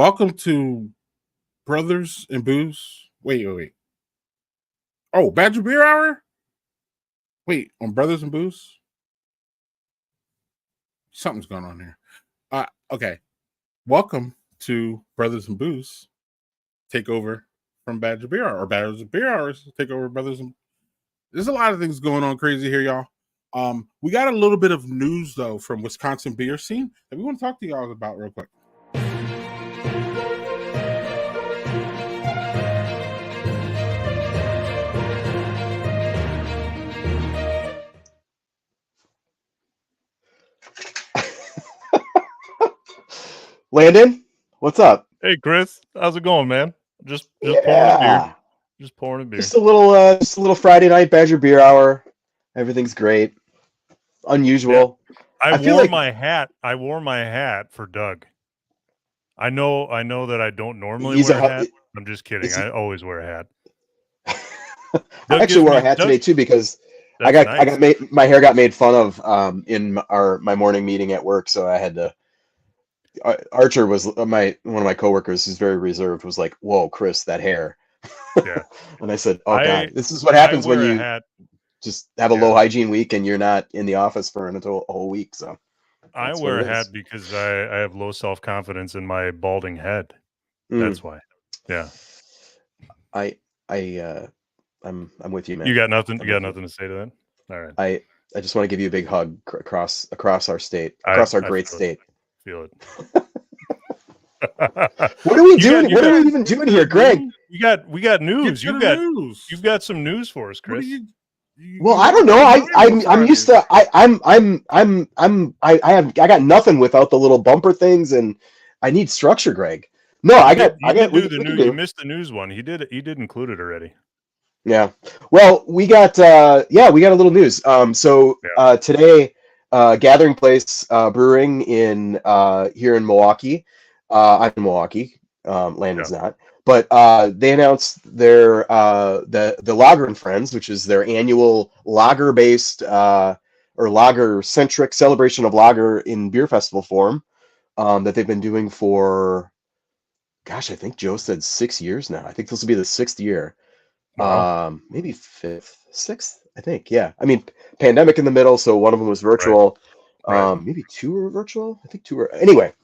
Welcome to Brothers and Booze. Wait. Oh, Badger Beer Hour? Wait, on Brothers and Booze? Something's going on here. Okay. Welcome to Brothers and Booze. Takeover from Badger Beer Hour, or Badgers and Beer Hours. Takeover Brothers and... There's a lot of things going on crazy here, y'all. We got a little bit of news, though, from Wisconsin beer scene that we want to talk to y'all about real quick. Landon, what's up? Hey, Chris, how's it going, man? Just pouring a beer. Just pouring a beer. Just a little Friday night Badger Beer Hour. Everything's great. Unusual. Yeah. I wore my hat for Doug. I know that I don't normally wear a hat. I'm just kidding. I always wear a hat. I actually wore a hat today too because my hair got made fun of in my morning meeting at work, so I had to. Archer was one of my coworkers who's very reserved, was like, "Whoa, Chris, that hair." Yeah. And I said, "Oh God, this is what happens when you just have a low hygiene week and you're not in the office for a whole week." So I wear a hat because I have low self-confidence in my balding head. That's why. Yeah. I'm with you, man. You got nothing to say to that? All right. I just want to give you a big hug across our state, across our great state. Feel it. What are we doing? What are we even doing here, Greg? We got news. You've got some news for us, Chris. Well, I don't know. I'm used to. I got nothing without the little bumper things, and I need structure, Greg. No, You missed the news one. He did include it already. Yeah. Well, we got a little news. Today, Gathering Place Brewing here in Milwaukee. I'm in Milwaukee. Landon's not, but they announced their the Lager and Friends, which is their annual lager-based or lager-centric celebration of lager in beer festival form that they've been doing for, gosh, I think Joe said 6 years now. I think this will be the 6th year. Wow. Maybe 5th, 6th. I think, yeah. I mean, pandemic in the middle, so one of them was virtual. Right. Maybe 2 were virtual. I think 2 were. Anyway,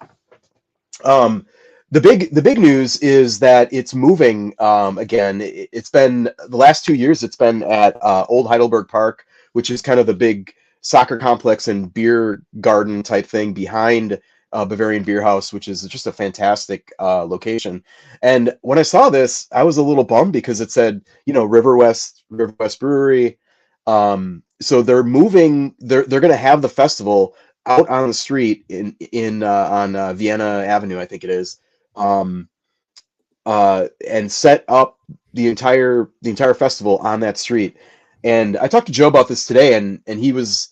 the big news is that it's moving again. It's been the last 2 years. It's been at Old Heidelberg Park, which is kind of the big soccer complex and beer garden type thing behind Bavarian Beer House, which is just a fantastic location. And when I saw this, I was a little bummed because it said, River West Brewery. So they're moving. They're going to have the festival out on the street on Vienna Avenue, I think it is, and set up the entire festival on that street. And I talked to Joe about this today, and he was.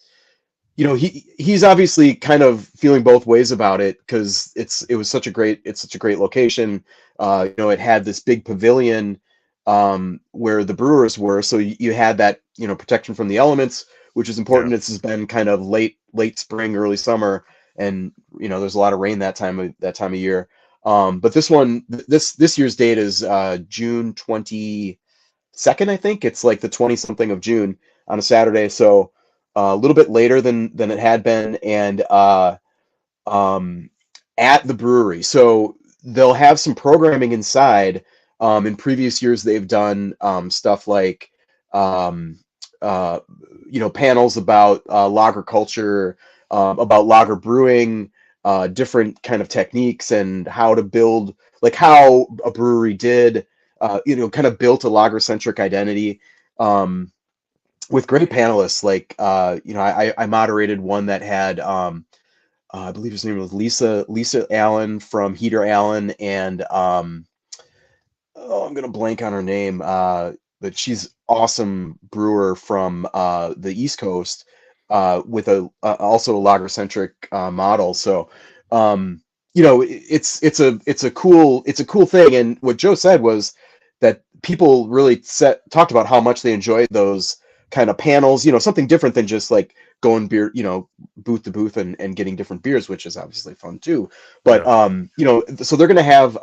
He's obviously kind of feeling both ways about it because it's such a great location. It had this big pavilion where the brewers were, so you had that protection from the elements, which is important. Yeah. This has been kind of late spring, early summer, and there's a lot of rain that time of year. But this year's date is June 22nd, I think. It's like the 20-something of June on a Saturday, so. A little bit later than it had been, and at the brewery. So they'll have some programming inside. In previous years, they've done stuff like panels about lager culture, about lager brewing, different kind of techniques, and how to build, like how a brewery did, kind of built a lager-centric identity. With great panelists, like I moderated one that had I believe his name was Lisa Allen from Heater Allen, and I'm gonna blank on her name, but she's awesome brewer from the East Coast with also a lager centric model. So it's a cool thing. And what Joe said was that people really talked about how much they enjoyed those kind of panels, something different than just like going beer, booth to booth and getting different beers, which is obviously fun too. But so they're going to have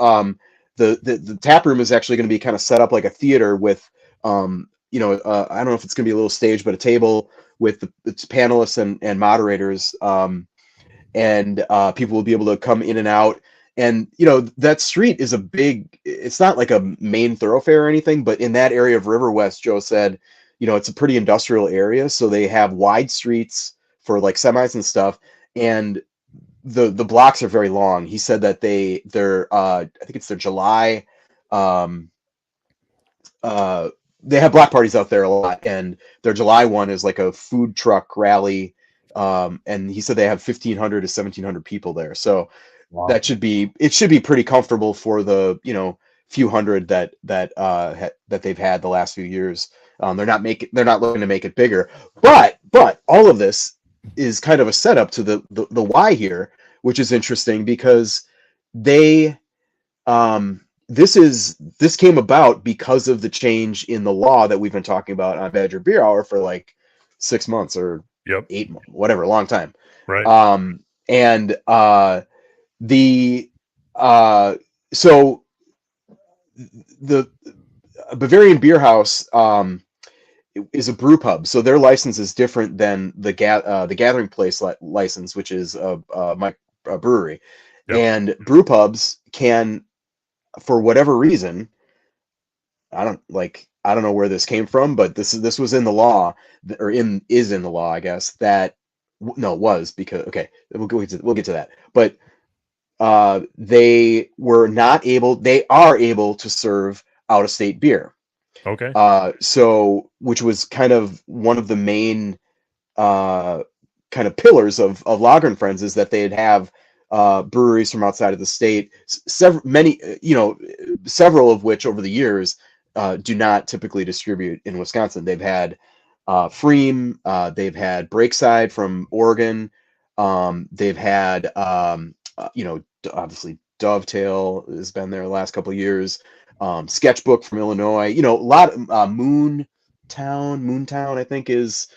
the tap room is actually going to be kind of set up like a theater with I don't know if it's going to be a little stage, but a table with its panelists and moderators, and people will be able to come in and out. And that street is it's not like a main thoroughfare or anything, but in that area of River West, Joe said, it's a pretty industrial area, so they have wide streets for like semis and stuff, and the blocks are very long. He said that they're I think it's their July, they have block parties out there a lot, and their July one is like a food truck rally, and he said they have 1,500 to 1,700 people there. So it should be pretty comfortable for the few hundred that they've had the last few years. They're not looking to make it bigger, but all of this is kind of a setup to the why here, which is interesting because they this came about because of the change in the law that we've been talking about on Badger Beer Hour for like 6 months or 8 months, whatever, a long time. Right. So the Bavarian Beer House is a brew pub, so their license is different than the Gathering Place license, which is a brewery. And brew pubs can, for whatever reason, I don't know where this came from, but this was in the law, or is in the law, I guess. That was because we'll get to that. But they are able to serve out of state beer. Okay. So which was kind of one of the main kind of pillars of Lager and Friends, is that they'd have breweries from outside of the state, several of which over the years do not typically distribute in Wisconsin. They've had Freem, they've had Breakside from Oregon, they've had obviously Dovetail has been there the last couple of years, Sketchbook from Illinois, a lot of Moontown I think is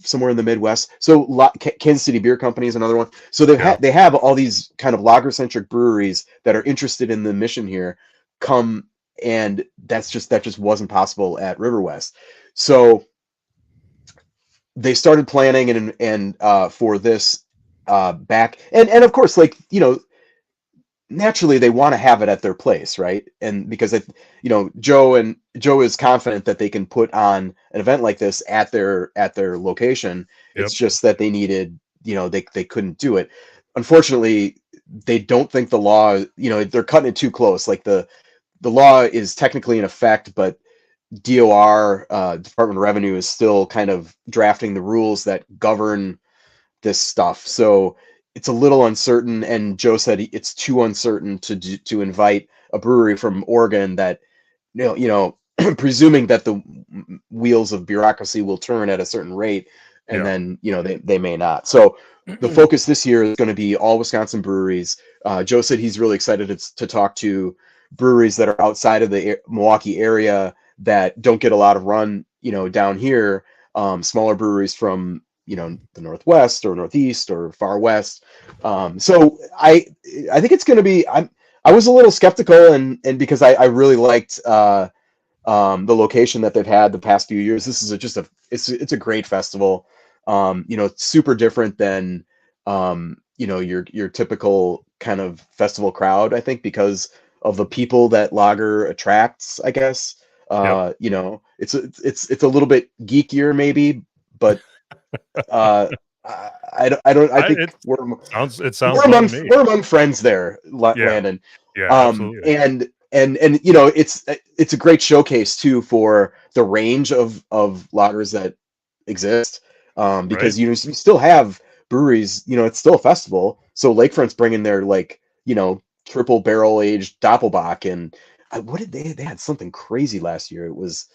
somewhere in the Midwest. So Kansas City Beer Company is another one. So they have all these kind of lager-centric breweries that are interested in the mission here come, and that just wasn't possible at River West. So they started planning and for this back, and of course, naturally they want to have it at their place, right? And because Joe is confident that they can put on an event like this at their location. It's just that they needed, they couldn't do it. Unfortunately, they don't think the law, they're cutting it too close. Like the law is technically in effect, but DOR, Department of Revenue, is still kind of drafting the rules that govern this stuff. So it's a little uncertain, and Joe said it's too uncertain to invite a brewery from Oregon that, presuming that the wheels of bureaucracy will turn at a certain rate, and then they may not. So the focus this year is going to be all Wisconsin breweries. Joe said he's really excited to talk to breweries that are outside of the Milwaukee area that don't get a lot of run, down here, smaller breweries from the Northwest or Northeast or far West. So I think it's going to be, I was a little skeptical, and because I really liked the location that they've had the past few years. This is it's a great festival. It's super different than your typical kind of festival crowd, I think, because of the people that lager attracts, I guess. It's a little bit geekier maybe, but I think we're among friends there, Landon. Absolutely. And it's a great showcase too for the range of lagers that exist, because you still have breweries, it's still a festival. So Lakefront's bringing their triple barrel aged Doppelbock, and what did they had something crazy last year. It was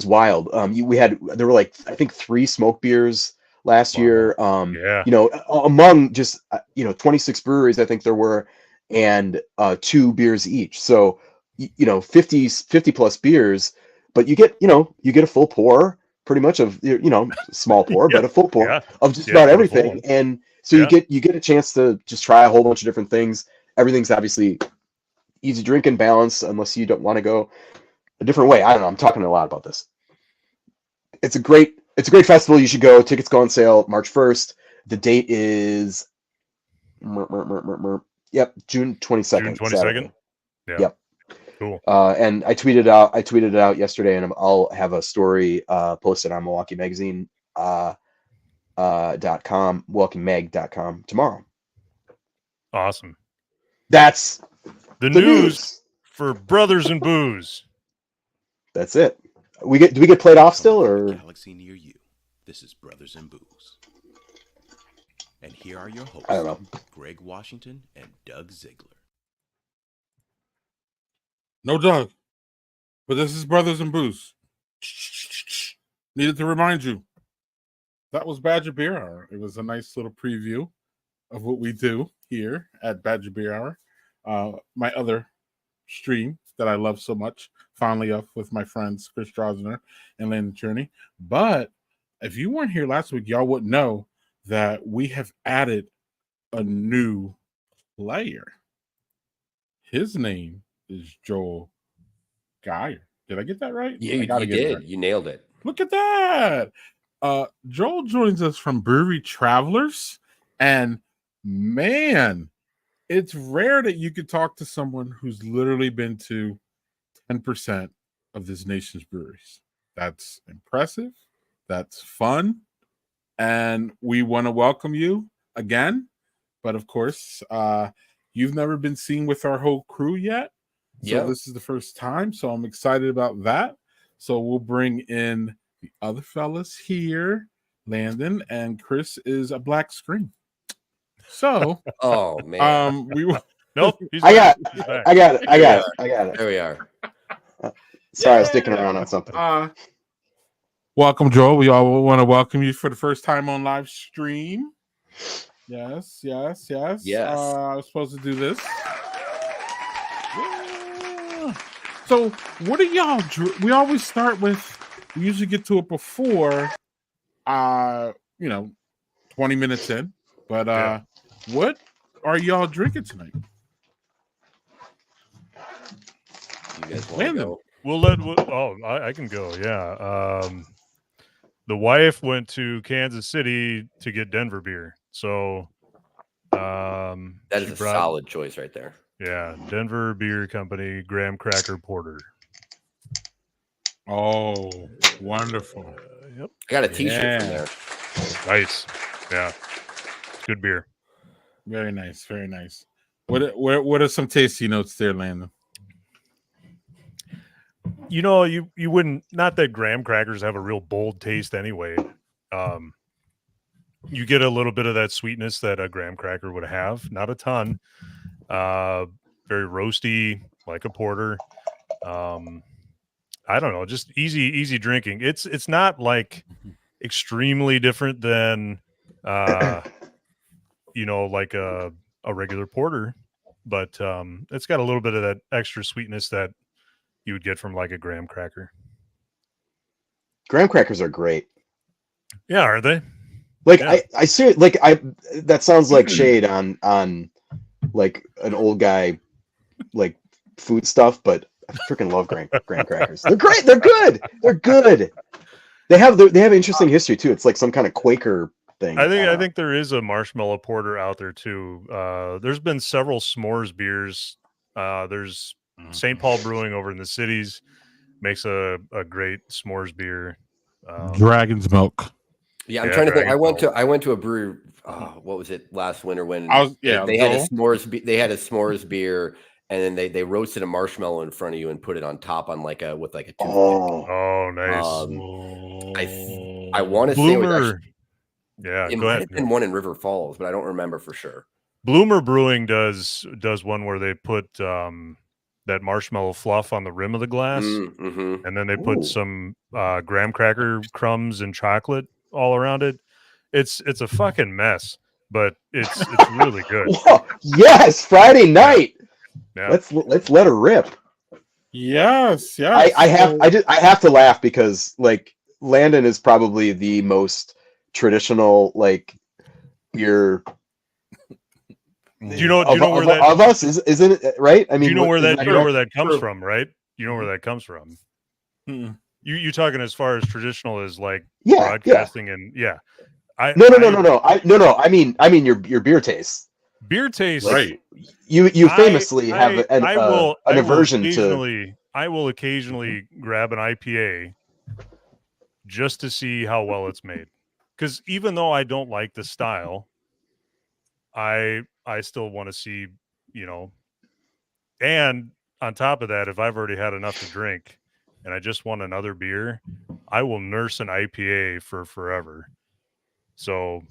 wild. There were I think 3 smoke beers last year. Among just 26 breweries, I think there were, and 2 beers each. So 50 plus beers, but you get a full pour pretty much of small pour, but a full pour of just Yeah, about for a full everything. one. And so you get a chance to just try a whole bunch of different things. Everything's obviously easy drinking, balance, unless you don't want to go a different way. I don't know. I'm talking a lot about this. It's a great festival. You should go. Tickets go on sale March 1st. The date is June 22nd. June 22nd. Saturday. Yeah. Yep. Cool. And I tweeted it out yesterday, and I'll have a story posted on Milwaukee Magazine .com, MilwaukeeMag.com tomorrow. Awesome. That's the news for Brothers and Booze. That's it. Do we get played off still, or galaxy near you? This is Brothers and Booze, and here are your hosts, I don't know, Greg Washington and Doug Ziegler. No Doug, but this is Brothers and Booze. Needed to remind you, that was Badger Beer Hour. It was a nice little preview of what we do here at Badger Beer Hour. My other stream that I love so much, fondly of with my friends Chris Drosner and Landon Cherney. But if you weren't here last week, y'all wouldn't know that we have added a new player. His name is Joel Geyer. Did I get that right? Yeah, you did. Right. You nailed it. Look at that. Joel joins us from Brewery Travelers, and man, it's rare that you could talk to someone who's literally been to 10% of this nation's breweries. That's impressive. That's fun. And we want to welcome you again. But of course, you've never been seen with our whole crew yet. So this is the first time. So I'm excited about that. So we'll bring in the other fellas here. Landon and Chris is a black screen. So oh man. we will nope. I got it. There we are. Sorry, I was sticking around on something. Welcome, Joel. We all want to welcome you for the first time on live stream. Yes. I was supposed to do this. Yeah. So, what are y'all? We always start with. We usually get to it before, 20 minutes in. But what are y'all drinking tonight? You guys want to go? I can go. Yeah. The wife went to Kansas City to get Denver beer, so that is a solid choice right there. Yeah, Denver Beer Company Graham Cracker Porter. Oh, wonderful! Yep, I got a T-shirt from there. Nice. Yeah, good beer. Very nice. Very nice. What are some tasty notes there, Landon? You wouldn't, not that graham crackers have a real bold taste anyway. You get a little bit of that sweetness that a graham cracker would have, not a ton. Very roasty, like a porter. I don't know, just easy drinking. It's not like extremely different than like a regular porter, but it's got a little bit of that extra sweetness that you would get from like a graham cracker. Graham crackers are great. Yeah, are they? Like I see, like that sounds like shade on like an old guy like food stuff, but I freaking love graham crackers. They're great. They're good. They're good. They have interesting history too. It's like some kind of Quaker thing. I think there is a marshmallow porter out there too. There's been several s'mores beers. There's St. Paul Brewing over in the cities makes a great s'mores beer. Dragon's Milk. Yeah, I'm trying to think. I went to a brewery. What was it last winter when they had a s'mores? They had a s'mores beer, and then they roasted a marshmallow in front of you and put it on top on like a toothpick. Oh, nice. I want to say it was actually, it might have been one in River Falls, but I don't remember for sure. Bloomer Brewing does one where they put that marshmallow fluff on the rim of the glass, and then they put some graham cracker crumbs and chocolate all around it. It's a fucking mess, but it's really good. Whoa, yes, Friday night. Yeah. Let's let her rip. Yes. I have to laugh because like Landon is probably the most traditional like beer. Do you know where that of us isn't it right? I mean, do you know where that comes True. from, right? You know where that comes from. Mm-mm. You talking as far as traditional as like Yeah, broadcasting and No. I mean your beer taste. Beer taste, right? You famously have an aversion to. I will occasionally grab an IPA just to see how well it's made. Because even though I don't like the style, I still want to see, and on top of that, if I've already had enough to drink and I just want another beer, I will nurse an IPA for forever. So,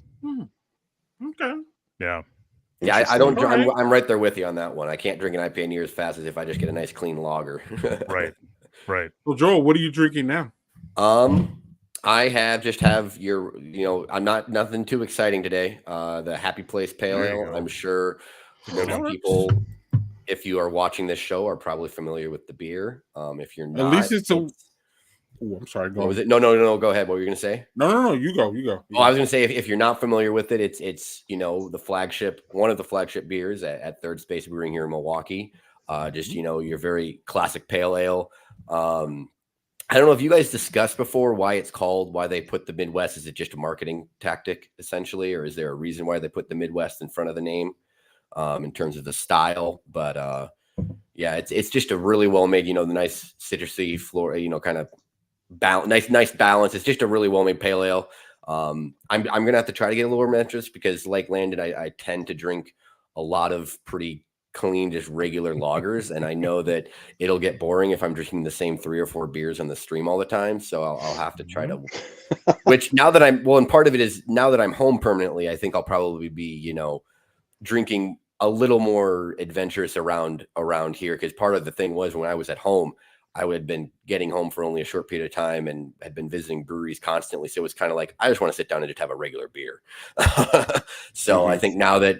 okay. Yeah. Yeah, I don't. I'm right there with you on that one. I can't drink an IPA near as fast as if I just get a nice clean lager. Right. Well, Joel, what are you drinking now? I have your, I'm nothing too exciting today. The Happy Place Pale Ale. I'm sure most people, if you are watching this show, are probably familiar with the beer. If you're not, at least it's a. Oh, I'm sorry. What was it? No. Go ahead. What were you going to say? No. You go. Oh, I was going to say if you're not familiar with it, it's one of the flagship beers at Third Space Brewing here in Milwaukee. Just your very classic pale ale. I don't know if you guys discussed before why they put the Midwest. Is it just a marketing tactic essentially, or is there a reason why they put the Midwest in front of the name in terms of the style? But yeah, it's just a really well made. The nice citrusy floor. Kind of. Nice balance. It's just a really well made pale ale. I'm gonna have to try to get a little more interest because, like Landon, I tend to drink a lot of pretty clean, just regular lagers, and I know that it'll get boring if I'm drinking the same 3 or 4 beers on the stream all the time. So I'll have to try to. Which now that and part of it is now that I'm home permanently, I think I'll probably be drinking a little more adventurous around here because part of the thing was when I was at home. I had been getting home for only a short period of time and had been visiting breweries constantly. So it was kind of like, I just want to sit down and just have a regular beer. So I think now that,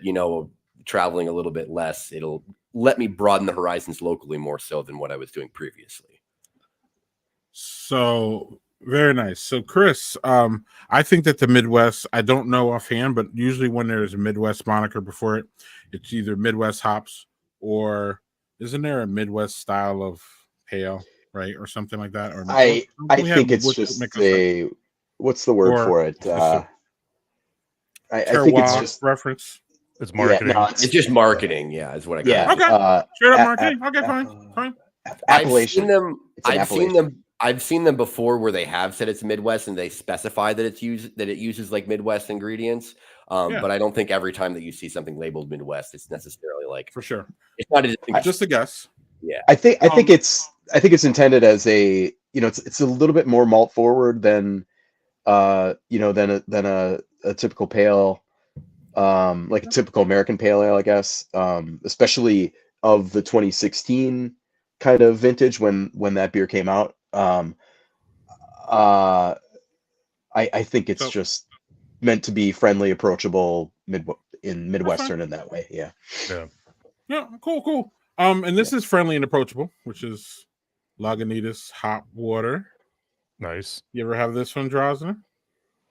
traveling a little bit less, it'll let me broaden the horizons locally more so than what I was doing previously. So very nice. So Chris, I think that the Midwest, I don't know offhand, but usually when there's a Midwest moniker before it, it's either Midwest hops or isn't there a Midwest style of pale, right, or something like that? Or I think it's just what's the word for it? I think it's just reference. It's marketing. Yeah, it's just marketing. Yeah, is what I. Okay. Straight up marketing. Okay, fine. Appellation. I've seen them before where they have said it's Midwest and they specify that it uses like Midwest ingredients. But I don't think every time that you see something labeled Midwest, it's necessarily like for sure. It's not just a guess. Yeah, I think it's intended as a it's a little bit more malt forward than than a typical pale, like a typical American pale ale, I guess. Especially of the 2016 kind of vintage when that beer came out. I think it's just meant to be friendly, approachable Midwestern in that way. Yeah. Cool. And this is friendly and approachable, which is Lagunitas hot water. Nice. You ever have this one, Drosner?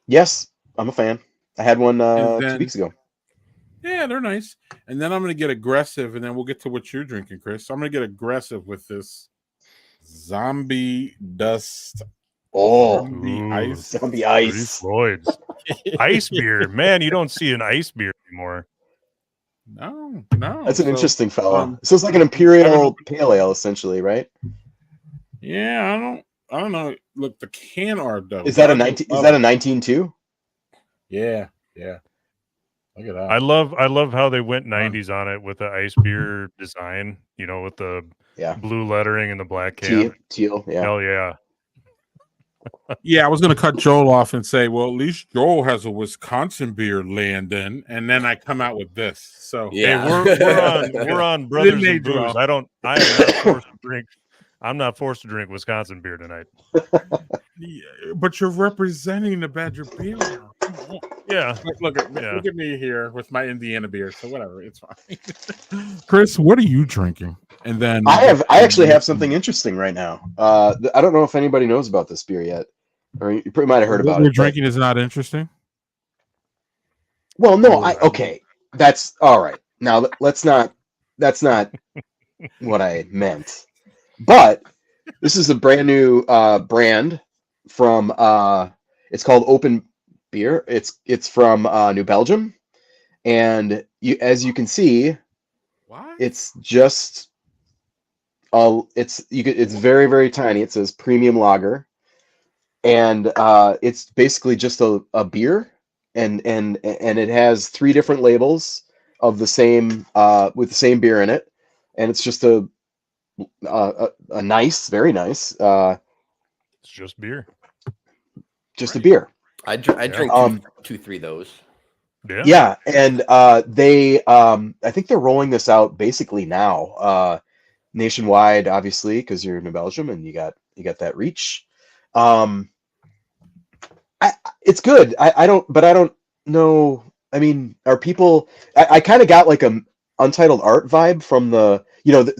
Yes, I'm a fan. I had one 2 weeks ago. Yeah, they're nice. And then I'm going to get aggressive, and then we'll get to what you're drinking, Chris. So I'm going to get aggressive with this Zombie Dust. Zombie Ice. Floyd's. Ice beer. Man, you don't see an ice beer anymore. No. That's an interesting fella. So it's like an imperial pale ale, essentially, right? Yeah, I don't know. Look, the can art though. Is that a 19-2? Yeah. Look at that. I love how they went 90s on it with the ice beer design. With the blue lettering and the black can. Teal. Yeah. Hell yeah. Yeah, I was going to cut Joel off and say, well, at least Joel has a Wisconsin beer, Landon, and then I come out with this. So yeah, hey, we're on Brothers and Booze. I'm not forced to drink Wisconsin beer tonight. Yeah, but you're representing the Badger Beer now. Yeah. Look at me here with my Indiana beer. So whatever, it's fine. Chris, what are you drinking? And then I actually have something interesting right now. I don't know if anybody knows about this beer yet. Or you probably might have heard about what it. We're drinking is not interesting. Well, no, okay. That's all right. Now let's not. That's not what I meant. But this is a brand new brand from. It's called Open Beer. It's from New Belgium, and as you can see, it's just. It's very, very tiny. It says premium lager, and it's basically just a beer, and it has 3 different labels of the same with the same beer in it, and it's just a nice, very nice. It's just beer. Just a beer. I drink 2-3 of those. Yeah, and they I think they're rolling this out basically now, nationwide, obviously, because you're in Belgium and you got that reach. It's good. I don't know. I mean, are people? I kind of got like a Untitled Art vibe from the,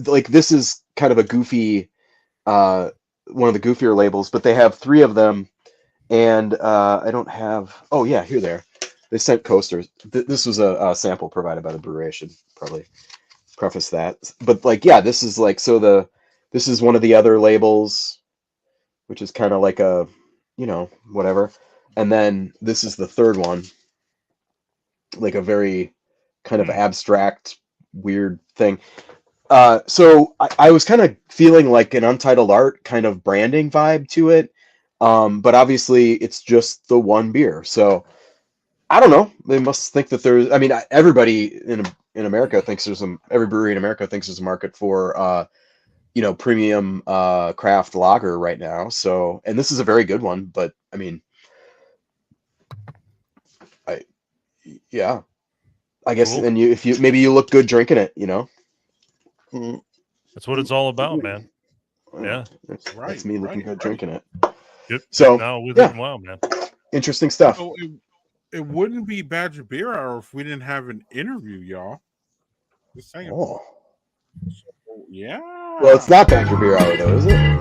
like this is kind of a goofy, one of the goofier labels, but they have 3 of them, and I don't have. Oh yeah, here they are. They sent coasters. This was a sample provided by the brewery. I should probably preface that. But like, yeah, this is like this is one of the other labels, which is kind of like a, whatever. And then this is the third one, like a very kind of abstract, weird thing. So I was kind of feeling like an Untitled Art kind of branding vibe to it. But obviously it's just the one beer. So I don't know. They must think that there's, I mean, everybody in America thinks every brewery in America thinks there's a market for, premium craft lager right now. So, and this is a very good one, but I mean, I guess, cool. And if you maybe you look good drinking it, That's what it's all about, man. Yeah, that's me looking good drinking it. Yep. So now with it, wow, man, interesting stuff. So it wouldn't be Badger Beer Hour if we didn't have an interview, y'all. Just saying. Oh, so, yeah. Well, it's not Badger Beer Hour though, is it?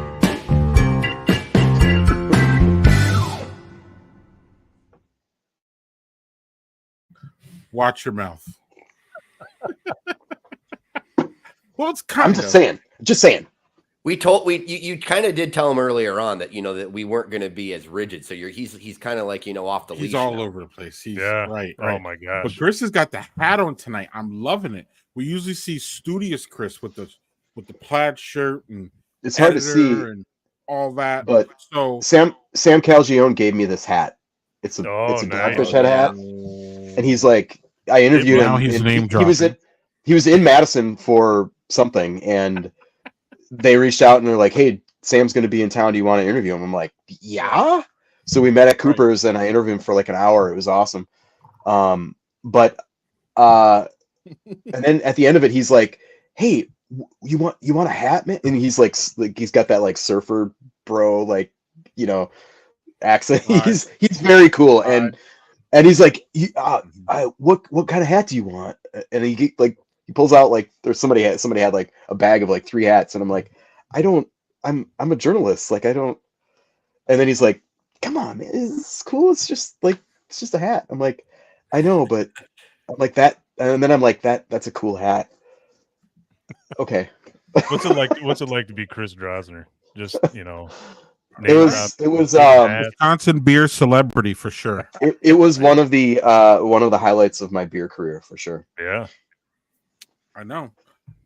Watch your mouth. Well, it's kind I'm just saying. Just saying. You kind of did tell him earlier on that that we weren't going to be as rigid. So he's kind of like off the leash. He's all now. over the place. He's right. Oh my gosh! But Chris has got the hat on tonight. I'm loving it. We usually see studious Chris with the plaid shirt and it's hard to see and all that. But so Sam Calgione gave me this hat. It's a Dogfish Head hat, and he's like, I interviewed him. He's he was in Madison for something, and they reached out and they're like, "Hey, Sam's going to be in town. Do you want to interview him?" I'm like, "Yeah." So we met at Cooper's, and I interviewed him for like an hour. It was awesome. And then at the end of it, he's like, "Hey, you want a hat, man?" And he's like he's got that like surfer bro accent. Right. He's very cool, right. and he's like, what kind of hat do you want? And he pulls out like somebody had like a bag of like 3 hats, and I'm like, I'm a journalist, like I don't. And then he's like, come on, man, it's cool. It's just a hat. I'm like, I know, but I'm like that, and then I'm like that's a cool hat. Okay. What's it like to be Chris Drosner? Just It was Wisconsin beer celebrity for sure. It was one of the highlights of my beer career for sure. Yeah, I know.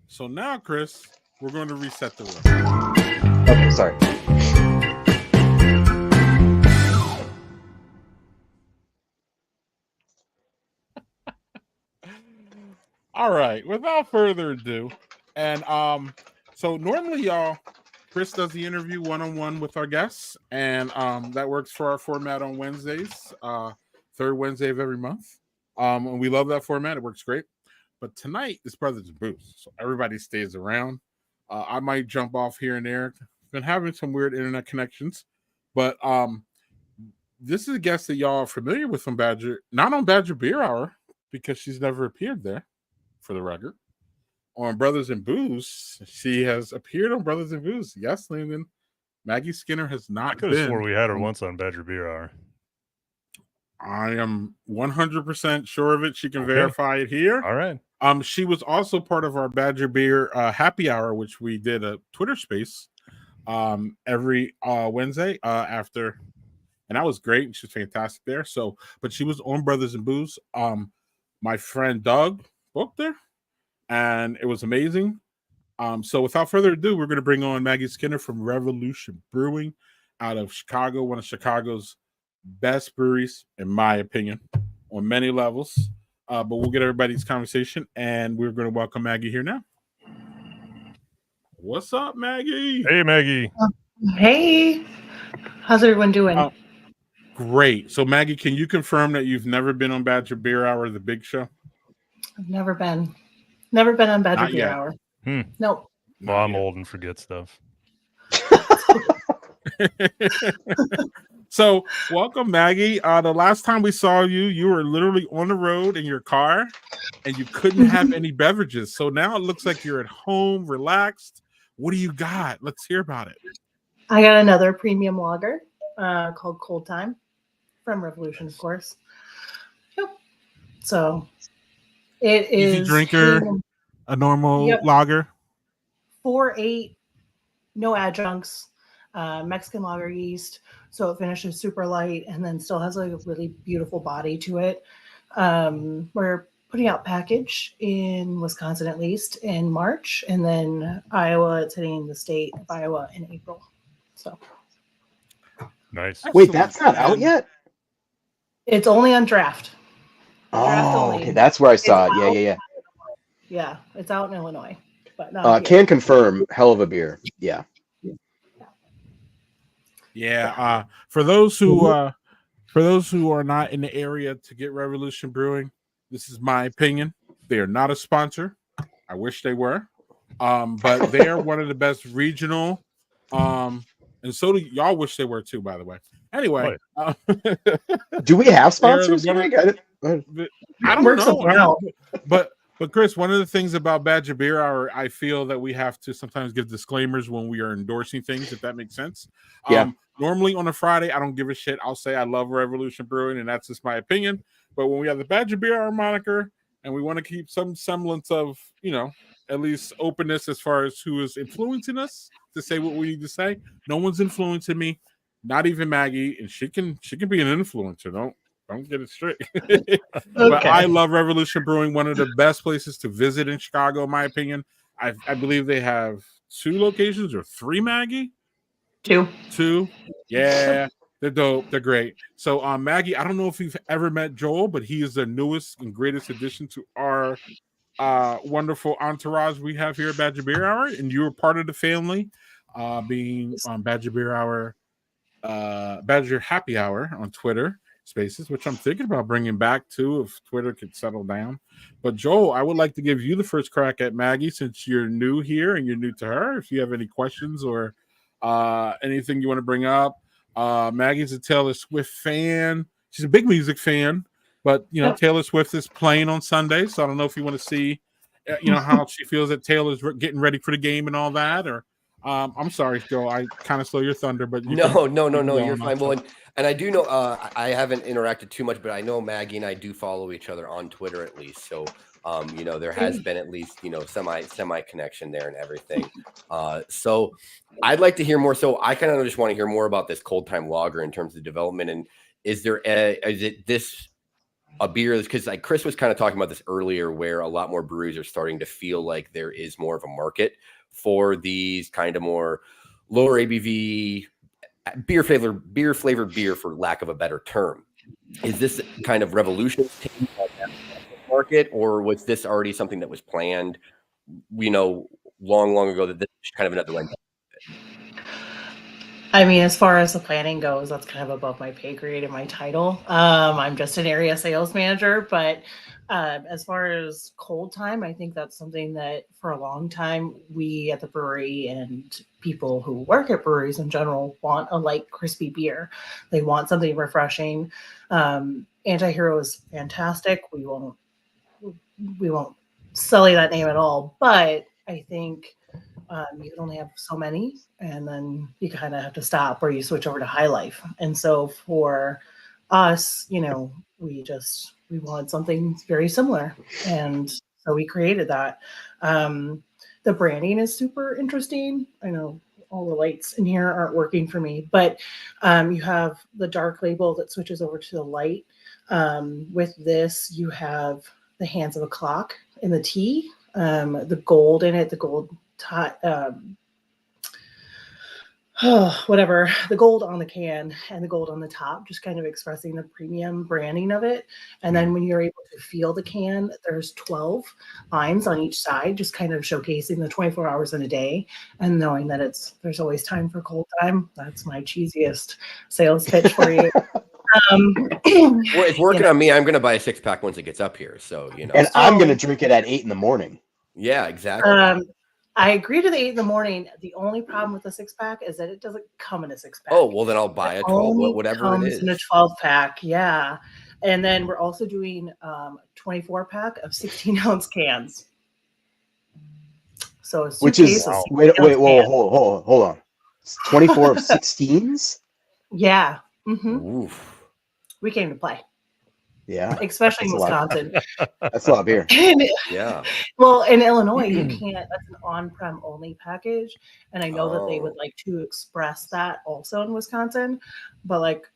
So now, Chris, we're going to reset the room. Okay, sorry. All right. Without further ado, and so normally, y'all, Chris does the interview one-on-one with our guests, and that works for our format on Wednesdays, third Wednesday of every month. And we love that format. It works great. But tonight is Brothers and Booze, so everybody stays around. I might jump off here and there. Been having some weird internet connections, but this is a guest that y'all are familiar with from Badger, not on Badger Beer Hour because she's never appeared there, for the record. On Brothers and Booze, she has appeared on Brothers and Booze. Yes, Lyndon. Maggie Skinner has not I could have swore we had her once on Badger Beer Hour. I am 100% sure of it. She can verify it here. All right. She was also part of our Badger Beer happy hour, which we did a Twitter space every Wednesday after, and that was great. She was fantastic there. So, but she was on Brothers and Booze. My friend Doug booked her, and it was amazing. So without further ado, we're going to bring on Maggie Skinner from Revolution Brewing out of Chicago, one of Chicago's best breweries, in my opinion, on many levels. But we'll get everybody's conversation, and we're going to welcome Maggie here now. What's up, Maggie? Hey, Maggie. Hey. How's everyone doing? Great. So, Maggie, can you confirm that you've never been on Badger Beer Hour, the big show? I've never been. Never been on Badger Not Beer yet. Hour. Well, Nope. I'm old and forget stuff. So, welcome, Maggie. The last time we saw you, you were literally on the road in your car, and you couldn't have any beverages. So now it looks like you're at home, relaxed. What do you got? Let's hear about it. I got another premium lager called Cold Time from Revolution, of course. Yep. So it is easy drinker, a normal lager. 4.8, no adjuncts, Mexican lager yeast. So it finishes super light and then still has like a really beautiful body to it. We're putting out package in Wisconsin, at least in March, and then Iowa, it's hitting the state of Iowa in April. So nice. Wait, that's not out yet? It's only on draft. Oh, okay, that's where I saw it. Yeah. Yeah, it's out in Illinois, but not can confirm, hell of a beer. Yeah. Yeah. For those who are not in the area to get Revolution Brewing, this is my opinion. They are not a sponsor. I wish they were. But they are one of the best regional. And so do y'all wish they were too, by the way. Anyway. Do we have sponsors? I don't know. But Chris, one of the things about Badger Beer Hour, I feel that we have to sometimes give disclaimers when we are endorsing things, if that makes sense. Normally on a Friday, I don't give a shit. I'll say I love Revolution Brewing, and that's just my opinion. But when we have the Badger Beer Hour moniker, and we want to keep some semblance of, at least openness as far as who is influencing us to say what we need to say. No one's influencing me, not even Maggie, and she can be an influencer. Don't get it straight. But I love Revolution Brewing, one of the best places to visit in Chicago, in my opinion. I believe they have 2 locations or 3, Maggie? 2. Yeah, they're dope. They're great. So, Maggie, I don't know if you've ever met Joel, but he is the newest and greatest addition to our wonderful entourage we have here at Badger Beer Hour, and you were part of the family, being on Badger Beer Hour, Badger Happy Hour on Twitter Spaces, which I'm thinking about bringing back too if Twitter could settle down. But Joel, I would like to give you the first crack at Maggie since you're new here and you're new to her. If you have any questions or anything you want to bring up, Maggie's a Taylor Swift fan. She's a big music fan, but Taylor Swift is playing on Sunday, so I don't know if you want to see, how she feels that Taylor's getting ready for the game and all that, or. I'm sorry, Joe. I kind of slow your thunder, but no, you're fine. Well, and I do know I haven't interacted too much, but I know Maggie and I do follow each other on Twitter at least. So, there has been at least semi connection there and everything. So I'd like to hear more. So I kind of just want to hear more about this Cold Time Lager in terms of development. And is it this a beer? Because like Chris was kind of talking about this earlier, where a lot more breweries are starting to feel like there is more of a market for these kind of more lower ABV beer flavored beer, for lack of a better term. Is this kind of Revolution market, or was this already something that was planned, long ago, that this is kind of another one? I mean, as far as the planning goes, that's kind of above my pay grade and my title. I'm just an area sales manager, but as far as Cold Time, I think that's something that for a long time we at the brewery and people who work at breweries in general want a light, crispy beer. They want something refreshing. Anti-Hero is fantastic. We won't sully that name at all, but I think you can only have so many, and then you kind of have to stop or you switch over to high life. And so for us, we wanted something very similar, and so we created that. The branding is super interesting. I know all the lights in here aren't working for me, but you have the dark label that switches over to the light. With this, you have the hands of a clock in the T, the gold in it, the gold whatever, the gold on the can and the gold on the top, just kind of expressing the premium branding of it. And then when you're able to feel the can, there's 12 lines on each side, just kind of showcasing the 24 hours in a day and knowing that there's always time for cold time. That's my cheesiest sales pitch for you. Well, it's working on me. I'm going to buy a 6-pack once it gets up here. So, And I'm going to drink it at 8 a.m. Yeah, exactly. I agree to the 8 a.m. The only problem with the 6-pack is that it doesn't come in a 6-pack. Oh, well, then I'll buy a 12, whatever it is. In a 12-pack, yeah. And then we're also doing 24-pack of 16-ounce cans. So it's which is wait, hold on. 24 of 16s? Yeah. Mm-hmm. We came to play. Yeah. Especially in Wisconsin. That's a lot of beer. Yeah. Well, in Illinois, you can't. That's an on-prem only package. And I know that they would like to express that also in Wisconsin. But like,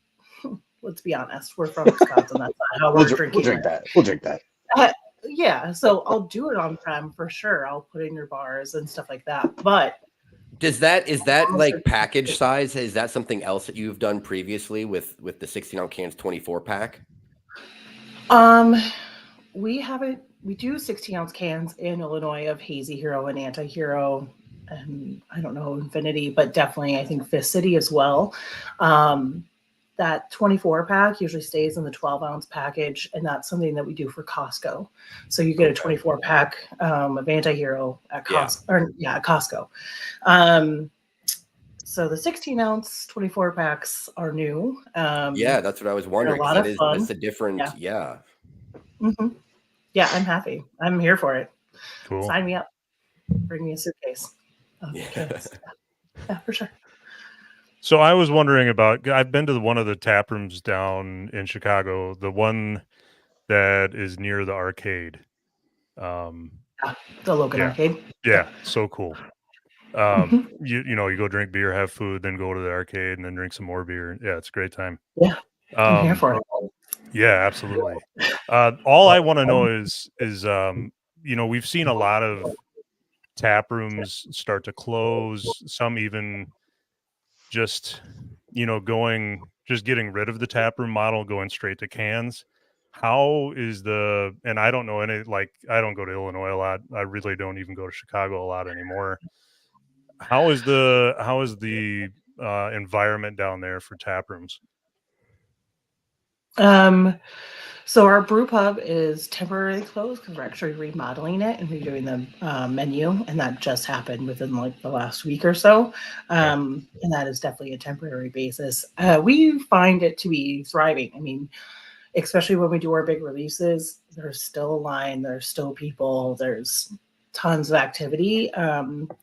let's be honest, we're from Wisconsin. That's not how we're drinking. We'll drink that. Yeah. So I'll do it on-prem for sure. I'll put it in your bars and stuff like that. But is that like package size? Is that something else that you've done previously with the 16-ounce cans 24-pack? We haven't. We do 16-ounce cans in Illinois of Hazy Hero and Anti-Hero, and I don't know Infinity, but definitely I think Fist City as well. That 24-pack usually stays in the 12-ounce package, and that's something that we do for Costco. So you get a 24-pack of Anti-Hero at Costco. At Costco. So the 16-ounce 24-packs are new. Yeah, that's what I was wondering. A lot of fun. That's a different, yeah. Mm-hmm. Yeah, I'm happy. I'm here for it. Cool. Sign me up. Bring me a suitcase. Yeah, for sure. So I was wondering about, I've been to one of the tap rooms down in Chicago, the one that is near the arcade. The Logan Arcade. Yeah, so cool. You go drink beer, have food, then go to the arcade and then drink some more beer. Yeah, it's a great time. Yeah, I'm here for it. Yeah, absolutely. All I want to know is we've seen a lot of tap rooms start to close, some even just getting rid of the tap room model, going straight to cans. How is and I don't know any, like, I don't go to Illinois a lot. I really don't even go to Chicago a lot anymore. How is the environment down there for tap rooms? So our brew pub is temporarily closed because we're actually remodeling it and redoing the menu, and that just happened within like the last week or so. And that is definitely a temporary basis. We find it to be thriving. I mean, especially when we do our big releases, there's still a line, there's still people, there's tons of activity.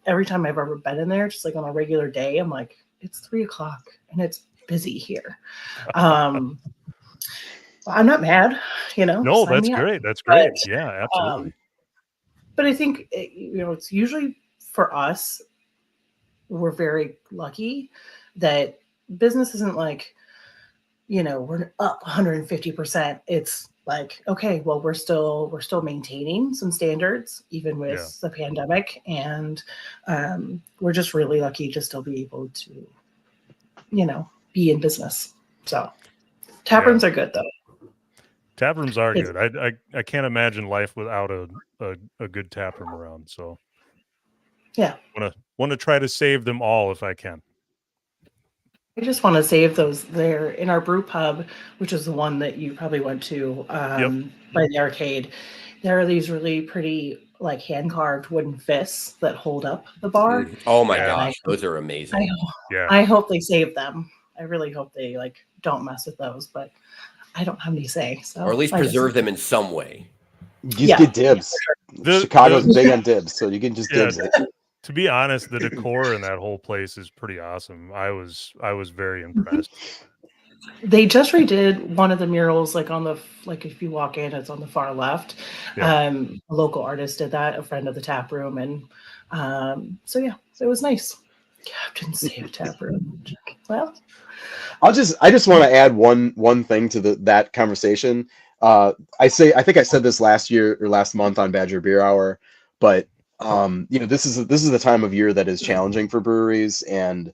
Every time I've ever been in there, just like on a regular day, I'm like, it's 3:00 and it's busy here. I'm not mad, No, that's great. That's great. Yeah, absolutely. But I think, it's usually for us, we're very lucky that business isn't like, we're up 150%. It's like, okay, well, we're still maintaining some standards, even with the pandemic. And we're just really lucky to still be able to, be in business. So tap rooms are good though. Tap rooms are good. I can't imagine life without a good tap room around. So yeah, want to try to save them all if I can. I just want to save those there in our brew pub, which is the one that you probably went to by the arcade. There are these really pretty like hand carved wooden fists that hold up the bar. Oh my gosh, those are amazing. I hope they save them. I really hope they don't mess with those, but I don't have any say. So, or at least preserve them in some way. Just get dibs. Chicago's big on dibs, so you can just dibs it. To be honest, the decor in that whole place is pretty awesome. I was very impressed. They just redid one of the murals, like if you walk in, it's on the far left. Yeah. A local artist did that, a friend of the tap room, and so yeah, it was nice. Captain Save Tap Room. Well, I just want to add one thing to that conversation. I think I said this last year or last month on Badger Beer Hour, but this is the time of year that is challenging for breweries and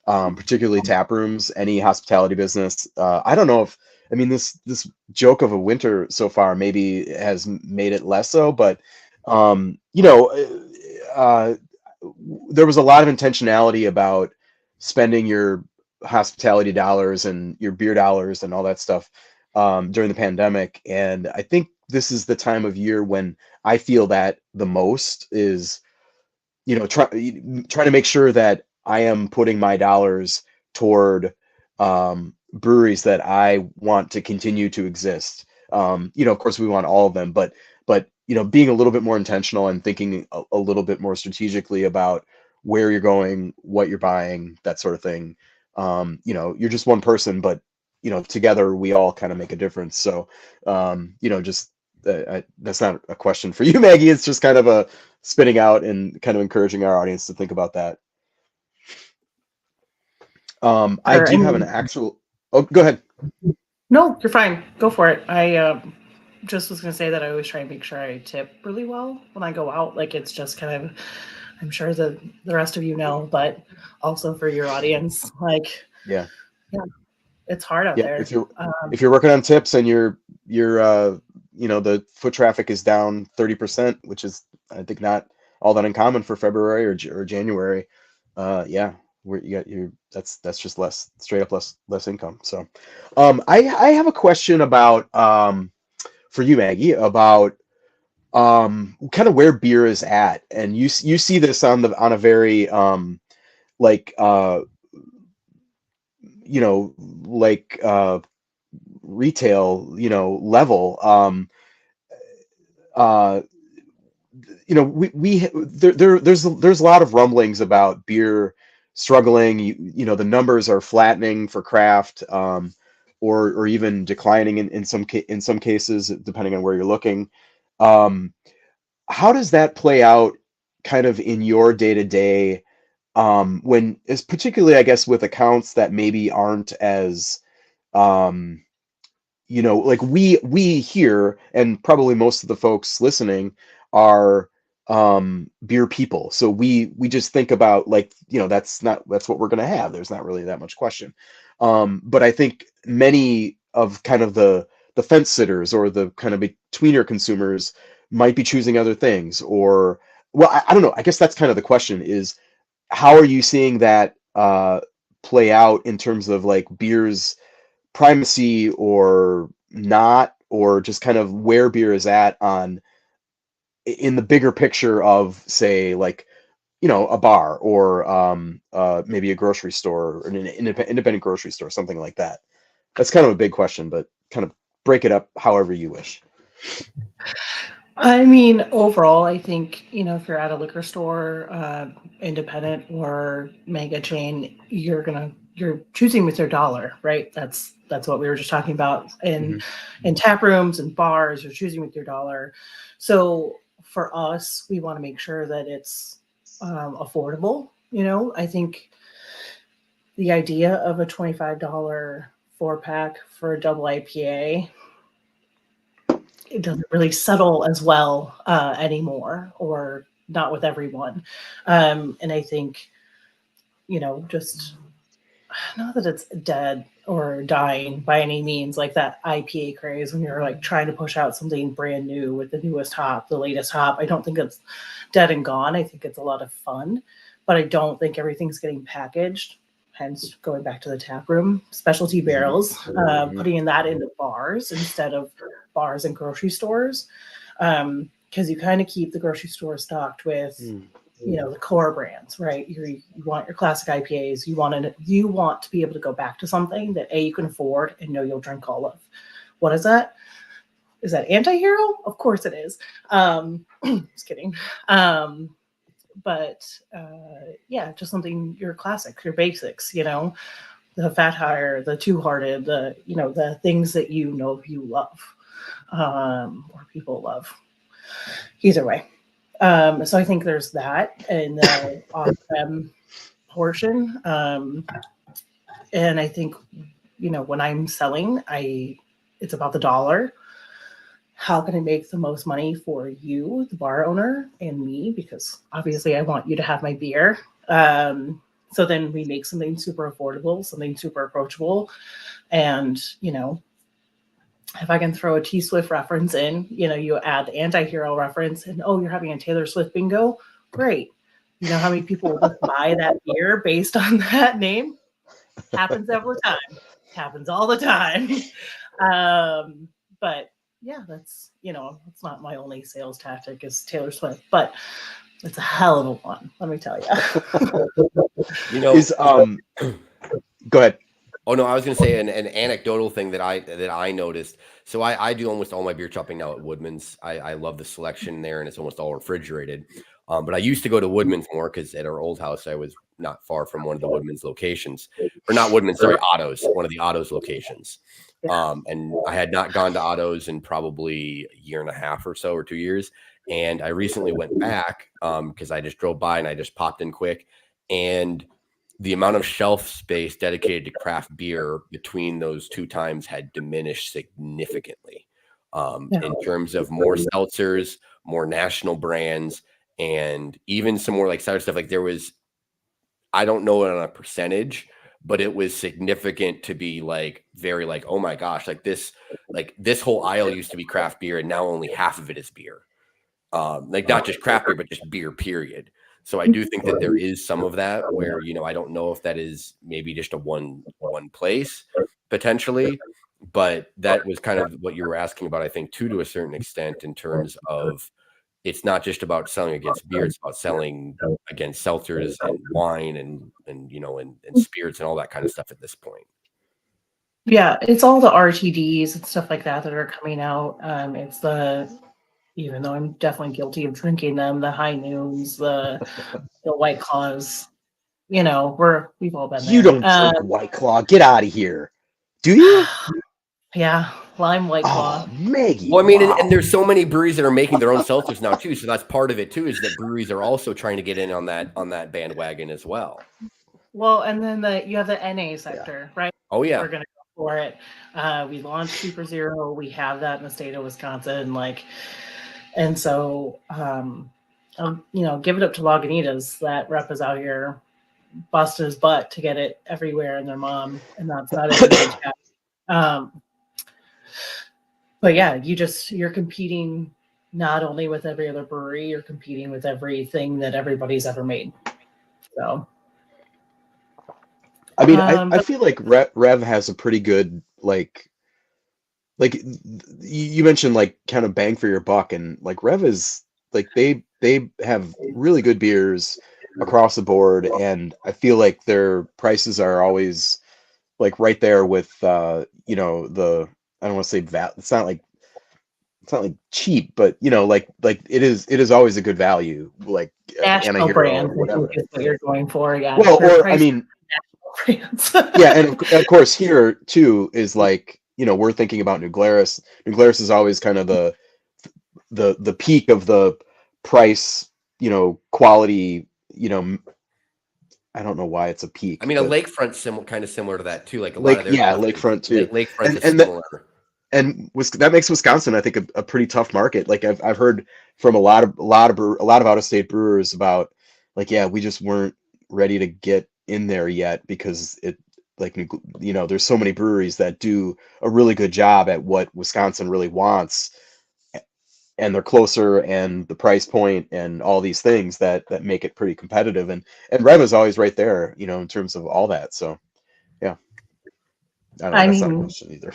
particularly tap rooms, any hospitality business. I don't know if this joke of a winter so far maybe has made it less so, but there was a lot of intentionality about spending your hospitality dollars and your beer dollars and all that stuff during the pandemic. And I think this is the time of year when I feel that the most is, trying to make sure that I am putting my dollars toward breweries that I want to continue to exist. Of course we want all of them, but being a little bit more intentional and thinking a little bit more strategically about where you're going, what you're buying, that sort of thing. You're just one person, but together we all kind of make a difference. So that's not a question for you, Maggie. It's just kind of a spitting out and kind of encouraging our audience to think about that. I do have an actual. Oh, go ahead. No, you're fine. Go for it. I just was going to say that I always try and make sure I tip really well when I go out. Like, it's just kind of, I'm sure the rest of you know, but also for your audience, like, yeah, it's hard out there. If you're working on tips and you're the foot traffic is down 30%, which is I think not all that uncommon for February or January. That's just straight up less income. So I have a question about for you, Maggie, about kind of where beer is at, and you see this on a very retail level. There's a lot of rumblings about beer struggling. The numbers are flattening for craft, or even declining in some cases, depending on where you're looking. How does that play out kind of in your day-to-day, when is particularly, I guess, with accounts that maybe aren't as like we here, and probably most of the folks listening are beer people, so we just think about that's what we're going to have. There's not really that much question, but I think many of kind of the fence sitters or the kind of betweener consumers might be choosing other things, or I don't know. I guess that's kind of the question, is how are you seeing that play out in terms of like beer's primacy or not, or just kind of where beer is at in the bigger picture of, say, like a bar or maybe a grocery store or an independent grocery store, something like that. That's kind of a big question, but kind of break it up however you wish. I mean, overall, I think, if you're at a liquor store, independent or mega chain, you're choosing with your dollar, right? That's what we were just talking about. In tap rooms and bars, you're choosing with your dollar. So for us, we want to make sure that it's affordable. I think the idea of a $25 4-pack for a double IPA, it doesn't really settle as well anymore, or not with everyone. And I think, just not that it's dead or dying by any means, like that IPA craze when you're like trying to push out something brand new with the newest hop, the latest hop. I don't think it's dead and gone. I think it's a lot of fun, but I don't think everything's getting packaged. Hence, going back to the tap room, specialty barrels, putting that into bars instead of bars and grocery stores, because you kind of keep the grocery store stocked with, the core brands, right? You want your classic IPAs. You want to be able to go back to something that you can afford and know you'll drink all of. What is that? Is that Anti-Hero? Of course it is. Just kidding. but yeah, just something, your classics, your basics, you know, the Fat Tire, the Two Hearted, the, you know, the things that you love, or people love. Either way. So I think there's that in the off-prem portion. And I think, you know, when I'm selling, it's about the dollar. How can I make the most money for you, the bar owner, and me? Because obviously I want you to have my beer. So then we make something super affordable, something super approachable. And, you know, if I can throw a T-Swift reference in, you know, you add the anti-hero reference and, oh, you're having a Taylor Swift bingo? Great. You know how many people will buy that beer based on that name? Happens all the time. Happens all the time. But yeah, that's, you know, it's not my only sales tactic is Taylor Swift, but it's a hell of a one, let me tell you. You know, go ahead. Oh no, I was going to say an anecdotal thing that I noticed. So I do almost all my beer shopping now at Woodman's. I love the selection there, and it's almost all refrigerated. But I used to go to Woodman's more because at our old house I was not far from one of the Woodman's locations, or not Woodman's, sorry, Otto's, one of the Otto's locations. And I had not gone to Otto's in probably a year and a half or so, or 2 years. And I recently went back because I just drove by and I just popped in quick, and the amount of shelf space dedicated to craft beer between those two times had diminished significantly in terms of more seltzers, more national brands, and even some more like cider stuff. Like there was, I don't know it on a percentage, but it was significant to be like very like, oh my gosh, like this whole aisle used to be craft beer and now only half of it is beer. Like not just craft beer, but just beer, period. So I do think that there is some of that where, you know, I don't know if that is maybe just a one place potentially, but that was kind of what you were asking about, I think, too, to a certain extent, in terms of it's not just about selling against beer, it's about selling against seltzers and wine and you know, and spirits and all that kind of stuff at this point. Yeah, it's all the RTDs and stuff like that are coming out. It's even though I'm definitely guilty of drinking them, the High Noons, the White Claws, you know, we've all been there. You don't drink White Claw. Get out of here. Do you? Yeah, lime White Claw. Oh, Maggie. Well, I mean, and there's so many breweries that are making their own seltzers now too. So that's part of it too, is that breweries are also trying to get in on that bandwagon as well. Well, and then you have the NA sector, right? Oh yeah, we're gonna go for it. We launched Super Zero. We have that in the state of Wisconsin, and so you know, give it up to Lagunitas. That rep is out here busting his butt to get it everywhere, and their mom, and that's not it. But yeah, you're competing not only with every other brewery, you're competing with everything that everybody's ever made. So, I mean, I feel like Rev has a pretty good like you mentioned like kind of bang for your buck, and like Rev is like they have really good beers across the board, and I feel like their prices are always like right there with you know, the, I don't want to say it's not like cheap, but you know, like it is always a good value, like national brand, whatever is what you're going for. Yeah. Well, or I mean, yeah, and of course here too is like, you know, we're thinking about New Glarus. New Glarus is always kind of the peak of the price, you know, quality, you know. I don't know why it's a peak. I mean, a Lakefront kind of similar to that too. Like a lot of their Lakefront too. Lakefront is similar. And that makes Wisconsin, I think, a pretty tough market. Like I've heard from a lot of out of state brewers about like, yeah, we just weren't ready to get in there yet because it, like, you know, there's so many breweries that do a really good job at what Wisconsin really wants, and they're closer, and the price point and all these things that make it pretty competitive, and Rev is always right there, you know, in terms of all that. So yeah, I mean, not a question either.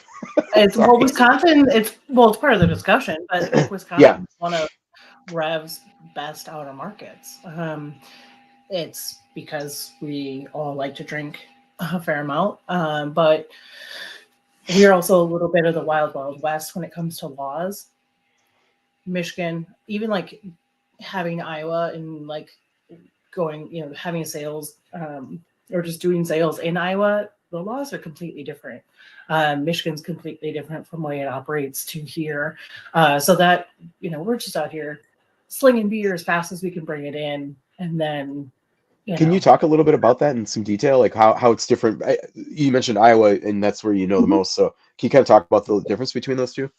It's well, Wisconsin. It's part of the discussion, but Wisconsin is one of Rev's best outer markets. It's because we all like to drink a fair amount, but we're also a little bit of the wild west when it comes to laws. Michigan, even like having Iowa and like going, having sales or just doing sales in Iowa, the laws are completely different. Michigan's completely different from the way it operates to here. So that, we're just out here slinging beer as fast as we can bring it in. And then, Can you talk a little bit about that in some detail? Like how it's different? You mentioned Iowa, and that's where you know the most. So can you kind of talk about the difference between those two?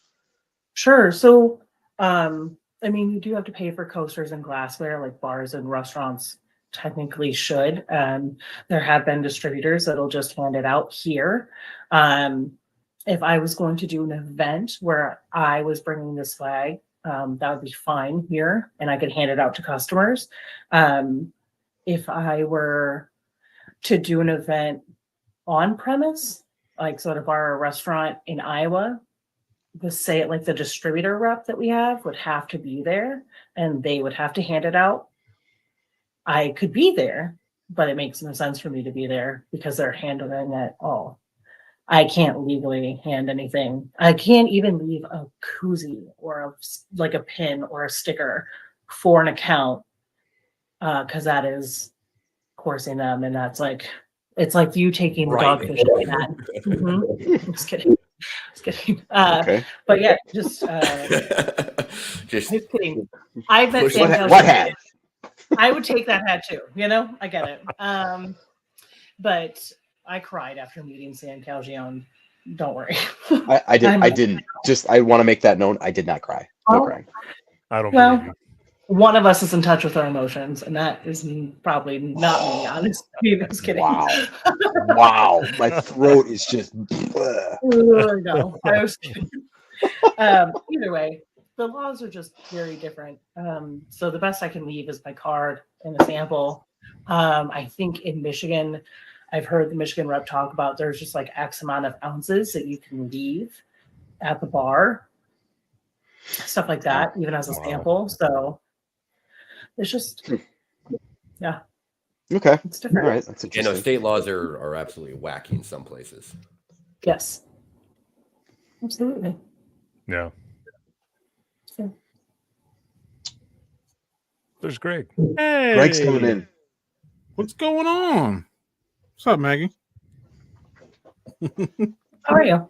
Sure. So, you do have to pay for coasters and glassware, like bars and restaurants technically should. There have been distributors that'll just hand it out here. If I was going to do an event where I was bringing this flag, that would be fine here, and I could hand it out to customers. If I were to do an event on premise, like sort of our restaurant in Iowa, the distributor rep that we have would have to be there, and they would have to hand it out. I could be there, but it makes no sense for me to be there because they're handling it all. I can't legally hand anything. I can't even leave a koozie or a pin or a sticker for an account because that is coursing them, and that's it's like you taking the dogfish cat. Mm-hmm. Just kidding. Okay. But yeah, just kidding. I bet what hat? I would take that hat too. I get it. But I cried after meeting San Calgione. Don't worry. I didn't. I want to make that known. I did not cry. No crying. I don't believe you. One of us is in touch with our emotions, and that is probably not me, honestly. Just kidding. Wow. My throat is just. No, I was kidding. Either way, the laws are just very different. So the best I can leave is my card and a sample. I think in Michigan, I've heard the Michigan rep talk about there's just like X amount of ounces that you can leave at the bar, stuff like that, even as a sample. So it's just, yeah. Okay. It's different. All right. That's interesting. State laws are absolutely wacky in some places. Yes. Absolutely. Yeah. So. There's Greg. Hey. Greg's coming in. What's going on? What's up, Maggie? How are you?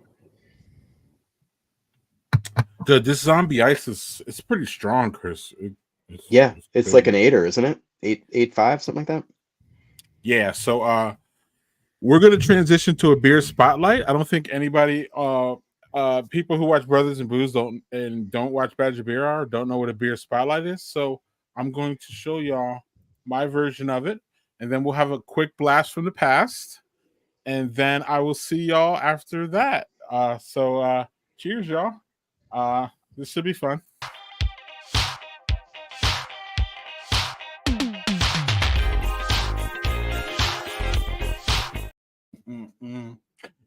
Good. This zombie ice it's pretty strong, Chris. It's like an 8er, isn't it? 8.5, something like that. Yeah. So we're gonna transition to a beer spotlight. I don't think anybody people who watch Brothers and Booze don't watch Badger Beer Hour don't know what a beer spotlight is. So I'm going to show y'all my version of it, and then we'll have a quick blast from the past, and then I will see y'all after that. So cheers, y'all. This should be fun.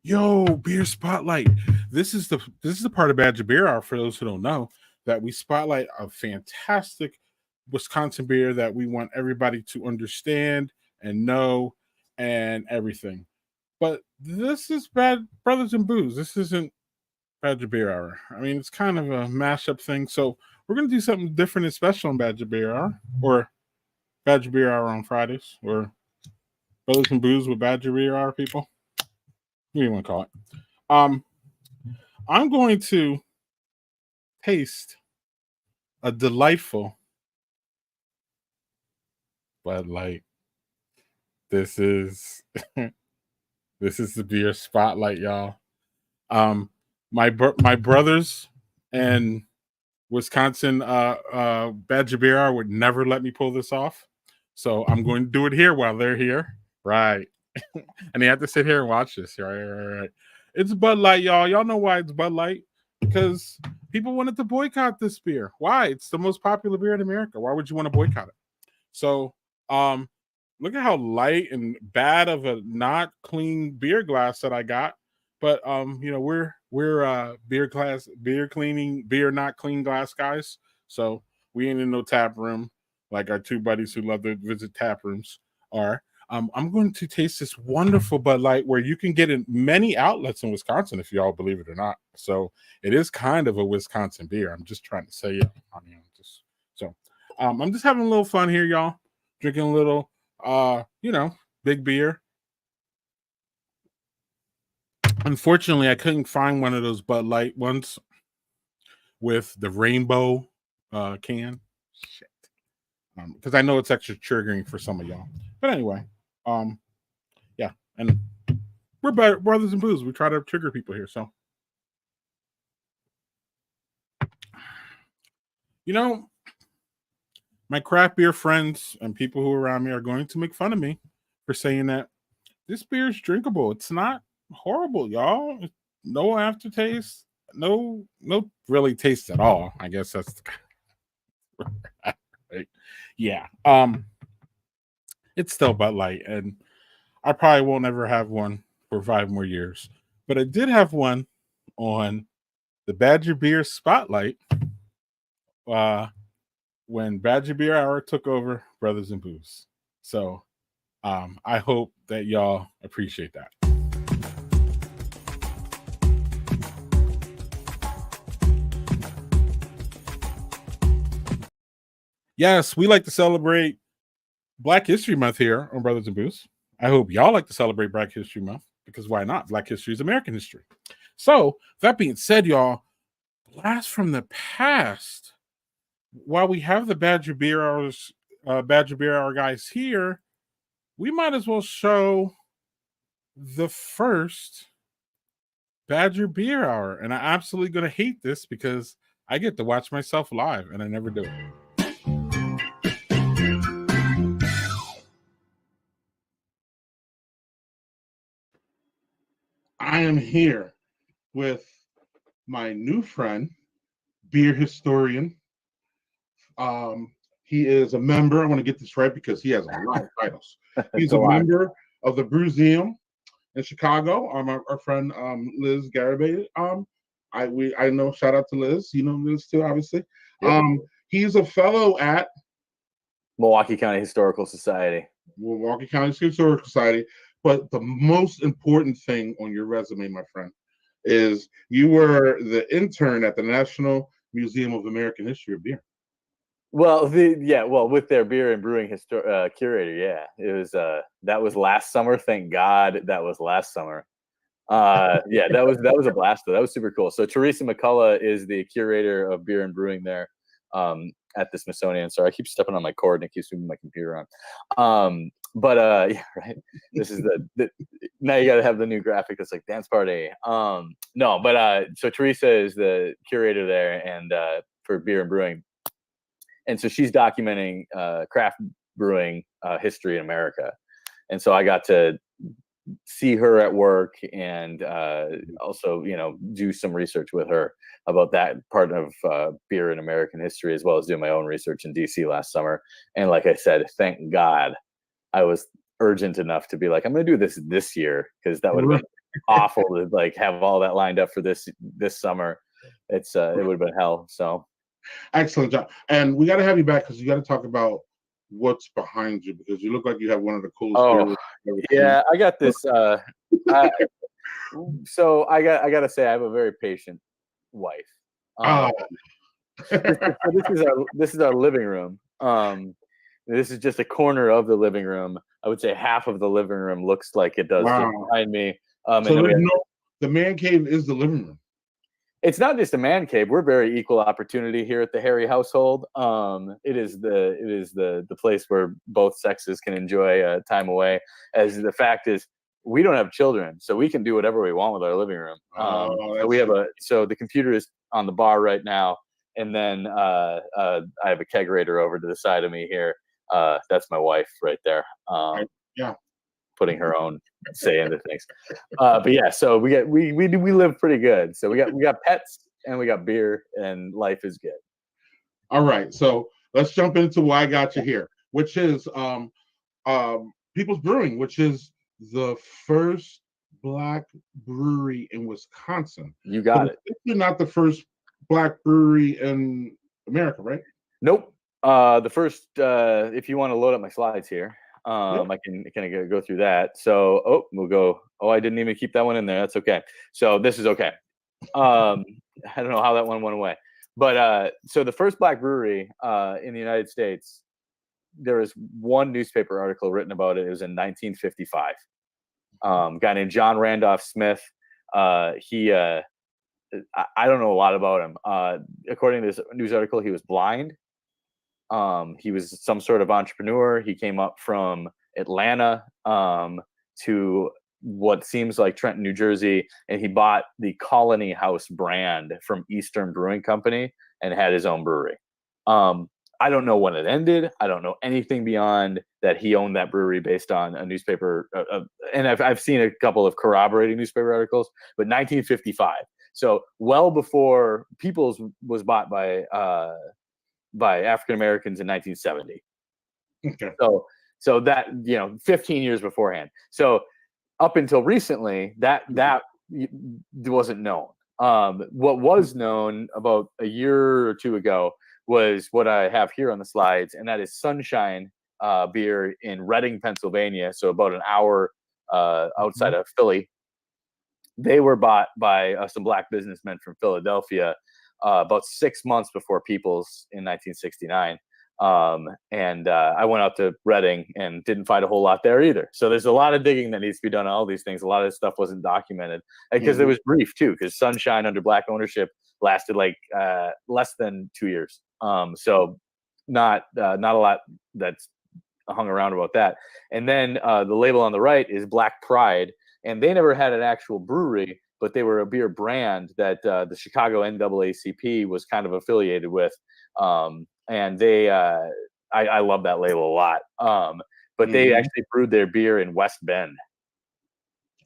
Yo, beer spotlight. This is the part of Badger Beer Hour, for those who don't know, that we spotlight a fantastic Wisconsin beer that we want everybody to understand and know and everything. But this is Brothers and Booze. This isn't Badger Beer Hour. I mean, it's kind of a mashup thing. So we're going to do something different and special on Badger Beer Hour, or Badger Beer Hour on Fridays, or Brothers and Booze with Badger Beer Hour people. What do you want to call it? I'm going to taste a delightful Bud Light. This is the beer spotlight, y'all. My brothers and Wisconsin Badger Beer Hour would never let me pull this off, so I'm going to do it here while they're here, right? And they have to sit here and watch this, right? It's Bud Light, y'all. Y'all know why it's Bud Light? Because people wanted to boycott this beer. Why? It's the most popular beer in America. Why would you want to boycott it? So, look at how light and bad of a not clean beer glass that I got. But we're beer cleaning, beer not clean glass guys. So we ain't in no tap room like our two buddies who love to visit tap rooms are. I'm going to taste this wonderful Bud Light where you can get in many outlets in Wisconsin, if you all believe it or not. So it is kind of a Wisconsin beer. I'm just trying to say it. I'm just having a little fun here, y'all. drinking a little, big beer. Unfortunately, I couldn't find one of those Bud Light ones with the rainbow can. Shit. Because I know it's extra triggering for some of y'all. But anyway, yeah, and we're brothers and booze. We try to trigger people here, so. My craft beer friends and people who are around me are going to make fun of me for saying that this beer is drinkable. It's not horrible, y'all. No aftertaste, no really taste at all. I guess that's right. Yeah. It's still Bud Light, and I probably won't ever have one for 5 more years. But I did have one on the Badger Beer Spotlight when Badger Beer Hour took over Brothers and Booze. So I hope that y'all appreciate that. Yes, we like to celebrate Black History Month here on Brothers and Booze. I hope y'all like to celebrate Black History Month, because why not? Black history is American history. So that being said, y'all, blast from the past. While we have the Badger Beer Hour guys here, we might as well show the first Badger Beer Hour. And I'm absolutely going to hate this because I get to watch myself live and I never do it. I am here with my new friend, beer historian. He is a member. I want to get this right because he has a lot of titles. He's a member of the Brewseum in Chicago. Our friend Liz Garibay. I know. Shout out to Liz. You know Liz too, obviously. Yep. He's a fellow at Milwaukee County Historical Society. Milwaukee County Historical Society. But the most important thing on your resume, my friend, is you were the intern at the National Museum of American History of Beer. Well, with their beer and brewing curator, yeah, it was. That was last summer. Thank God that was last summer. Yeah, that was a blast. Though. That was super cool. So Teresa McCullough is the curator of beer and brewing there at the Smithsonian. Sorry, I keep stepping on my cord and it keeps moving my computer on. Yeah, right. This is the now you got to have the new graphic that's like dance party. So Teresa is the curator there and for beer and brewing. And so she's documenting craft brewing history in America. And so I got to see her at work and also, do some research with her about that part of beer in American history, as well as do my own research in DC last summer. And like I said, thank God I was urgent enough to be like, I'm going to do this year, because that would have been awful to like have all that lined up for this summer. It would have been hell. So. Excellent job. And we got to have you back because you got to talk about what's behind you, because you look like you have one of the coolest. Yeah, I got this. So I got to say I have a very patient wife. This is our living room. This is just a corner of the living room. I would say half of the living room looks like it does behind me. The man cave is the living room. It's not just a man cave. We're very equal opportunity here at the Harry household. It is the place where both sexes can enjoy time away. As the fact is, we don't have children, so we can do whatever we want with our living room. So the computer is on the bar right now, and then I have a kegerator over to the side of me here. That's my wife right there. Putting her own say into things. But yeah, so we live pretty good. So we got pets and we got beer, and life is good. All right, so let's jump into why I got you here, which is People's Brewing, which is the first Black brewery in Wisconsin. You got it. You're not the first Black brewery in America, right? Nope. The first, if you want to load up my slides here. I can kind of go through that. So, we'll go. I didn't even keep that one in there. That's okay. So this is okay. I don't know how that one went away, but so the first Black brewery in the United States there was one newspaper article written about it. It was in 1955. Guy named John Randolph Smith. He I don't know a lot about him. According to this news article, he was blind. He was some sort of entrepreneur. He came up from Atlanta to what seems like Trenton, New Jersey, and he bought the Colony House brand from Eastern Brewing Company and had his own brewery. I don't know when it ended. I don't know anything beyond that he owned that brewery based on a newspaper. And I've seen a couple of corroborating newspaper articles, but 1955. So well before Peoples was bought by African Americans in 1970. Okay. So that, 15 years beforehand. So up until recently, that wasn't known. What was known about a year or two ago was what I have here on the slides, and that is Sunshine beer in Reading, Pennsylvania. So about an hour outside of Philly. They were bought by some black businessmen from Philadelphia about 6 months before Peoples in 1969. And I went out to Reading and didn't find a whole lot there either. So there's a lot of digging that needs to be done on all these things. A lot of this stuff wasn't documented because it was brief too, because Sunshine under black ownership lasted like less than 2 years. So not a lot that's hung around about that. And then the label on the right is Black Pride, and they never had an actual brewery, but they were a beer brand that the Chicago NAACP was kind of affiliated with. And they, I love that label a lot. But they actually brewed their beer in West Bend.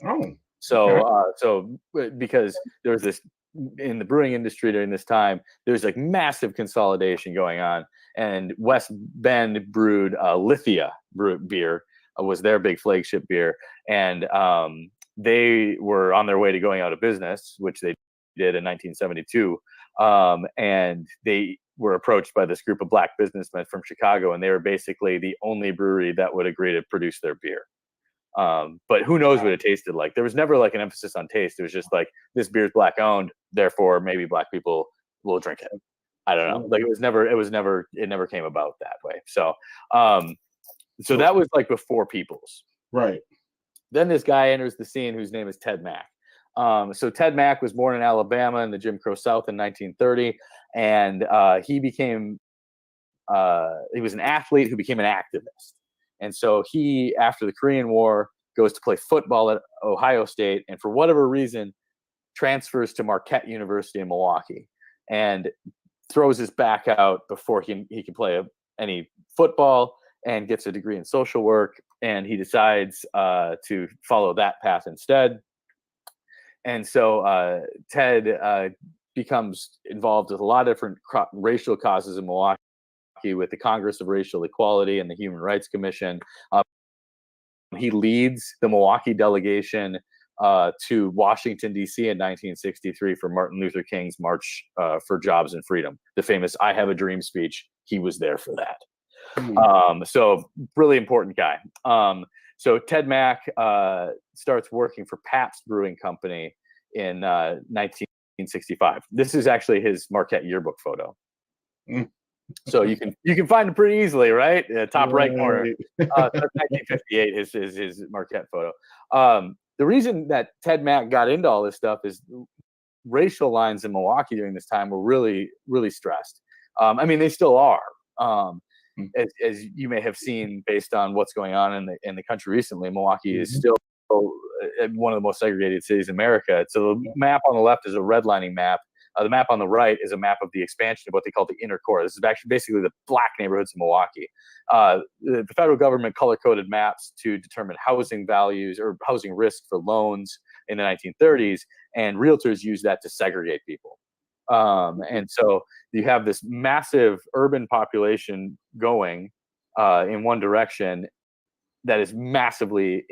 Oh, so because there was this in the brewing industry during this time, there's like massive consolidation going on, and West Bend brewed Lithia beer was their big flagship beer, and they were on their way to going out of business, which they did in 1972, and they were approached by this group of black businessmen from Chicago, and they were basically the only brewery that would agree to produce their beer. But who knows what it tasted like? There was never like an emphasis on taste. It was just like, this beer is black owned, therefore maybe black people will drink it. I don't know. Like it never came about that way. So that was like before Peoples. Right. Then this guy enters the scene whose name is Ted Mack. So Ted Mack was born in Alabama in the Jim Crow South in 1930, and he was an athlete who became an activist. And so he, after the Korean War, goes to play football at Ohio State, and for whatever reason, transfers to Marquette University in Milwaukee, and throws his back out before he can play any football, and gets a degree in social work. And he decides to follow that path instead. And so Ted becomes involved with a lot of different racial causes in Milwaukee, with the Congress of Racial Equality and the Human Rights Commission. He leads the Milwaukee delegation to Washington, D.C. in 1963 for Martin Luther King's March for Jobs and Freedom, the famous I Have a Dream speech. He was there for that. So really important guy. So Ted Mack starts working for Pabst Brewing Company in 1965. This is actually his Marquette yearbook photo. So you can find it pretty easily, right? Top right corner. 1958 is his Marquette photo. The reason that Ted Mack got into all this stuff is racial lines in Milwaukee during this time were really, really stressed. I mean, they still are. As you may have seen, based on what's going on in the country recently, Milwaukee is still one of the most segregated cities in America. So the map on the left is a redlining map. The map on the right is a map of the expansion of what they call the inner core. This is actually basically the black neighborhoods of Milwaukee. The federal government color-coded maps to determine housing values or housing risk for loans in the 1930s, and realtors use that to segregate people. And so you have this massive urban population going in one direction that is massively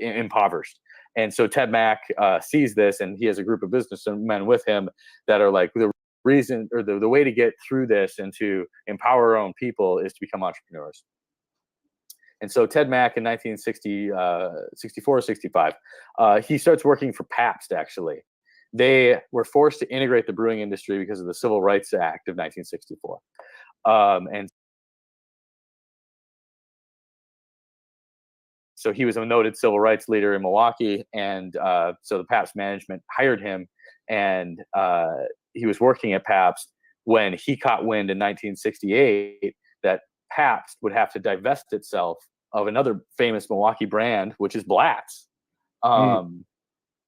impoverished. And so Ted Mack sees this, and he has a group of businessmen with him that are like, the reason or the way to get through this and to empower our own people is to become entrepreneurs. And so Ted Mack in 1964 or 65, he starts working for Pabst, actually. They were forced to integrate the brewing industry because of the Civil Rights Act of 1964. And So he was a noted civil rights leader in Milwaukee, and so the Pabst management hired him, and he was working at Pabst when he caught wind in 1968 that Pabst would have to divest itself of another famous Milwaukee brand, which is Blatz,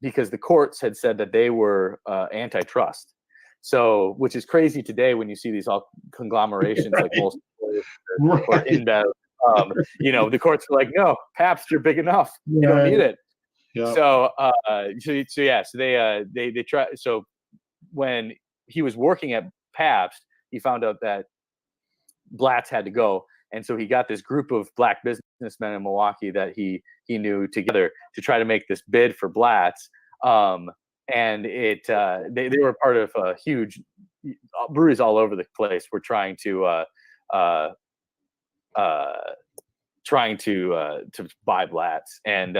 because the courts had said that they were antitrust. So, which is crazy today when you see these all conglomerations like most or InBev. The courts were like, no, Pabst, you're big enough. You don't need it. Yep. So they try. So when he was working at Pabst, he found out that Blatz had to go, and so he got this group of black businessmen in Milwaukee that he knew together to try to make this bid for Blatz. And they were part of a huge breweries all over the place were trying to buy Blatz, and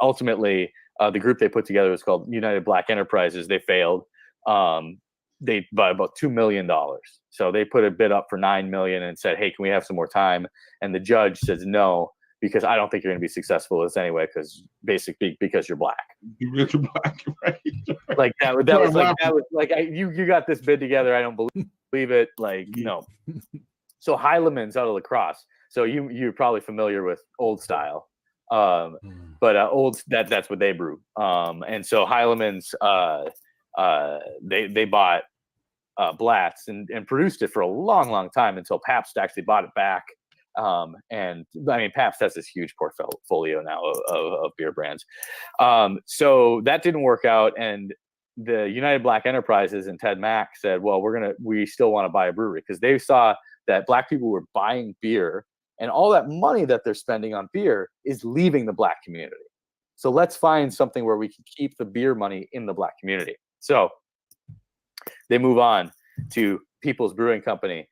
ultimately the group they put together was called United Black Enterprises. They failed. They bought about $2 million. So they put a bid up for $9 million and said, "Hey, can we have some more time?" And the judge says no, because I don't think you're going to be successful with this anyway, because you're black. Because you're black, right? Like that was like you got this bid together. I don't believe it. Like, no. So Heileman's out of La Crosse. So you're probably familiar with Old Style, but that's what they brew. And so Heileman's they bought Blatz and produced it for a long time until Pabst actually bought it back. And I mean, Pabst has this huge portfolio now of beer brands. So that didn't work out, and the United Black Enterprises and Ted Mack said, well, we still want to buy a brewery, because they saw that black people were buying beer, and all that money that they're spending on beer is leaving the black community. So let's find something where we can keep the beer money in the black community. So they move on to People's Brewing Company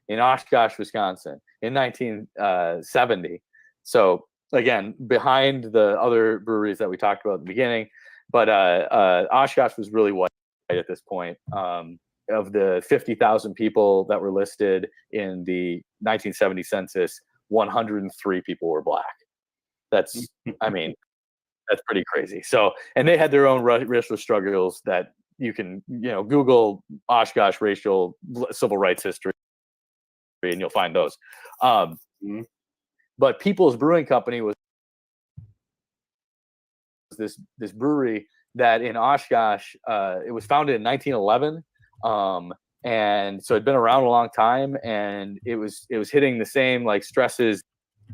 in Oshkosh, Wisconsin in 1970. So again, behind the other breweries that we talked about at the beginning, but Oshkosh was really white at this point. Of the 50,000 people that were listed in the 1970 census, 103 people were black. That's pretty crazy. So, and they had their own racial struggles that you can, Google Oshkosh racial civil rights history, and you'll find those. But People's Brewing Company was this brewery that in Oshkosh, it was founded in 1911. And so it'd been around a long time, and it was hitting the same like stresses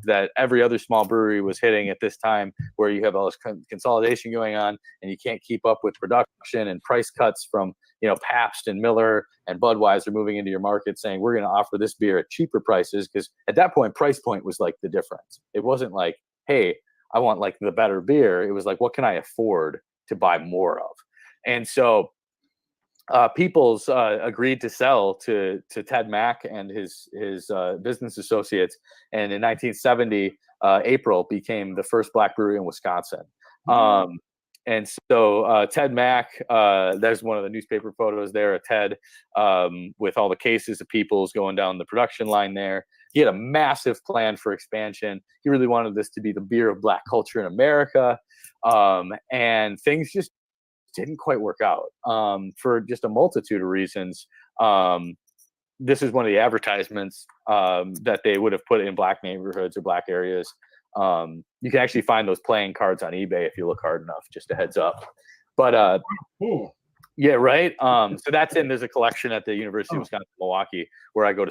that every other small brewery was hitting at this time, where you have all this consolidation going on, and you can't keep up with production and price cuts from, Pabst and Miller and Budweiser moving into your market saying, we're going to offer this beer at cheaper prices. Because at that point, price point was like the difference. It wasn't like, hey, I want like the better beer. It was like, what can I afford to buy more of? And so Peoples agreed to sell to Ted Mack and his business associates, and in 1970, April became the first black brewery in Wisconsin. And so Ted Mack, there's one of the newspaper photos there of Ted with all the cases of Peoples going down the production line there. He had a massive plan for expansion. He really wanted this to be the beer of black culture in America, and things just didn't quite work out for just a multitude of reasons. This is one of the advertisements that they would have put in black neighborhoods or black areas. You can actually find those playing cards on eBay if you look hard enough, just a heads up. But yeah, right. So there's a collection at the University of Wisconsin-Milwaukee where I go to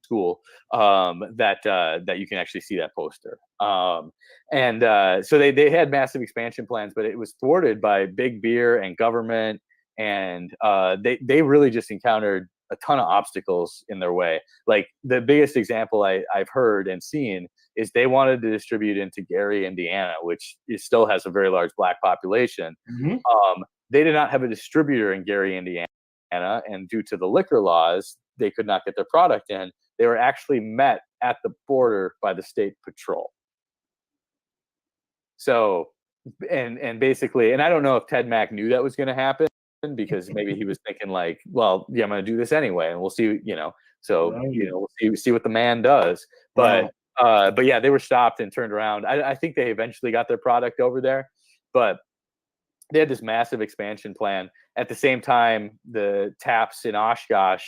school that you can actually see that poster. So they had massive expansion plans, but it was thwarted by big beer and government, and they really just encountered a ton of obstacles in their way. Like the biggest example I've heard and seen is they wanted to distribute into Gary, Indiana, which still has a very large black population. They did not have a distributor in Gary, Indiana, and due to the liquor laws, they could not get their product in. They were actually met at the border by the state patrol. So, and basically, and I don't know if Ted Mack knew that was going to happen, because maybe he was thinking like, well, yeah, I'm going to do this anyway, and we'll see, we'll see what the man does. But But yeah, they were stopped and turned around. I think they eventually got their product over there, but they had this massive expansion plan. At the same time, the taps in Oshkosh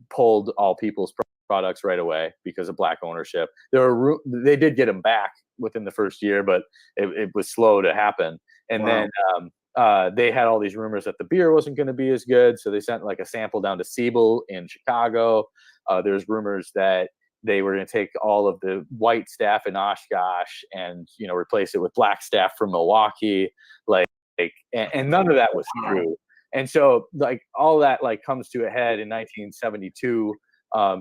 pulled all people's products right away because of black ownership. They did get them back within the first year, but it was slow to happen. And then they had all these rumors that the beer wasn't going to be as good, so they sent like a sample down to Siebel in Chicago. There's rumors that they were going to take all of the white staff in Oshkosh and replace it with black staff from Milwaukee, and none of that was true. And so like all that like comes to a head in 1972.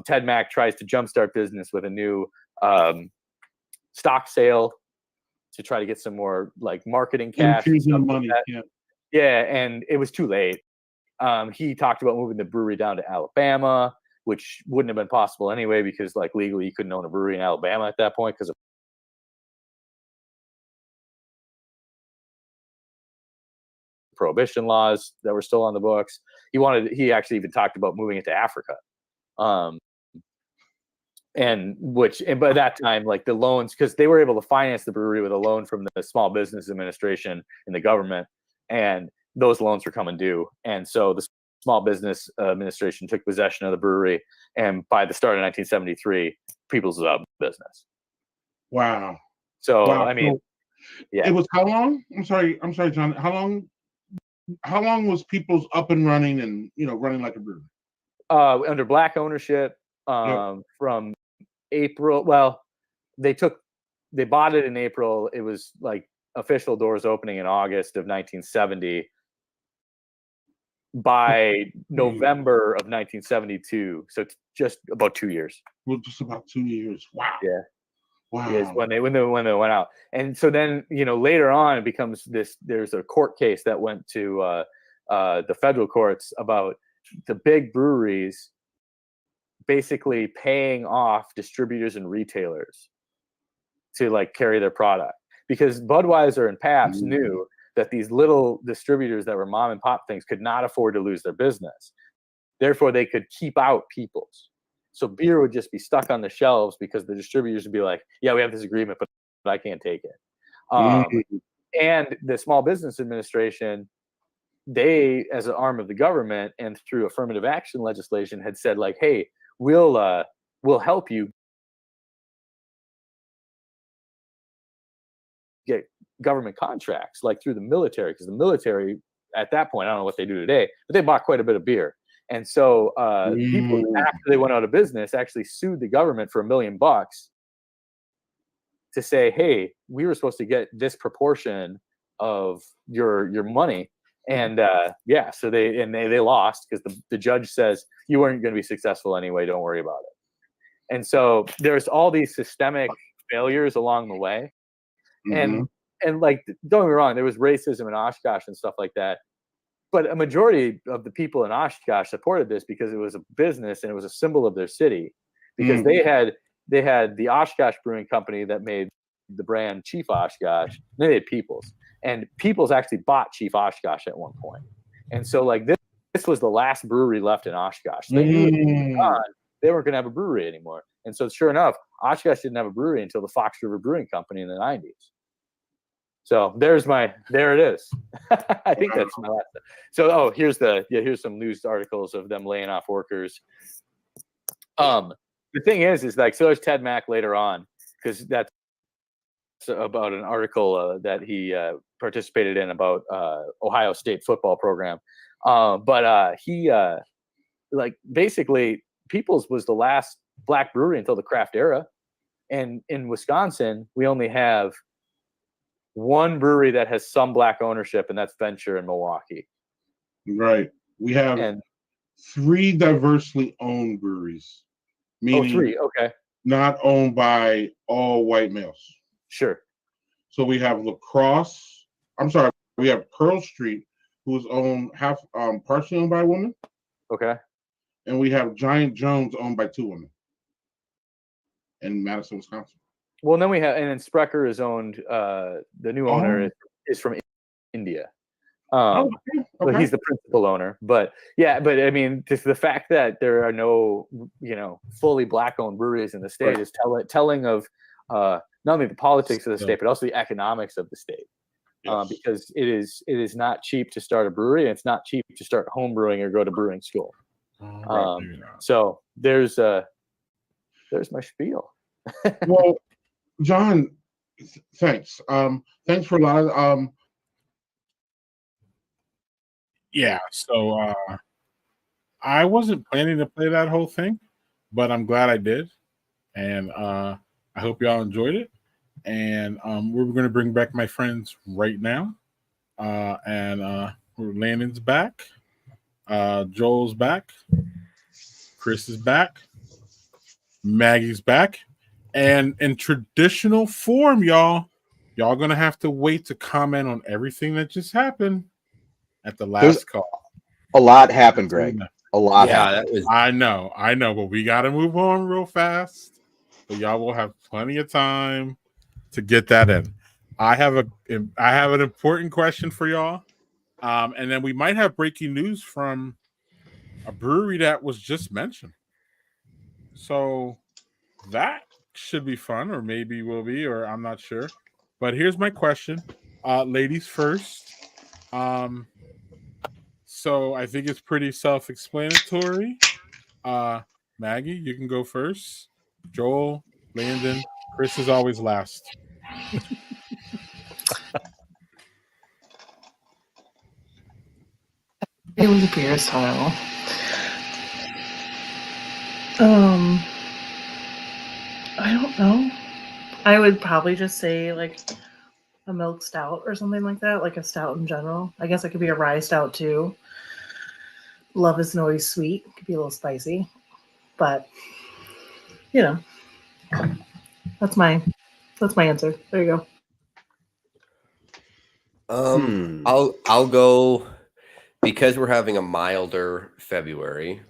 Ted Mack tries to jumpstart business with a new stock sale to try to get some more like marketing cash. Money. Yeah, and it was too late. He talked about moving the brewery down to Alabama, which wouldn't have been possible anyway because like legally you couldn't own a brewery in Alabama at that point because of prohibition laws that were still on the books. He actually even talked about moving it to Africa. And by that time, like the loans, because they were able to finance the brewery with a loan from the Small Business Administration and the government, and those loans were coming due. And so the Small Business Administration took possession of the brewery, and by the start of 1973, People's was out of business. Wow. So I mean, yeah. It was how long? I'm sorry, John. How long was People's up and running and running like a brewery? Under black ownership, from April. Well, they bought it in April. It was like official doors opening in August of 1970. By November of 1972, so it's just about 2 years. Well, just about 2 years. Wow. Yeah. Wow. Yes, when they went out, and so then later on it becomes this. There's a court case that went to the federal courts about the big breweries basically paying off distributors and retailers to like carry their product, because Budweiser and Pabst knew that these little distributors that were mom and pop things could not afford to lose their business. Therefore, they could keep out People's. So beer would just be stuck on the shelves because the distributors would be like, yeah, we have this agreement, but I can't take it. And the Small Business Administration, they, as an arm of the government and through affirmative action legislation, had said like, hey, we'll help you get government contracts like through the military, because the military at that point, I don't know what they do today, but they bought quite a bit of beer. And so people, after they went out of business, actually sued the government for $1 million to say, hey, we were supposed to get this proportion of your money. And so they lost because the judge says you weren't going to be successful anyway, don't worry about it. And so there's all these systemic failures along the way. And like, don't get me wrong, there was racism in Oshkosh and stuff like that. But a majority of the people in Oshkosh supported this because it was a business and it was a symbol of their city. Because they had the Oshkosh Brewing Company that made the brand Chief Oshkosh. And they had People's. And People's actually bought Chief Oshkosh at one point. And so like this was the last brewery left in Oshkosh. They knew they weren't going to have a brewery anymore. And so sure enough, Oshkosh didn't have a brewery until the Fox River Brewing Company in the 90s. So there it is. I think that's my last. So here's some news articles of them laying off workers. The thing is like, so there's Ted Mack later on, because that's about an article that he participated in about Ohio State football program. But he like basically People's was the last black brewery until the craft era. And in Wisconsin, we only have one brewery that has some black ownership, and that's Venture in Milwaukee. Right. We have 3 diversely owned breweries. Meaning 3, okay. Not owned by all white males. Sure. So we have we have Pearl Street, who is owned partially owned by a woman. Okay. And we have Giant Jones owned by 2 women in Madison, Wisconsin. Well, and then Sprecher is owned. The new owner is from India. Well, he's the principal owner, but I mean, just the fact that there are no, fully black-owned breweries in the state is telling of not only the politics of the state, but also the economics of the state. Because it is not cheap to start a brewery, and it's not cheap to start home brewing or go to brewing school. So there's my spiel. Well, John, thanks. Thanks for a lot of yeah, so I wasn't planning to play that whole thing, but I'm glad I did. And I hope y'all enjoyed it. And we're going to bring back my friends right now. And Landon's back. Joel's back. Chris is back. Maggie's back. And in traditional form, y'all going to have to wait to comment on everything that just happened at the last call. A lot happened, Greg. A lot happened. I know, but we got to move on real fast. But y'all will have plenty of time to get that in. I have an important question for y'all. And then we might have breaking news from a brewery that was just mentioned. So that should be fun, or maybe will be, or I'm not sure. But here's my question. Ladies first. So I think it's pretty self-explanatory. Maggie, you can go first. Joel, Landon, Chris is always last. It was a beer style. I don't know. I would probably just say like a milk stout or something like that, like a stout in general. I guess it could be a rye stout too. Love isn't always sweet. It could be a little spicy. But that's my answer. There you go. I'll go, because we're having a milder February.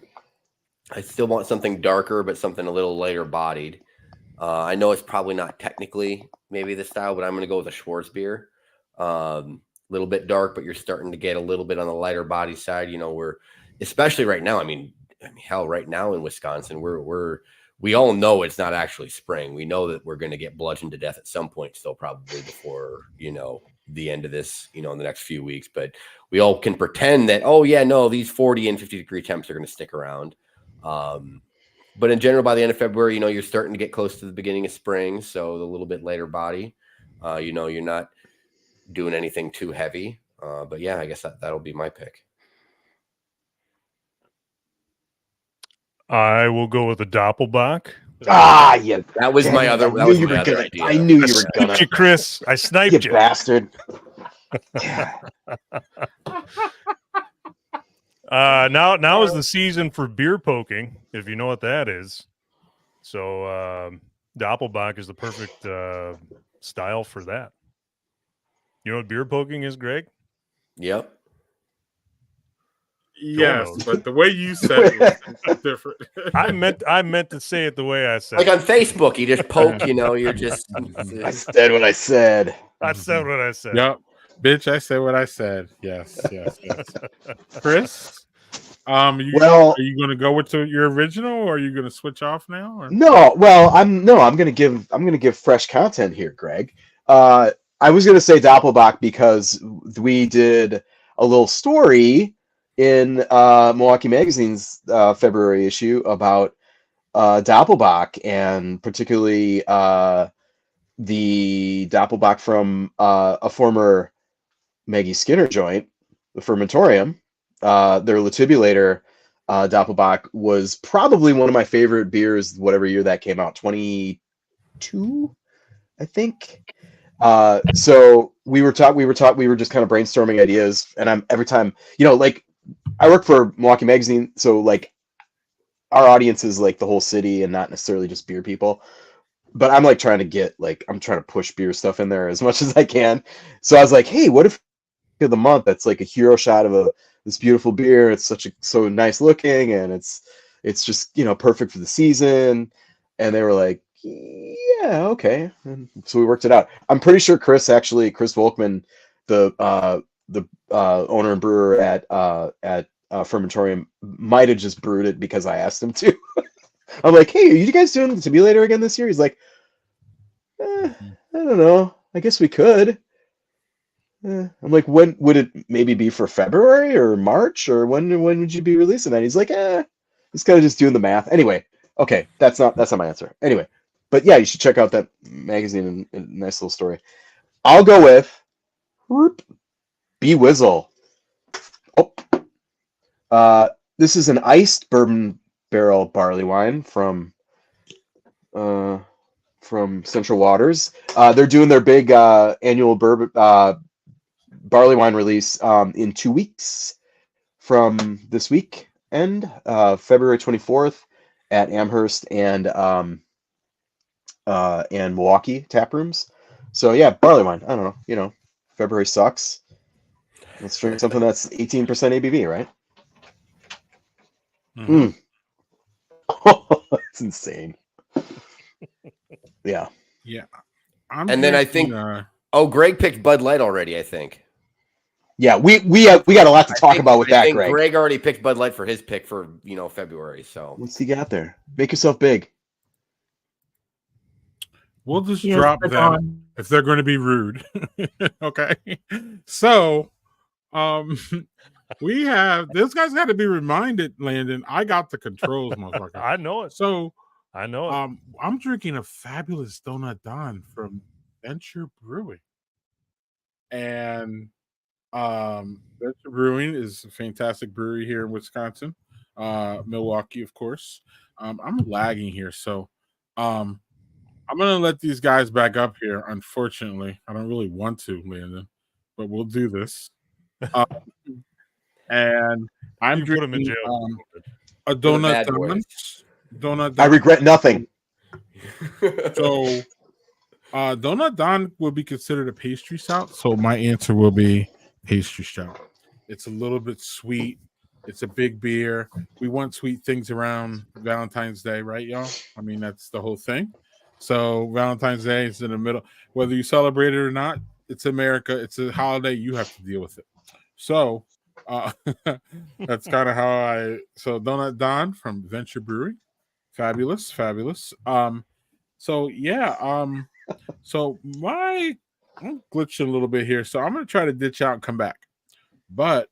I still want something darker, but something a little lighter bodied. I know it's probably not technically maybe the style, but I'm going to go with a Schwarz beer. A little bit dark, but you're starting to get a little bit on the lighter body side. We're, especially right now. I mean, hell, right now in Wisconsin, we all know it's not actually spring. We know that we're going to get bludgeoned to death at some point still, probably before, the end of this, in the next few weeks. But we all can pretend that, oh yeah, no, these 40 and 50-degree temps are going to stick around. But in general, by the end of February, you're starting to get close to the beginning of spring. So a little bit lighter body, you're not doing anything too heavy. But yeah, I guess that'll be my pick. I will go with a Doppelbock. Yeah, that was my other. That was my other idea. I knew you were gonna. You, Chris. I sniped you, bastard. Now is the season for beer poking, if you know what that is. So Doppelbock is the perfect style for that. You know what beer poking is, Greg? Yep. Yes, but the way you said it was different. I meant to say it the way I said it. Like on Facebook, you just poke, you're just... I said what I said. I said what I said. Yep. Bitch, I said what I said. Yes. Chris? Are you going to go with your original, or are you going to switch off now? Or? No, well, I'm going to give fresh content here, Greg. I was going to say Doppelbock because we did a little story in Milwaukee Magazine's February issue about Doppelbock, and particularly the Doppelbock from a former Maggie Skinner joint, the Fermentorium. Their Latibulator Doppelbock was probably one of my favorite beers, whatever year that came out, 22, I think. So we were just kind of brainstorming ideas, and every time, like, I work for Milwaukee Magazine, so like our audience is like the whole city and not necessarily just beer people. But I'm like trying to push beer stuff in there as much as I can. So I was like, hey, what if of the month that's like a hero shot of this beautiful beer? It's so nice looking, and it's just perfect for the season. And they were like, yeah, okay. And so we worked it out. I'm pretty sure Chris Volkman, the owner and brewer at Fermentorium might have just brewed it because I asked him to. I'm like, hey, are you guys doing the simulator again this year? He's like, I don't know. I guess we could. I'm like, when would it maybe be for February or March, or when would you be releasing that? He's like, he's kind of just doing the math. Anyway, okay, that's not my answer. Anyway, but yeah, you should check out that magazine and nice little story. I'll go with B-Wizzle. Oh, this is an iced bourbon barrel barley wine from Central Waters. They're doing their big annual bourbon barley wine release in 2 weeks from this week end, February 24th at Amherst and Milwaukee tap rooms. So yeah, barley wine. I don't know. February sucks. Let's drink something that's 18% ABV, right? Mm. It's insane. Yeah. Yeah. Then I think Greg picked Bud Light already, I think. Yeah, we got a lot to talk about with that, Greg. Greg already picked Bud Light for his pick for February. So what's he got there? Make yourself big. We'll just drop them if they're going to be rude. Okay. So, we have this guy's got to be reminded, Landon. I got the controls, motherfucker. I know it. So I know it. I'm drinking a fabulous Donut Don from Venture Brewing, and Venture Brewing is a fantastic brewery here in Wisconsin, Milwaukee, of course. I'm lagging here, so I'm gonna let these guys back up here. Unfortunately, I don't really want to, Landon, but we'll do this. And I'm drinking a Donut Don. Donut Don. I regret nothing. So, Donut Don will be considered a pastry stout. So my answer will be pastry stout. It's a little bit sweet. It's a big beer. We want sweet things around Valentine's Day, right, y'all? I mean, that's the whole thing. So Valentine's Day is in the middle. Whether you celebrate it or not, it's America. It's a holiday. You have to deal with it. So that's kind of how so Donut Don from Venture Brewery. Fabulous. So yeah, so I'm glitching a little bit here. So I'm gonna try to ditch out and come back. But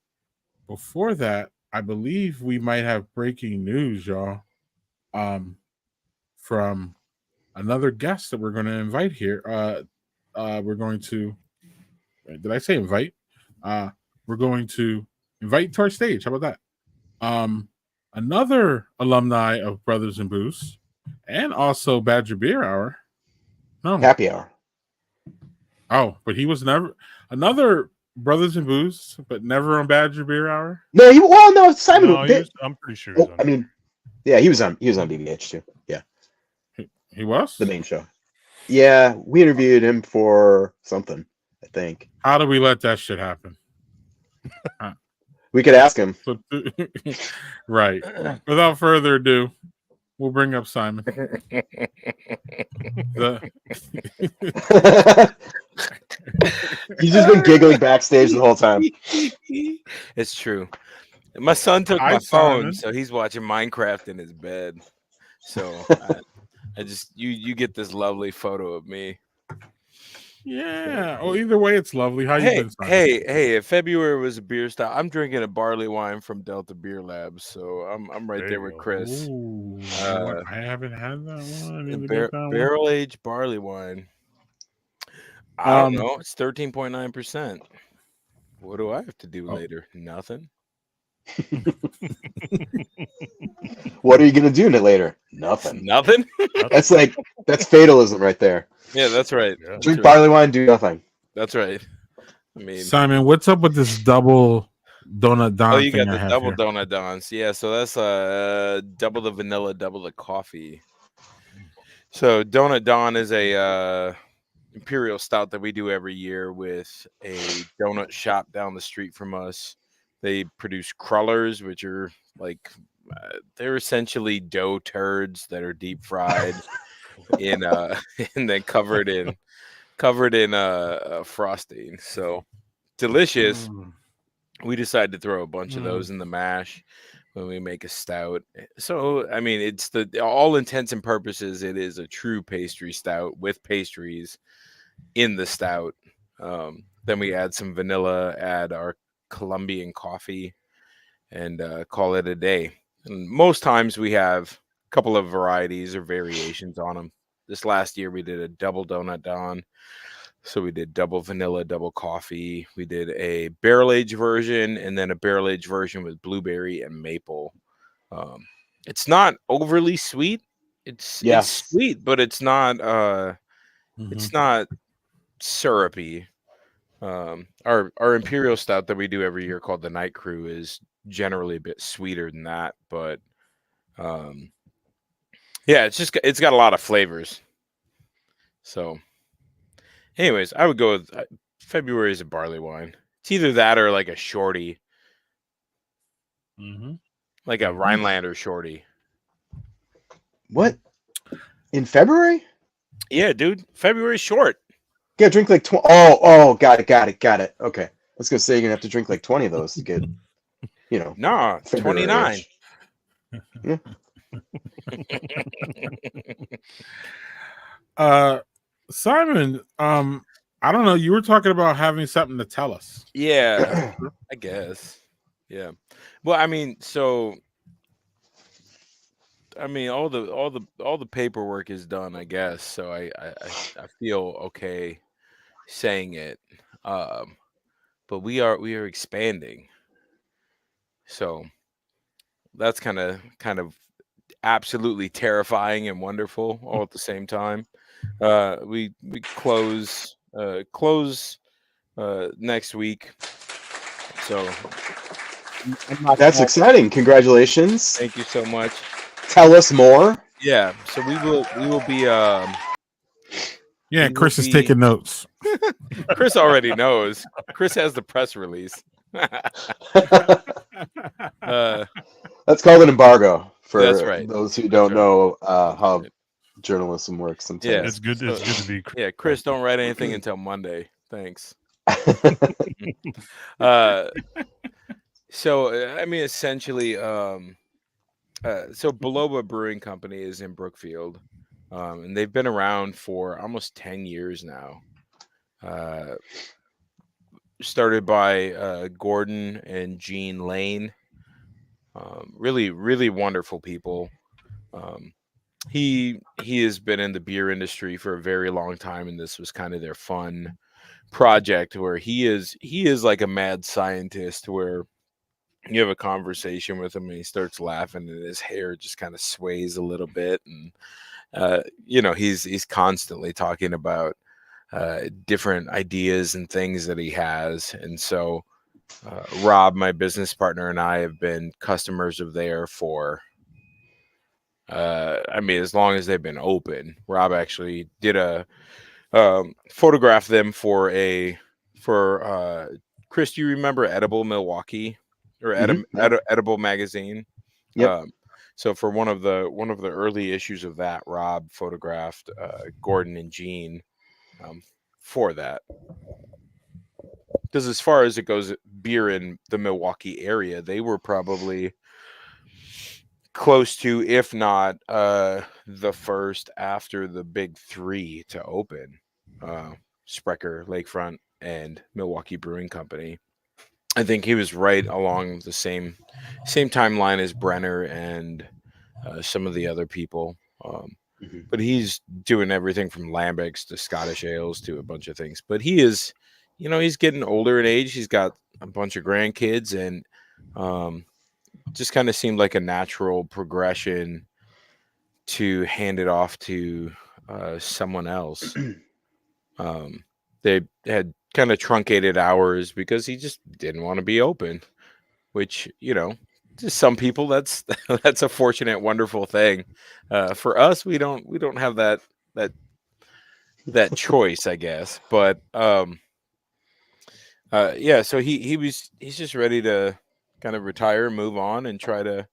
before that, I believe we might have breaking news, y'all. From another guest that we're going to invite here. We're going to. Did I say invite? We're going to invite to our stage. How about that? Another alumni of Brothers and Booze, and also Badger Beer Hour. No, Happy Hour. Oh, but he was never another Brothers and Booze, but never on Badger Beer Hour. No, Simon. No, I'm pretty sure. I mean, yeah, he was on BBH too. Yeah, he was the main show. Yeah, we interviewed him for something, I think. How do we let that shit happen? We could ask him. Right. Without further ado, we'll bring up Simon. He's just been giggling backstage the whole time. It's true. My son took my phone, so he's watching Minecraft in his bed. So I just you get this lovely photo of me. Yeah. Oh, either way, it's lovely. How you been, Simon? Hey! If February was a beer style, I'm drinking a barley wine from Delta Beer Labs, so I'm right there with Chris. Ooh, I haven't had that one. Barrel aged barley wine. I don't know. It's 13.9%. What do I have to do later? Nothing. What are you gonna do later? Nothing. Nothing. That's fatalism right there. Yeah, that's right. Yeah, drink barley wine, do nothing. That's right. I mean, Simon, what's up with this double Donut Don? Oh, you got the double Donut Dons. Yeah, so that's double the vanilla, double the coffee. So Donut Don is a imperial stout that we do every year with a donut shop down the street from us. They produce crullers, which are like they're essentially dough turds that are deep fried and then covered in frosting. So delicious. We decided to throw a bunch of those in the mash when we make a stout. So, I mean, it's all intents and purposes, it is a true pastry stout with pastries in the stout. Then we add some vanilla, add our Colombian coffee, and call it a day. And most times we have a couple of varieties or variations on them. This last year we did a double donut Dawn. So we did double vanilla, double coffee. We did a barrel aged version and then a barrel aged version with blueberry and maple. It's not overly sweet. It's sweet, but it's not syrupy. Our imperial stout that we do every year called the Night Crew is generally a bit sweeter than that, but yeah, it's got a lot of flavors. So anyways, I would go with February is a barley wine. It's either that or like a shorty. Like a Rhinelander shorty. What? In February? Yeah, dude. February's short. Yeah, drink like 20. Oh, got it. Okay. I was going to say you're going to have to drink like 20 of those to get, Nah, 29. Yeah. Simon, I don't know. You were talking about having something to tell us. Yeah, I guess. Yeah. Well, I mean, all the paperwork is done, I guess. So I feel okay saying it. But we are expanding. So that's kind of absolutely terrifying and wonderful all at the same time. We close next week. So that's exciting. Congratulations. Thank you so much. Tell us more. Yeah, so we will be yeah, Chris is taking notes. Chris already knows. Chris has the press release. That's called an embargo for right. those who don't know how journalism works sometimes. Yeah, it's good to be. Yeah, Chris, don't write anything until Monday. Thanks. So I mean, essentially, so Biloba Brewing Company is in Brookfield, and they've been around for almost 10 years now. Started by Gordon and Jean Lane. Really, really wonderful people. He has been in the beer industry for a very long time, and this was kind of their fun project where he is like a mad scientist where you have a conversation with him and he starts laughing and his hair just kind of sways a little bit, and he's constantly talking about different ideas and things that he has. And so Rob, my business partner, and I have been customers of theirs for as long as they've been open. Rob actually did a photograph them for Chris, do you remember Edible Milwaukee or Edible Magazine? Yep. So for one of the early issues of that, Rob photographed Gordon and Jean for that. Because as far as it goes, beer in the Milwaukee area, they were probably close to, if not the first after the big three to open, Sprecher, Lakefront, and Milwaukee Brewing Company. I think he was right along the same timeline as Brenner and some of the other people. But he's doing everything from lambics to Scottish ales to a bunch of things. But he is, he's getting older in age. He's got a bunch of grandkids, and just kind of seemed like a natural progression to hand it off to someone else. They had kind of truncated hours because he just didn't want to be open, which, to some people that's a fortunate, wonderful thing. For us, we don't have that choice, I guess. But yeah, so he's just ready to kind of retire, move on, and try to,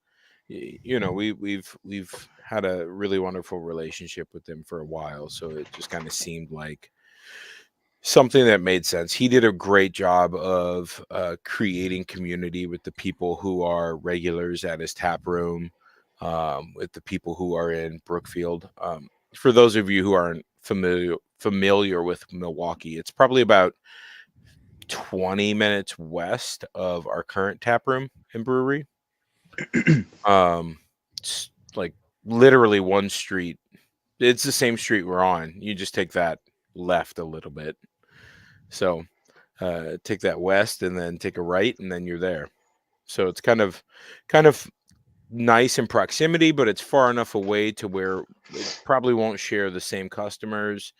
we've had a really wonderful relationship with them for a while, so it just kind of seemed like something that made sense. He did a great job of creating community with the people who are regulars at his tap room, with the people who are in Brookfield. For those of you who aren't familiar with Milwaukee, it's probably about 20 minutes west of our current tap room and brewery. It's like literally one street. It's the same street we're on. You just take that left a little bit. So take that west and then take a right and then you're there. So it's kind of nice in proximity, but it's far enough away to where it probably won't share the same customers.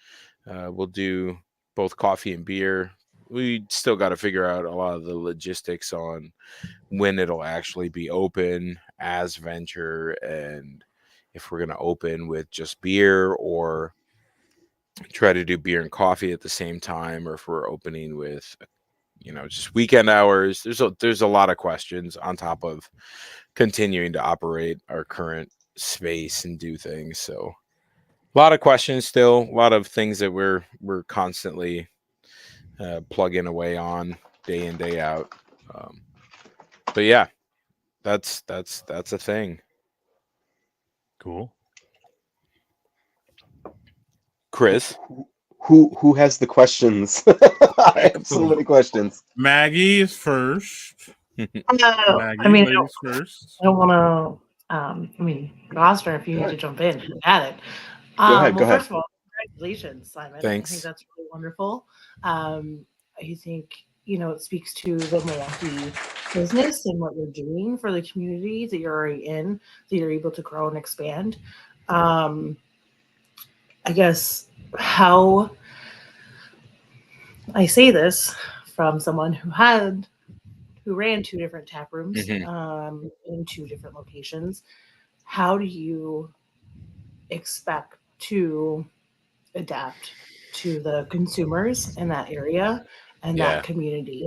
We'll do both coffee and beer. We still got to figure out a lot of the logistics on when it'll actually be open as venture, and if we're going to open with just beer or try to do beer and coffee at the same time, or if we're opening with just weekend hours. There's a lot of questions on top of continuing to operate our current space and do things. So a lot of questions still, a lot of things that we're constantly plugging away on day in, day out. But yeah, that's a thing. Cool. Chris, who has the questions? I have so many questions. Maggie is first. Maggie, ladies first. I don't want to. Gosper, if you need to jump in at it. Go ahead. First of all, congratulations, Simon. Thanks. I think that's really wonderful. I think it speaks to the Milwaukee business and what you're doing for the community that you're already in, that you're able to grow and expand. I guess how I say this from someone who ran 2 different tap rooms in 2 different locations. How do you expect to adapt to the consumers in that area and that community?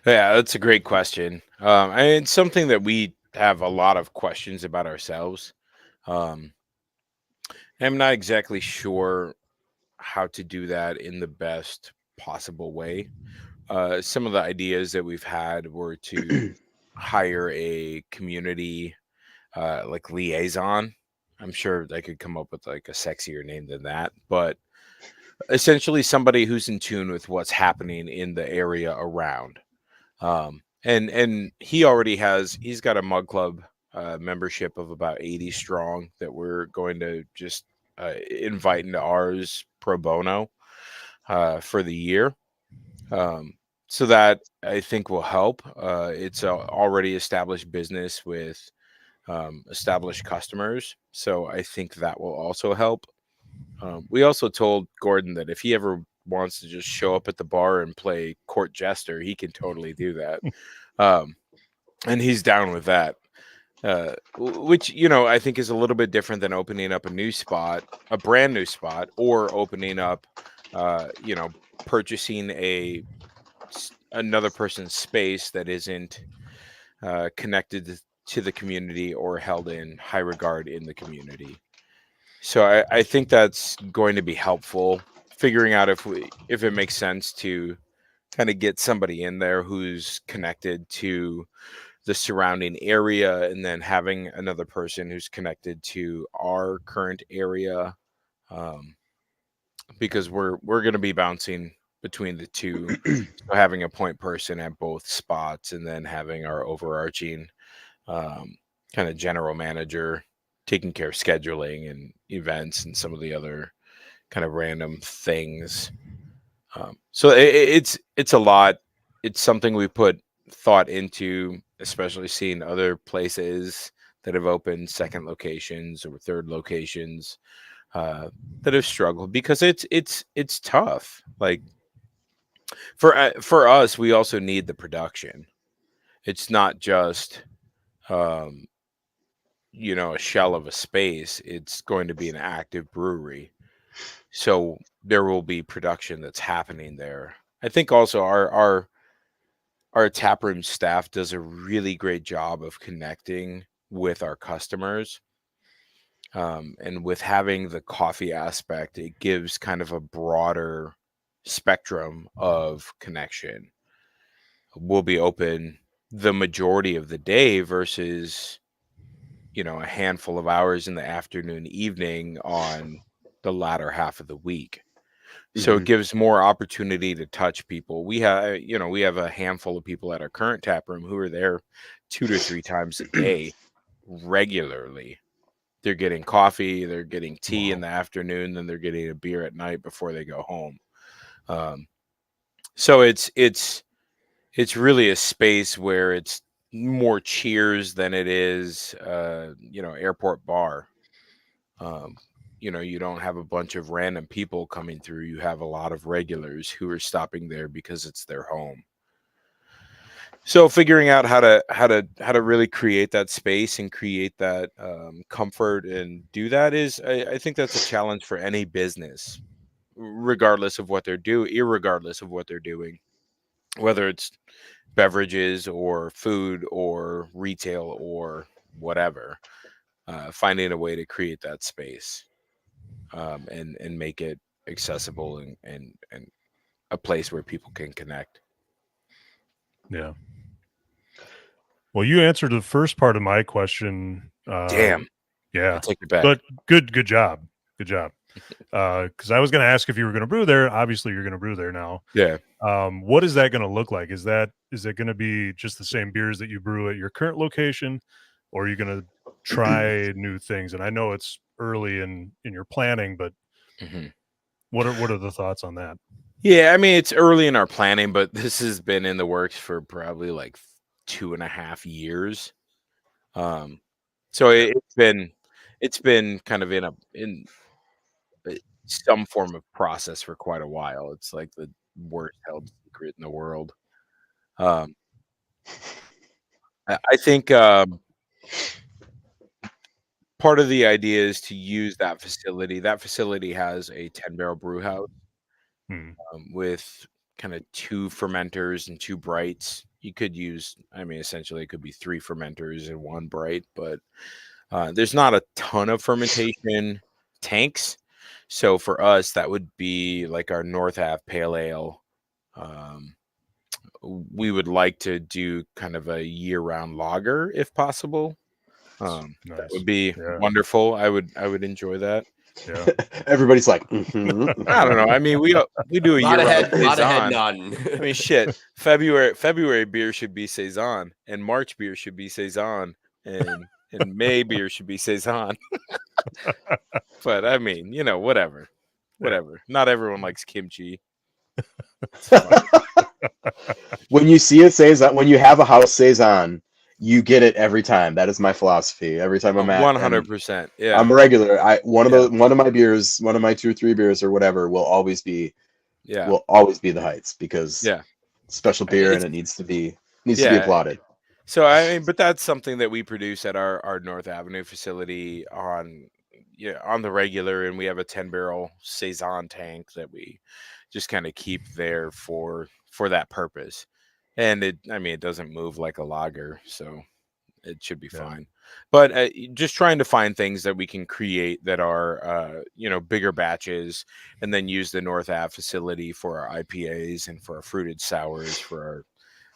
Yeah, that's a great question. And it's something that we have a lot of questions about ourselves. I'm not exactly sure how to do that in the best possible way. Some of the ideas that we've had were to hire a community like liaison. I'm sure I could come up with like a sexier name than that, but essentially somebody who's in tune with what's happening in the area around. And he's got a mug club membership of about 80 strong that we're going to just invite into ours pro bono for the year. So that I think will help. It's a already established business with established customers, so I think that will also help. We also told Gordon that if he ever wants to just show up at the bar and play court jester, he can totally do that. And he's down with that. Which, I think is a little bit different than opening up a brand new spot, or opening up, purchasing another person's space that isn't connected to the community or held in high regard in the community. So I think that's going to be helpful, figuring out if it makes sense to kind of get somebody in there who's connected to the surrounding area, and then having another person who's connected to our current area, because we're going to be bouncing between the two. So having a point person at both spots, and then having our overarching kind of general manager taking care of scheduling and events and some of the other kind of random things. So it's a lot. It's something we put thought into, especially seeing other places that have opened second locations or third locations that have struggled, because it's tough. Like for us, we also need the production. It's not just a shell of a space. It's going to be an active brewery, so there will be production that's happening there. I think also our taproom staff does a really great job of connecting with our customers. And with having the coffee aspect, it gives kind of a broader spectrum of connection. We'll be open the majority of the day versus, you know, a handful of hours in the afternoon, evening on the latter half of the week. So it gives more opportunity to touch people. We have a handful of people at our current tap room who are there 2 to 3 times a day regularly. They're getting coffee, they're getting tea in the afternoon, then they're getting a beer at night before they go home. So it's really a space where it's more cheers than it is, airport bar. You don't have a bunch of random people coming through. You have a lot of regulars who are stopping there because it's their home. So figuring out how to really create that space and create that comfort and do that is, I think that's a challenge for any business, regardless of what they're doing, irregardless of what they're doing, whether it's beverages or food or retail or whatever. Finding a way to create that space. And make it accessible and a place where people can connect. Yeah. Well, you answered the first part of my question. Damn. Yeah. I take it back. But good job. Good job. Because I was going to ask if you were going to brew there. Obviously, you're going to brew there now. Yeah. What is that going to look like? Is it going to be just the same beers that you brew at your current location, or are you going to try new things? And I know it's early in your planning, but what are the thoughts on that? Yeah, I mean, it's early in our planning, but this has been in the works for probably like 2.5 years. So it's been kind of in some form of process for quite a while. It's like the worst held secret in the world. I think part of the idea is to use that facility. That facility has a 10-barrel brew house with kind of 2 fermenters and 2 brights. You could use, essentially it could be 3 fermenters and 1 bright, but there's not a ton of fermentation tanks. So for us, that would be like our North Ave Pale Ale. We would like to do kind of a year-round lager if possible. Nice. That would be wonderful. I would enjoy that. Yeah. Everybody's like, I don't know. I mean, we do a year-round saison. None. I mean, shit. February beer should be saison, and March beer should be saison, and May beer should be saison. But I mean, whatever. Not everyone likes kimchi. When you see it saison, when you have a house saison, you get it every time. That is my philosophy. Every time I'm at 100%. Yeah, I'm a regular. One of my beers, one of my 2 or 3 beers or whatever will always be the Heights, because special beer and it needs to be applauded. So but that's something that we produce at our North Avenue facility on the regular, and we have a 10-barrel saison tank that we just kind of keep there for that purpose. And it doesn't move like a lager, so it should be fine. But just trying to find things that we can create that are bigger batches, and then use the North Ave facility for our IPAs and for our fruited sours, for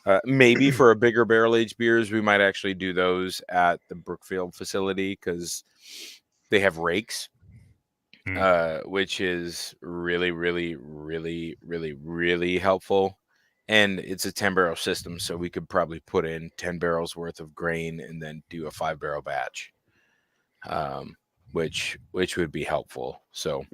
our maybe for a bigger barrel aged beers. We might actually do those at the Brookfield facility because they have rakes, which is really, really, really, really, really helpful. And it's a 10-barrel system, so we could probably put in 10 barrels worth of grain and then do a 5-barrel batch, which would be helpful. So,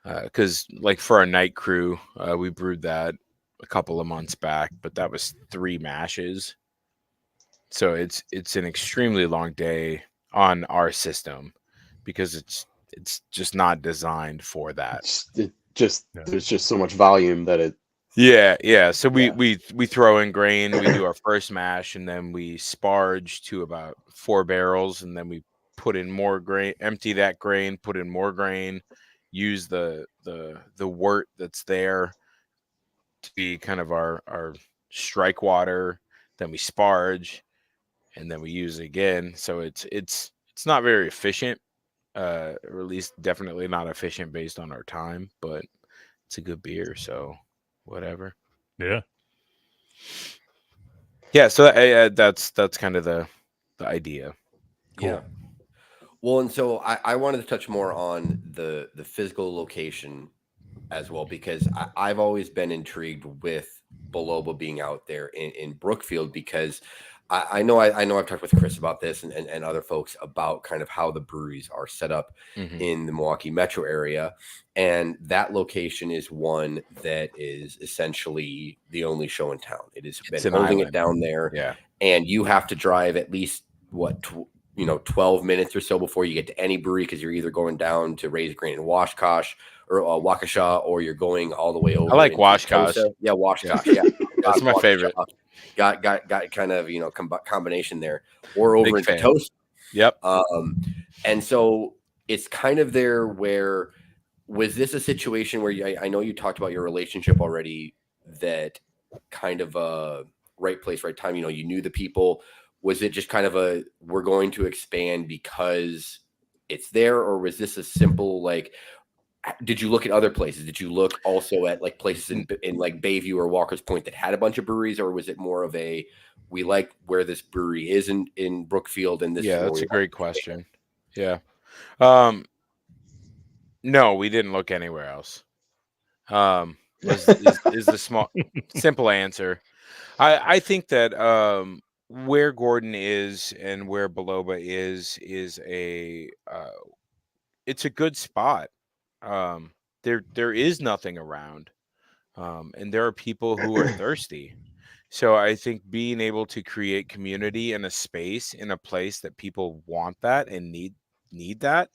because like for our night crew, we brewed that a couple of months back, but that was 3 mashes. So it's an extremely long day on our system because it's just not designed for that. There's just so much volume that it. Yeah. So we throw in grain, we do our first mash, and then we sparge to about 4 barrels, and then we put in more grain, empty that grain, put in more grain, use the wort that's there to be kind of our strike water, then we sparge, and then we use it again. So it's not very efficient, or at least definitely not efficient based on our time, but it's a good beer, so whatever. Yeah. So that's kind of the idea. Cool. Yeah. Well, and so I wanted to touch more on the physical location as well, because I've always been intrigued with Biloba being out there in Brookfield, because I know I've talked with Chris about this and other folks about kind of how the breweries are set up in the Milwaukee metro area. And that location is one that is essentially the only show in town. It has been holding it down there. Yeah. And you have to drive at least 12 minutes or so before you get to any brewery, because you're either going down to Raised Grain and Waukesha, or you're going all the way over. I like Waukesha. Yeah, Waukesha. Yeah, that's my favorite. Got kind of combination there, or over in Toast. Yep. And so it's kind of there. Where was this a situation where I know you talked about your relationship already, that kind of right place, right time. You knew the people. Was it just kind of we're going to expand because it's there, or was this a simple did you look at other places? Did you look also at places in like Bayview or Walker's Point that had a bunch of breweries, or was it more of we like where this brewery is in Brookfield, and this? Yeah, that's a great question. Yeah. No, we didn't look anywhere else. Is the simple answer. I think that where Gordon is and where Biloba is it's a good spot. There is nothing around, and there are people who are thirsty. So I think being able to create community in a space, in a place that people want that and need that.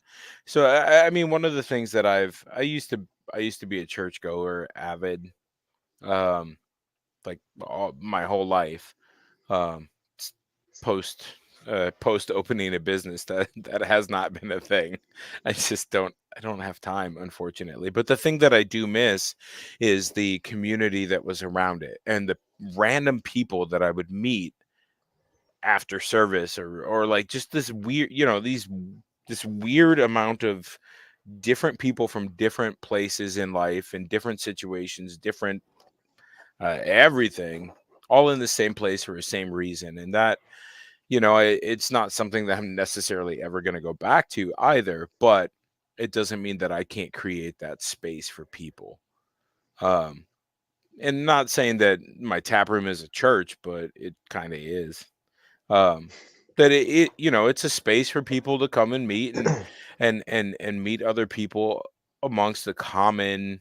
So I mean, one of the things that I used to be a churchgoer, avid, like my whole life, post opening a business that has not been a thing. I don't have time, unfortunately. But the thing that I do miss is the community that was around it, and the random people that I would meet after service, or like just this weird, this weird amount of different people from different places in life and different situations, different everything, all in the same place for the same reason. And that, it's not something that I'm necessarily ever going to go back to either, but it doesn't mean that I can't create that space for people. And not saying that my tap room is a church, but it kind of is. That it it's a space for people to come and meet and meet other people amongst the common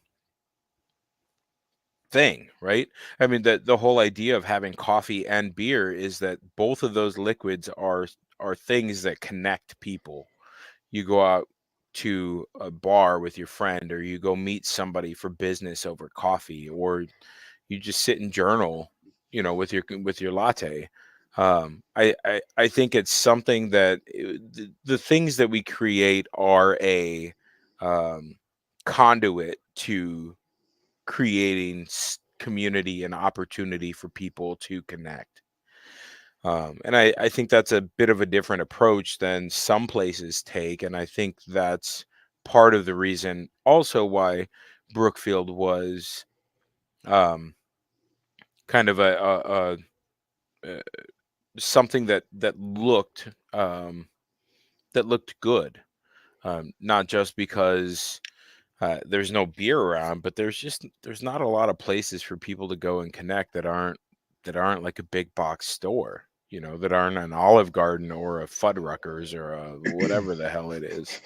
thing, right? I mean, the whole idea of having coffee and beer is that both of those liquids are things that connect people. You go out to a bar with your friend, or you go meet somebody for business over coffee, or you just sit and journal, with your latte. I think it's something that the things that we create are a conduit to creating community and opportunity for people to connect. And I think that's a bit of a different approach than some places take. And I think that's part of the reason also why Brookfield was kind of a something that looked good, not just because there's no beer around, but there's not a lot of places for people to go and connect that aren't like a big box store, that aren't an Olive Garden or a Fuddruckers or a whatever the hell it is.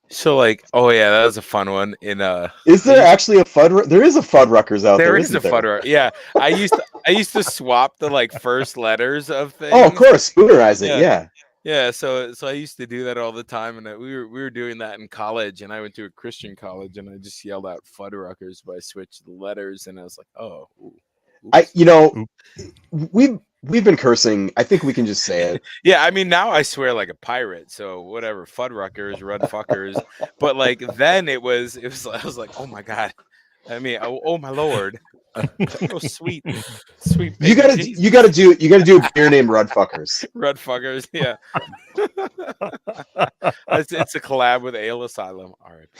So oh yeah, that was a fun one. Is there actually a Fudd? There is a Fuddruckers out there. There is a Fuddruckers. Yeah, I used to swap the first letters of things. Oh, of course, spoonerize it. Yeah. Yeah, so I used to do that all the time, and we were doing that in college, and I went to a Christian college, and I just yelled out Fuddruckers, but I switched the letters, and I was like, oh, we've been cursing. I think we can just say it. Yeah, I mean, now I swear like a pirate, so whatever, Fuddruckers, run fuckers. But then it was I was like, oh my god, I mean, oh my lord. Oh, sweet. Baby You gotta do a beer named Rudfuckers. Rudfuckers, yeah. It's a collab with Ale Asylum. R.I.P.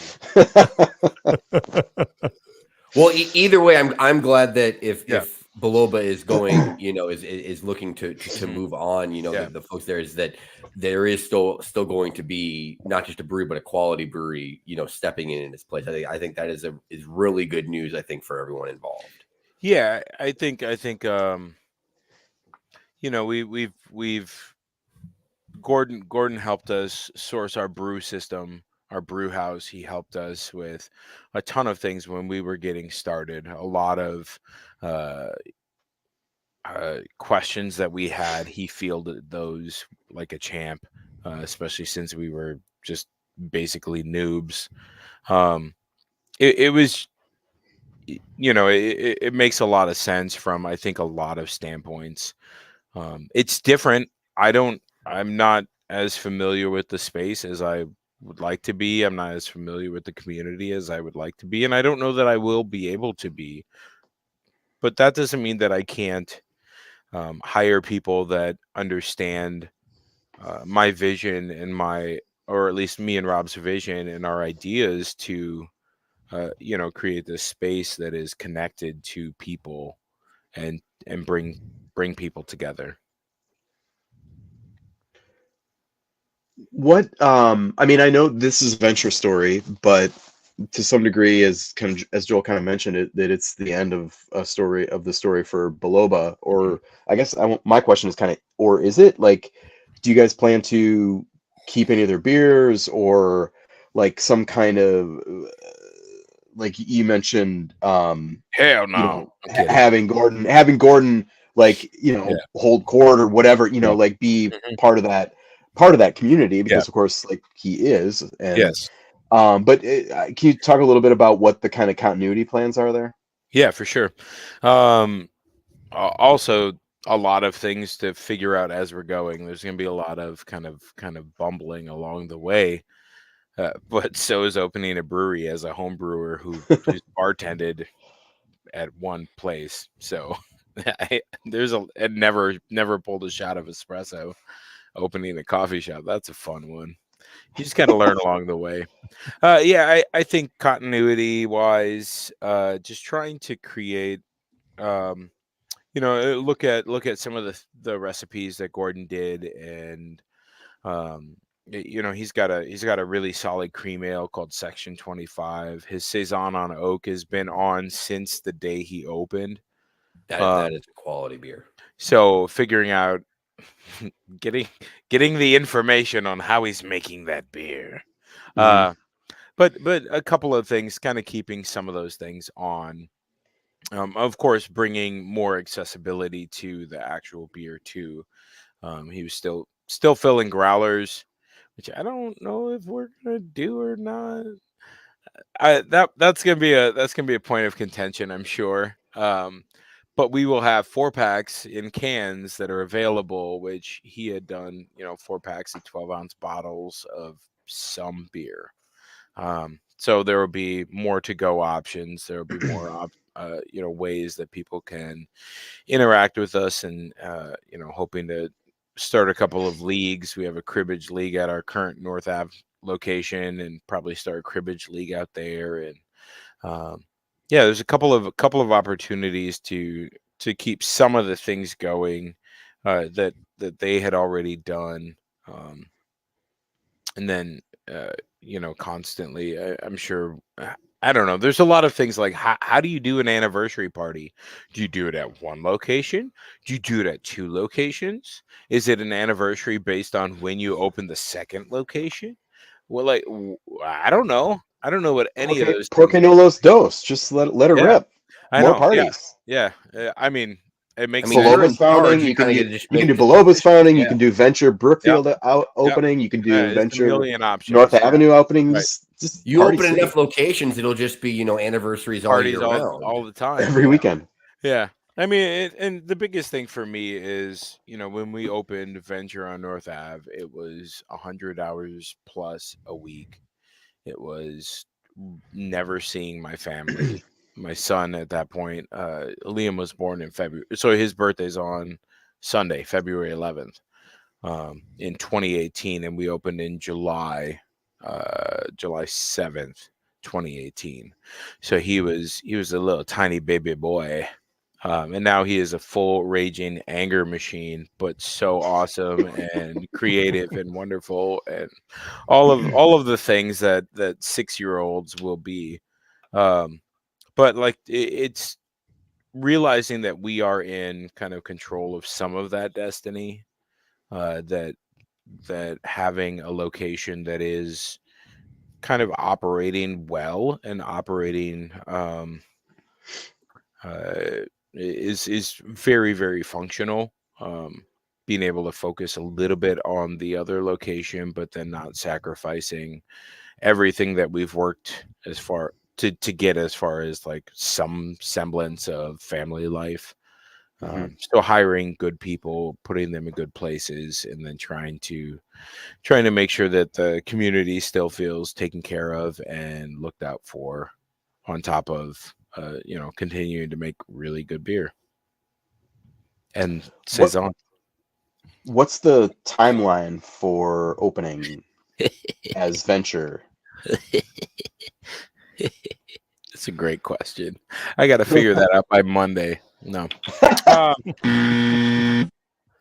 Well, either way, I'm glad that if Biloba is going, is looking to move on, the folks there is that there is still going to be not just a brewery but a quality brewery, stepping in its place. I think that is really good news. I think for everyone involved. Yeah, I think we've Gordon helped us source our brew system, our brew house. He helped us with a ton of things when we were getting started. A lot of questions that we had, he fielded those like a champ, especially since we were just basically noobs. It was, it makes a lot of sense from, I think, a lot of standpoints. It's different. I'm not as familiar with the space as I would like to be. I'm not as familiar with the community as I would like to be. And I don't know that I will be able to be. But that doesn't mean that I can't hire people that understand my vision and or at least me and Rob's vision and our ideas to, create this space that is connected to people and bring people together. What I mean, I know this is a venture story, but to some degree, as Joel kind of mentioned it, that it's the end of the story for Biloba, or I guess my question is kind of, or is it like, do you guys plan to keep any of their beers, or like some kind of like you mentioned, Hell no. having Gordon like hold court or whatever, like be part of that community, because of course like he is. And yes. But can you talk a little bit about what the kind of continuity plans are there? Yeah, for sure. Also a lot of things to figure out as we're going. There's going to be a lot of kind of bumbling along the way. But so is opening a brewery as a home brewer who's bartended at one place. So never pulled a shot of espresso. Opening a coffee shop, that's a fun one. You just kind of learn along the way. I think continuity wise, just trying to create, look at some of the recipes that Gordon did, and he's got a really solid cream ale called Section 25. His Saison on Oak has been on since the day he opened. That is a quality beer. So figuring out getting the information on how he's making that beer. But a couple of things, kind of keeping some of those things on. Of course, bringing more accessibility to the actual beer too. He was still filling growlers, which I don't know if we're gonna do or not. That's gonna be a point of contention, I'm sure. But we will have 4-packs in cans that are available, which he had done, 4-packs of 12-ounce bottles of some beer. So there will be more to go options. There will be more ways that people can interact with us, and hoping to start a couple of leagues. We have a cribbage league at our current North Ave location, and probably start a cribbage league out there. And there's a couple of opportunities to keep some of the things going that they had already done. And then constantly, I'm sure, I don't know, there's a lot of things like how do you do an anniversary party? Do you do it at one location? Do you do it at 2 locations? Is it an anniversary based on when you open the second location? Well, like, I don't know what any of those Porque things no los dos, just let it rip. I More know. parties. I mean, it makes Biloba's founding. You can do Biloba's founding. You can do Venture Brookfield opening. You can do Venture North Avenue openings. Just you open enough locations, it'll just be anniversaries parties all year round, all the time, every weekend. Yeah, I mean, and the biggest thing for me is when we opened Venture on North Ave, it was 100 hours plus a week. It was never seeing my family. my son at that point. Liam was born in February, so his birthday's on Sunday, February 11th, in 2018, and we opened in July 7th, 2018. So he was a little tiny baby boy. And now he is a full raging anger machine, but so awesome and creative and wonderful, and all of the things that 6-year-olds will be. But like it's realizing that we are in kind of control of some of that destiny. That having a location that is kind of operating well and operating is very, very functional. Being able to focus a little bit on the other location, but then not sacrificing everything that we've worked as far to get as far as like some semblance of family life. So hiring good people, putting them in good places, and then trying to make sure that the community still feels taken care of and looked out for, on top of continuing to make really good beer and saison. What's the timeline for opening as Venture? It's a great question. I got to figure that out by Monday. No.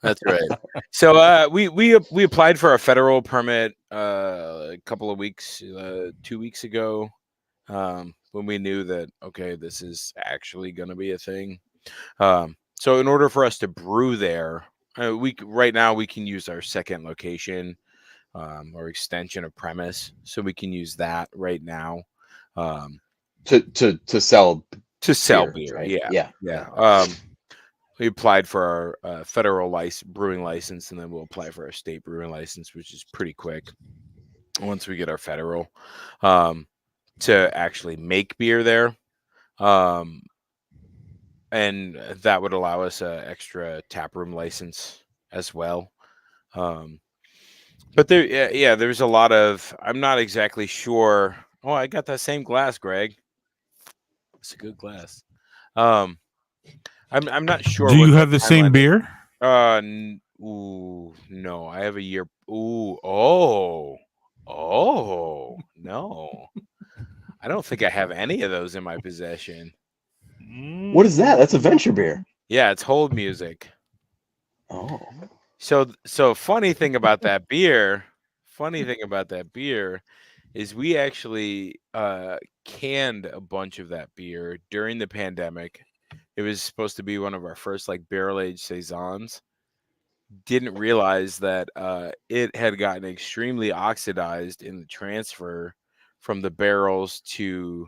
That's right. So we applied for a federal permit a couple of weeks, 2 weeks ago, when we knew that, okay, this is actually going to be a thing. So in order for us to brew there, right now we can use our second location, or extension of premise, so we can use that right now, to sell beer. Right? Yeah. We applied for our federal brewing license, and then we'll apply for our state brewing license, which is pretty quick once we get our federal, to actually make beer there. And that would allow us an extra taproom license as well. But there's a lot of, I'm not exactly sure. Oh, I got that same glass, Greg. It's a good glass. I'm not sure. Do you have the same beer? Ooh, no, I have a year. Ooh, oh, no. I don't think I have any of those in my possession. What is that? That's a Venture beer. Yeah, it's Hold Music. Oh. So funny thing about that beer is we actually canned a bunch of that beer during the pandemic. It was supposed to be one of our first like barrel-aged saisons. Didn't realize that it had gotten extremely oxidized in the transfer from the barrels to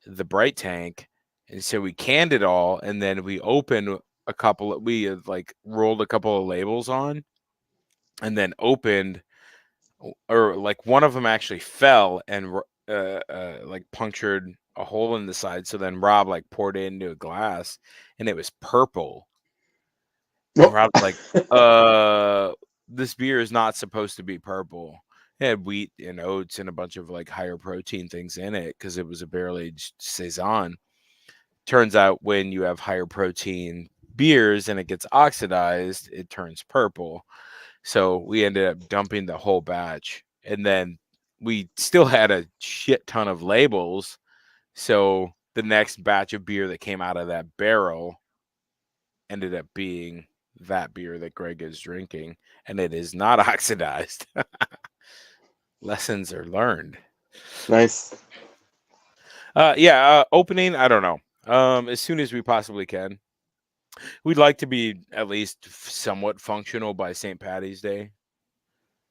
the bright tank. And so we canned it all, and then we opened we like rolled a couple of labels on, and then opened, or like one of them actually fell and like punctured a hole in the side. So then Rob like poured it into a glass, and it was purple. And Rob's like, this beer is not supposed to be purple. It had wheat and oats and a bunch of like higher protein things in it because it was a barrel-aged saison. Turns out when you have higher protein beers and it gets oxidized, it turns purple. So we ended up dumping the whole batch, and then we still had a shit ton of labels. So the next batch of beer that came out of that barrel ended up being that beer that Greg is drinking, and it is not oxidized. Lessons are learned. Nice. Opening, I don't know. As soon as we possibly can. We'd like to be at least somewhat functional by St. Patty's Day.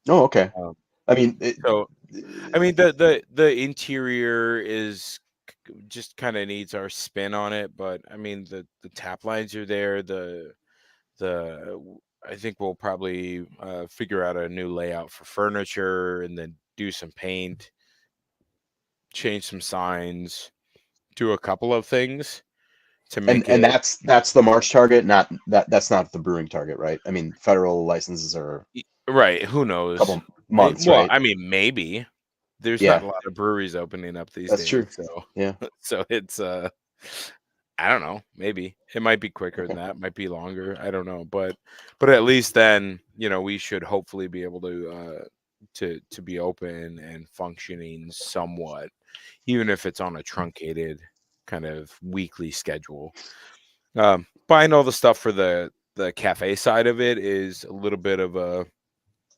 Oh, okay. The interior is just kind of needs our spin on it, but I mean the tap lines are there. I think we'll probably figure out a new layout for furniture, and then do some paint, change some signs, do a couple of things to make and that's the March target, that's not the brewing target, right? I mean, federal licenses are right. Who knows? Couple months, well, right? I mean, maybe there's not a lot of breweries opening up these days. True. So yeah. So it's I don't know. Maybe it might be quicker than that. It might be longer. I don't know. But at least then, we should hopefully be able to be open and functioning somewhat, even if it's on a truncated kind of weekly schedule. Buying all the stuff for the cafe side of it is a little bit of a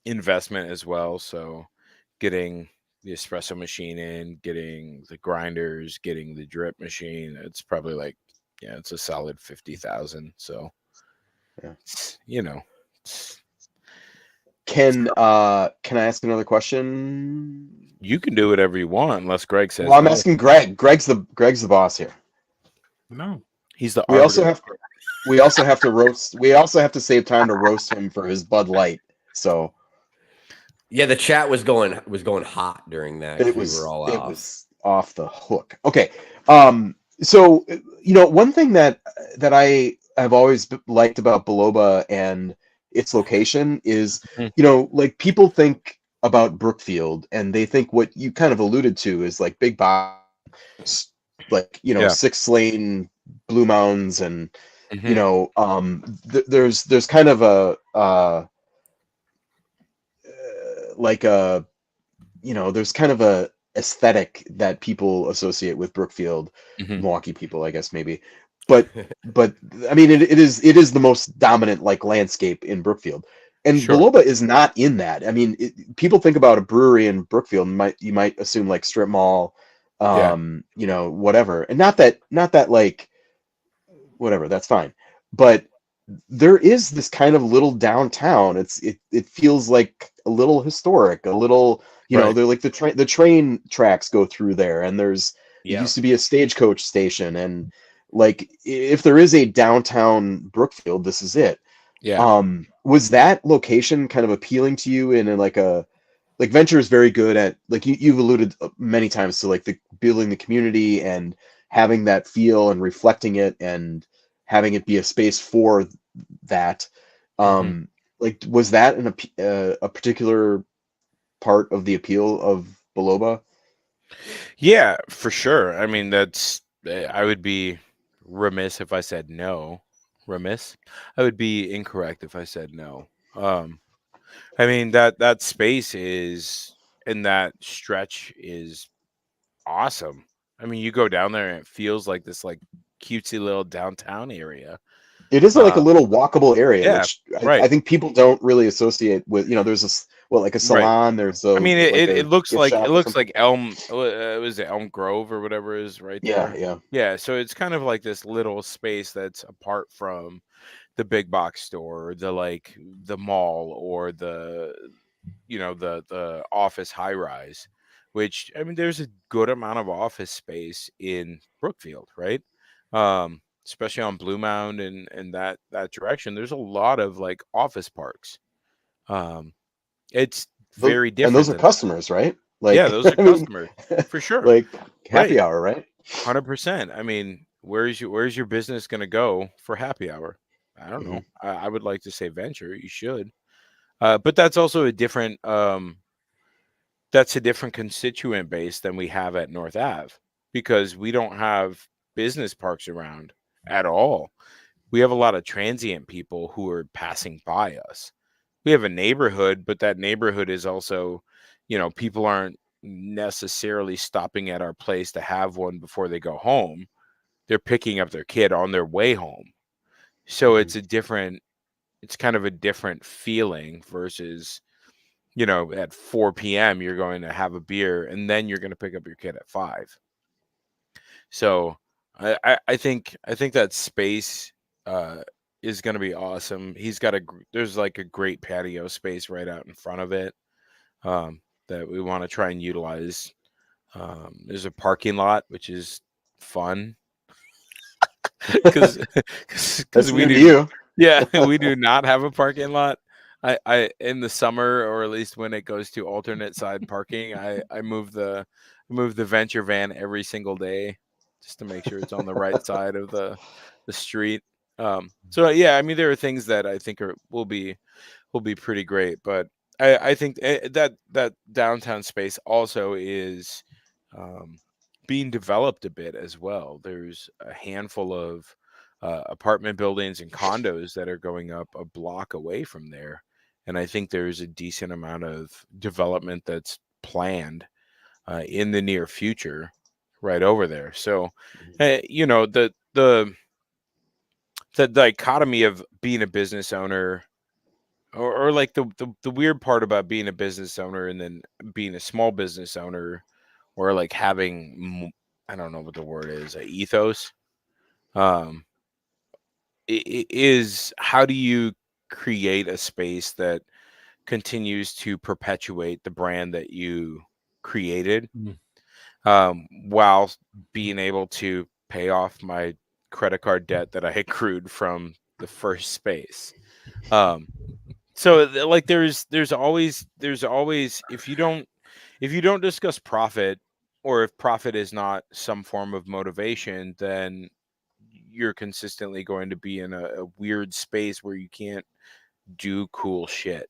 investment as well. So getting the espresso machine in, getting the grinders, getting the drip machine, it's probably like, it's a solid 50,000. So, yeah. Can I ask another question? You can do whatever you want, unless Greg says. Well, I'm asking Greg. Greg's the boss here. No, he's the. We also have to roast. We also have to save time to roast him for his Bud Light. So. Yeah, the chat was going hot during that. It was off the hook. Okay. So one thing that I have always liked about Biloba and its location is, like people think about Brookfield and they think what you kind of alluded to is like big box, like 6-lane Blue Mounds and there's kind of a like a there's kind of a aesthetic that people associate with Brookfield, Milwaukee people, I guess maybe, but I mean it is the most dominant like landscape in Brookfield, and Biloba is not in that. I mean, people think about a brewery in Brookfield, you might assume like strip mall, whatever, and not that like whatever, that's fine, but there is this kind of little downtown. It feels like a little historic, a little, they're like the train tracks go through there, and there used to be a stagecoach station, and like if there is a downtown Brookfield, this is it. Was that location kind of appealing to you in like Venture is very good at, like you've alluded many times to, like the building the community and having that feel and reflecting it and having it be a space for that. Like, was that a particular part of the appeal of Biloba? Yeah, for sure. I mean, I would be remiss if I said no. I would be incorrect if I said no. I mean, that space is, and that stretch is awesome. I mean, you go down there and it feels like this like cutesy little downtown area. It is like a little walkable area, which right. I think people don't really associate with. There's like a salon. There's a. I mean, it looks like Elm. Was it Elm Grove or whatever is right there? Yeah. So it's kind of like this little space that's apart from the big box store, or the mall, or the office high rise. Which, I mean, there's a good amount of office space in Brookfield, right? Especially on Blue Mound and that direction. There's a lot of like office parks. It's very different. And those are customers, right? Like, yeah, those are customers for sure. Like happy hour, right? 100%. I mean, where's your business going to go for happy hour? I don't know. I would like to say Venture. You should, but that's also a different. That's a different constituent base than we have at North Ave, because we don't have business parks around at all. We have a lot of transient people who are passing by us. We have a neighborhood, but that neighborhood is also, people aren't necessarily stopping at our place to have one before they go home. They're picking up their kid on their way home. So it's kind of a different feeling versus, at 4 p.m. you're going to have a beer and then you're going to pick up your kid at 5. So I think that space is going to be awesome. There's like a great patio space right out in front of it that we want to try and utilize. There's a parking lot, which is fun because we do not have a parking lot. I in the summer, or at least when it goes to alternate side parking, I move the Venture van every single day just to make sure it's on the right side of the street. So yeah, I mean, there are things that I think will be pretty great, but I think that downtown space also is being developed a bit as well. There's a handful of apartment buildings and condos that are going up a block away from there, and I think there's a decent amount of development that's planned in the near future right over there. So, you know, the dichotomy of being a business owner, or like the weird part about being a business owner and then being a small business owner, or like having, I don't know what the word is, a ethos, is how do you create a space that continues to perpetuate the brand that you created, while being able to pay off my credit card debt that I accrued from the first space. So like there's always if you don't discuss profit, or if profit is not some form of motivation, then you're consistently going to be in a weird space where you can't do cool shit.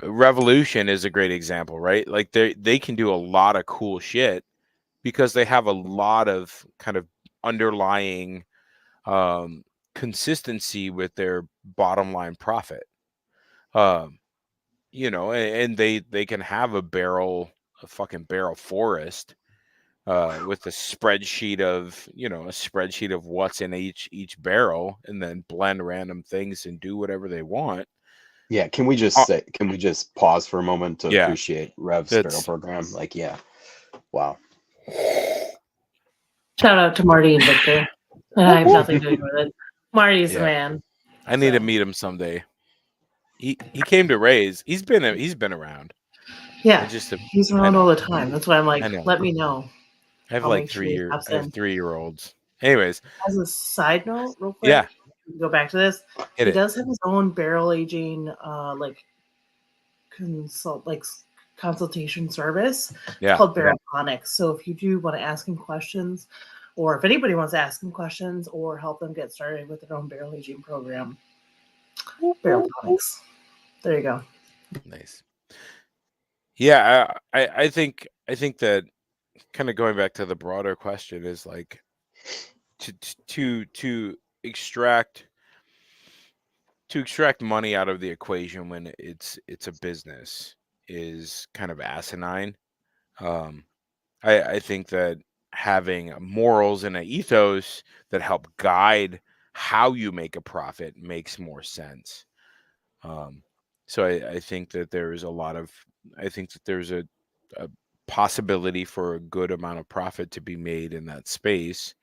Revolution is a great example, right? Like they can do a lot of cool shit because they have a lot of kind of underlying consistency with their bottom line profit. You know, and they can have a fucking barrel forest with a spreadsheet of what's in each barrel, and then blend random things and do whatever they want. Yeah, can we just pause for a moment to appreciate Rev's barrel program? Like, yeah. Wow. Shout out to Marty and Victor. I have nothing to do with it. Marty's the man. I need to meet him someday. He came to Raise. He's been around. Yeah, he's around all the time. That's why I'm like, let me know. I have like 3-year-olds. Anyways, as a side note, real quick, go back to this. He does have his own barrel aging, consultation service. It's called Barrelonics. So if you do want to ask him questions, or if anybody wants to ask him questions or help them get started with their own barrel aging program, Barrelonics. There you go. Nice. Yeah, I think that kind of going back to the broader question is like to extract money out of the equation when it's a business is kind of asinine. I think that having morals and an ethos that help guide how you make a profit makes more sense. So I think that there's a possibility for a good amount of profit to be made in that space.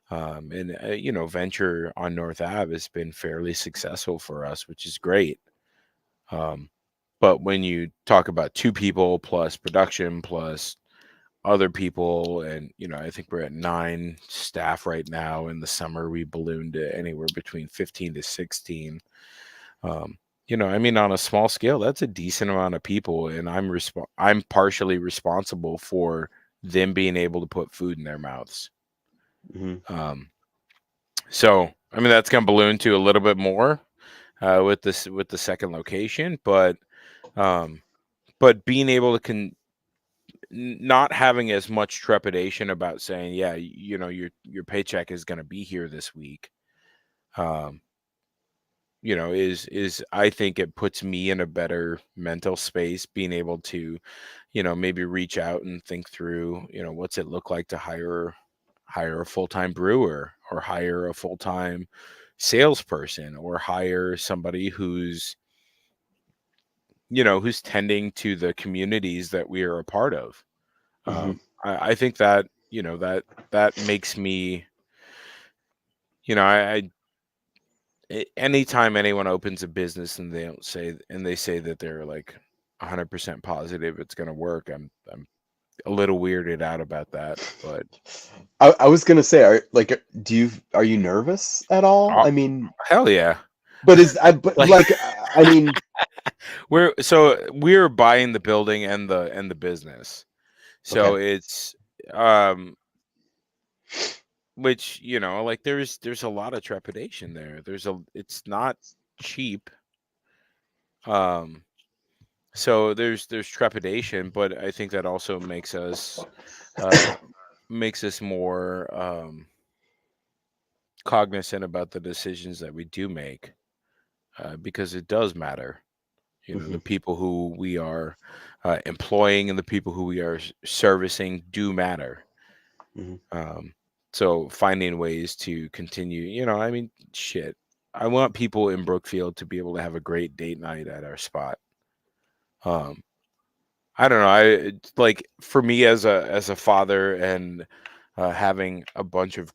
And you know, venture on North Ave has been fairly successful for us, which is great. But when you talk about 2 people plus production plus other people, and you know, I think we're at 9 staff right now. In the summer we ballooned to anywhere between 15 to 16. You know, I mean, on a small scale, that's a decent amount of people, and I'm partially responsible for them being able to put food in their mouths. So I mean, that's going to balloon to a little bit more with the second location, but being able to not having as much trepidation about saying, yeah, you know, your paycheck is going to be here this week. You know, is I think it puts me in a better mental space, being able to, you know, maybe reach out and think through, you know, what's it look like to hire a full-time brewer, or hire a full-time salesperson, or hire somebody who's, you know, who's tending to the communities that we are a part of. I think that, you know, that makes me, you know, anytime anyone opens a business and they say that they're like 100% positive it's going to work, I'm a little weirded out about that. But I was gonna say, are you nervous at all? I mean, hell yeah. But I mean, we're buying the building and the business, so it's which, you know, like there's a lot of trepidation there. It's not cheap. So there's trepidation, but I think that also makes us makes us more cognizant about the decisions that we do make, because it does matter. The people who we are employing and the people who we are servicing do matter. So finding ways to continue, I mean, shit. I want people in Brookfield to be able to have a great date night at our spot. I don't know. Like for me as a father and having a bunch of,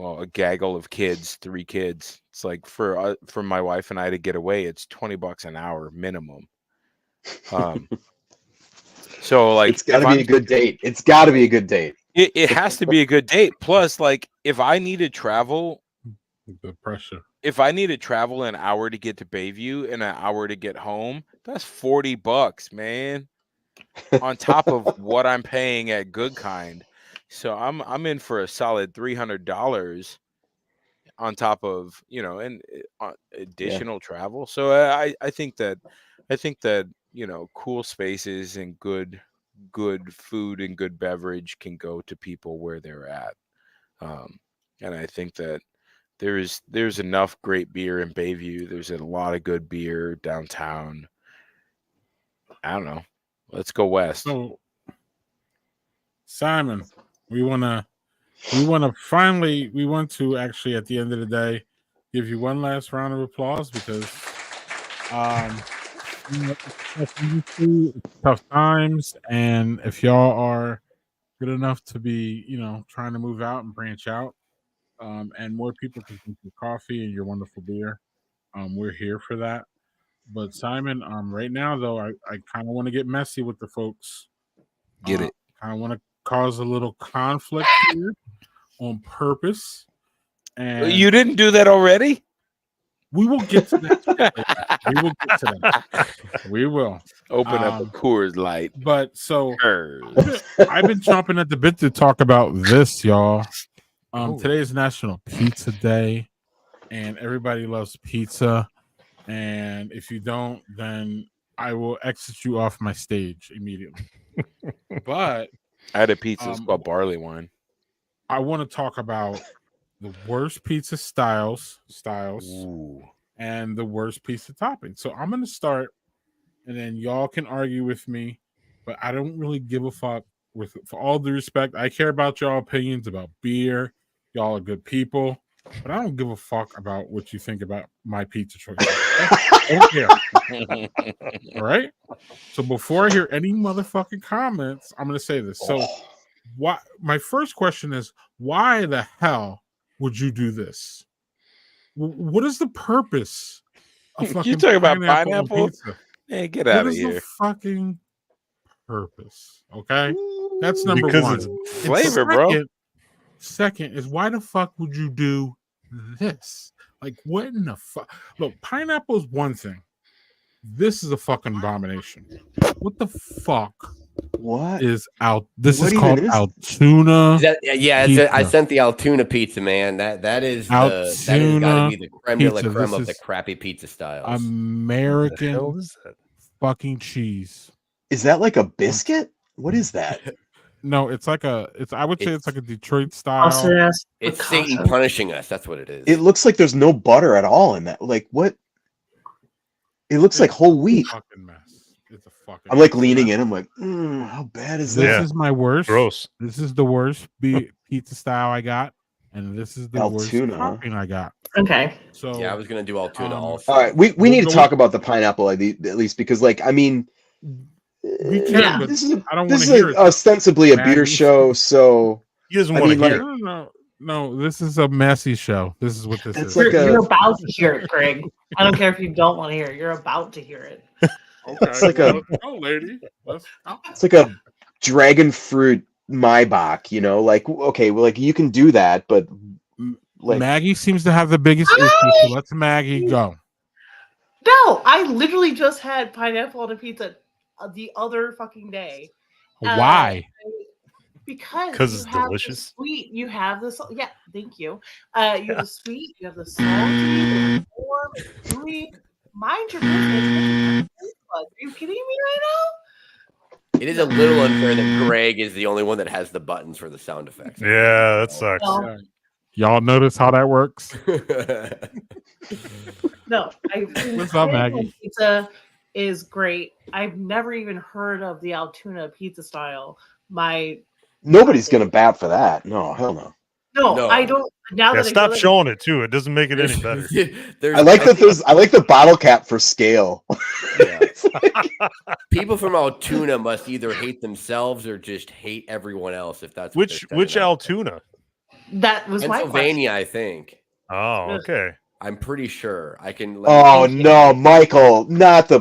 a gaggle of kids, 3 kids. It's like for my wife and I to get away, it's $20 an hour minimum. So like it's got to be a good date. It's got to be a good date. It has to be a good date. Plus, like if I need to travel, the pressure. If I need to travel an hour to get to Bayview and an hour to get home, that's $40, man. On top of what I'm paying at Good Kind. So I'm in for a solid $300 on top of, and additional travel. So I think that cool spaces and good food and good beverage can go to people where they're at. And I think that there's enough great beer in Bayview. There's a lot of good beer downtown. I don't know. Let's go west. So, Simon, we want to actually at the end of the day give you one last round of applause because tough times, and if y'all are good enough to be trying to move out and branch out, and more people can drink your coffee and your wonderful beer, we're here for that. But Simon, right now though, I kind of want to get messy with the folks. Get it. I want to cause a little conflict here on purpose. And you didn't do that already? We will get to that. We will get to that. We will. Open up a Coors Light. But so I've been chomping at the bit to talk about this, y'all. Today is National Pizza Day, and everybody loves pizza. And if you don't, then I will exit you off my stage immediately. But I had a pizza. It's called barley wine. I want to talk about the worst pizza styles, and the worst pizza toppings. So I'm going to start, and then y'all can argue with me, but I don't really give a fuck. For all due respect, I care about y'all opinions about beer. Y'all are good people, but I don't give a fuck about what you think about my pizza choices. I don't care. All right. So before I hear any motherfucking comments, I'm going to say this. So, my first question is, why the hell would you do this? What is the purpose of fucking you talking about pineapple? Pizza? Hey, get out of here. What is the fucking purpose? Okay, that's number one. It's flavor, bro. Second is, why the fuck would you do this? Like, what in the fuck? Look, pineapple is one thing. This is a fucking abomination. What the fuck? What is out? This is called Altoona. I sent the Altoona pizza, man. That is got to be the creme de la creme of the crappy pizza styles. American fucking cheese. Is that like a biscuit? What is that? No, it's like I would say it's like a Detroit style. It's Satan punishing us. That's what it is. It looks like there's no butter at all in that. Like what? It looks like whole wheat. Fucking mess. It's a fucking. I'm like leaning in. I'm like, how bad is this? This is my worst. Gross. This is the worst pizza style I got, and this is the Altoona. worst topping I got. Okay. So yeah, I was gonna do Altoona also. All right, we need to talk about the pineapple at least because, like, I mean, we can. But this is I don't want to hear it. Ostensibly a beer show, so he doesn't want to hear. No, this is a messy show. This is what this is. Like you're about to hear it, Greg. I don't care if you don't want to hear it. You're about to hear it. Okay. It's like lady. It's like a dragon fruit Maybach, like, okay, well, like, you can do that, but like Maggie seems to have the biggest issue, so let's Maggie go. No, I literally just had pineapple on a pizza the other fucking day. Why? Because it's delicious. Sweet, you have this. Yeah, thank you. You have the sweet, you have the salty, the warm, the gooey. Mind your business. Are you kidding me right It is a little unfair that Greg is the only one that has the buttons for the sound effects. Yeah, that sucks. No. Y'all notice how that works? No, I think What's up, Maggie? pizza is great. I've never even heard of the Altoona pizza style. Nobody's gonna bat for that. No, hell no. No, I don't. Now that stop showing it too. It doesn't make it any better. I like the bottle cap for scale. Yeah. People from Altoona must either hate themselves or just hate everyone else. If that's which Altoona. That was Pennsylvania, I think. Oh, okay. I'm pretty sure. I can. Oh no, Michael! Not the.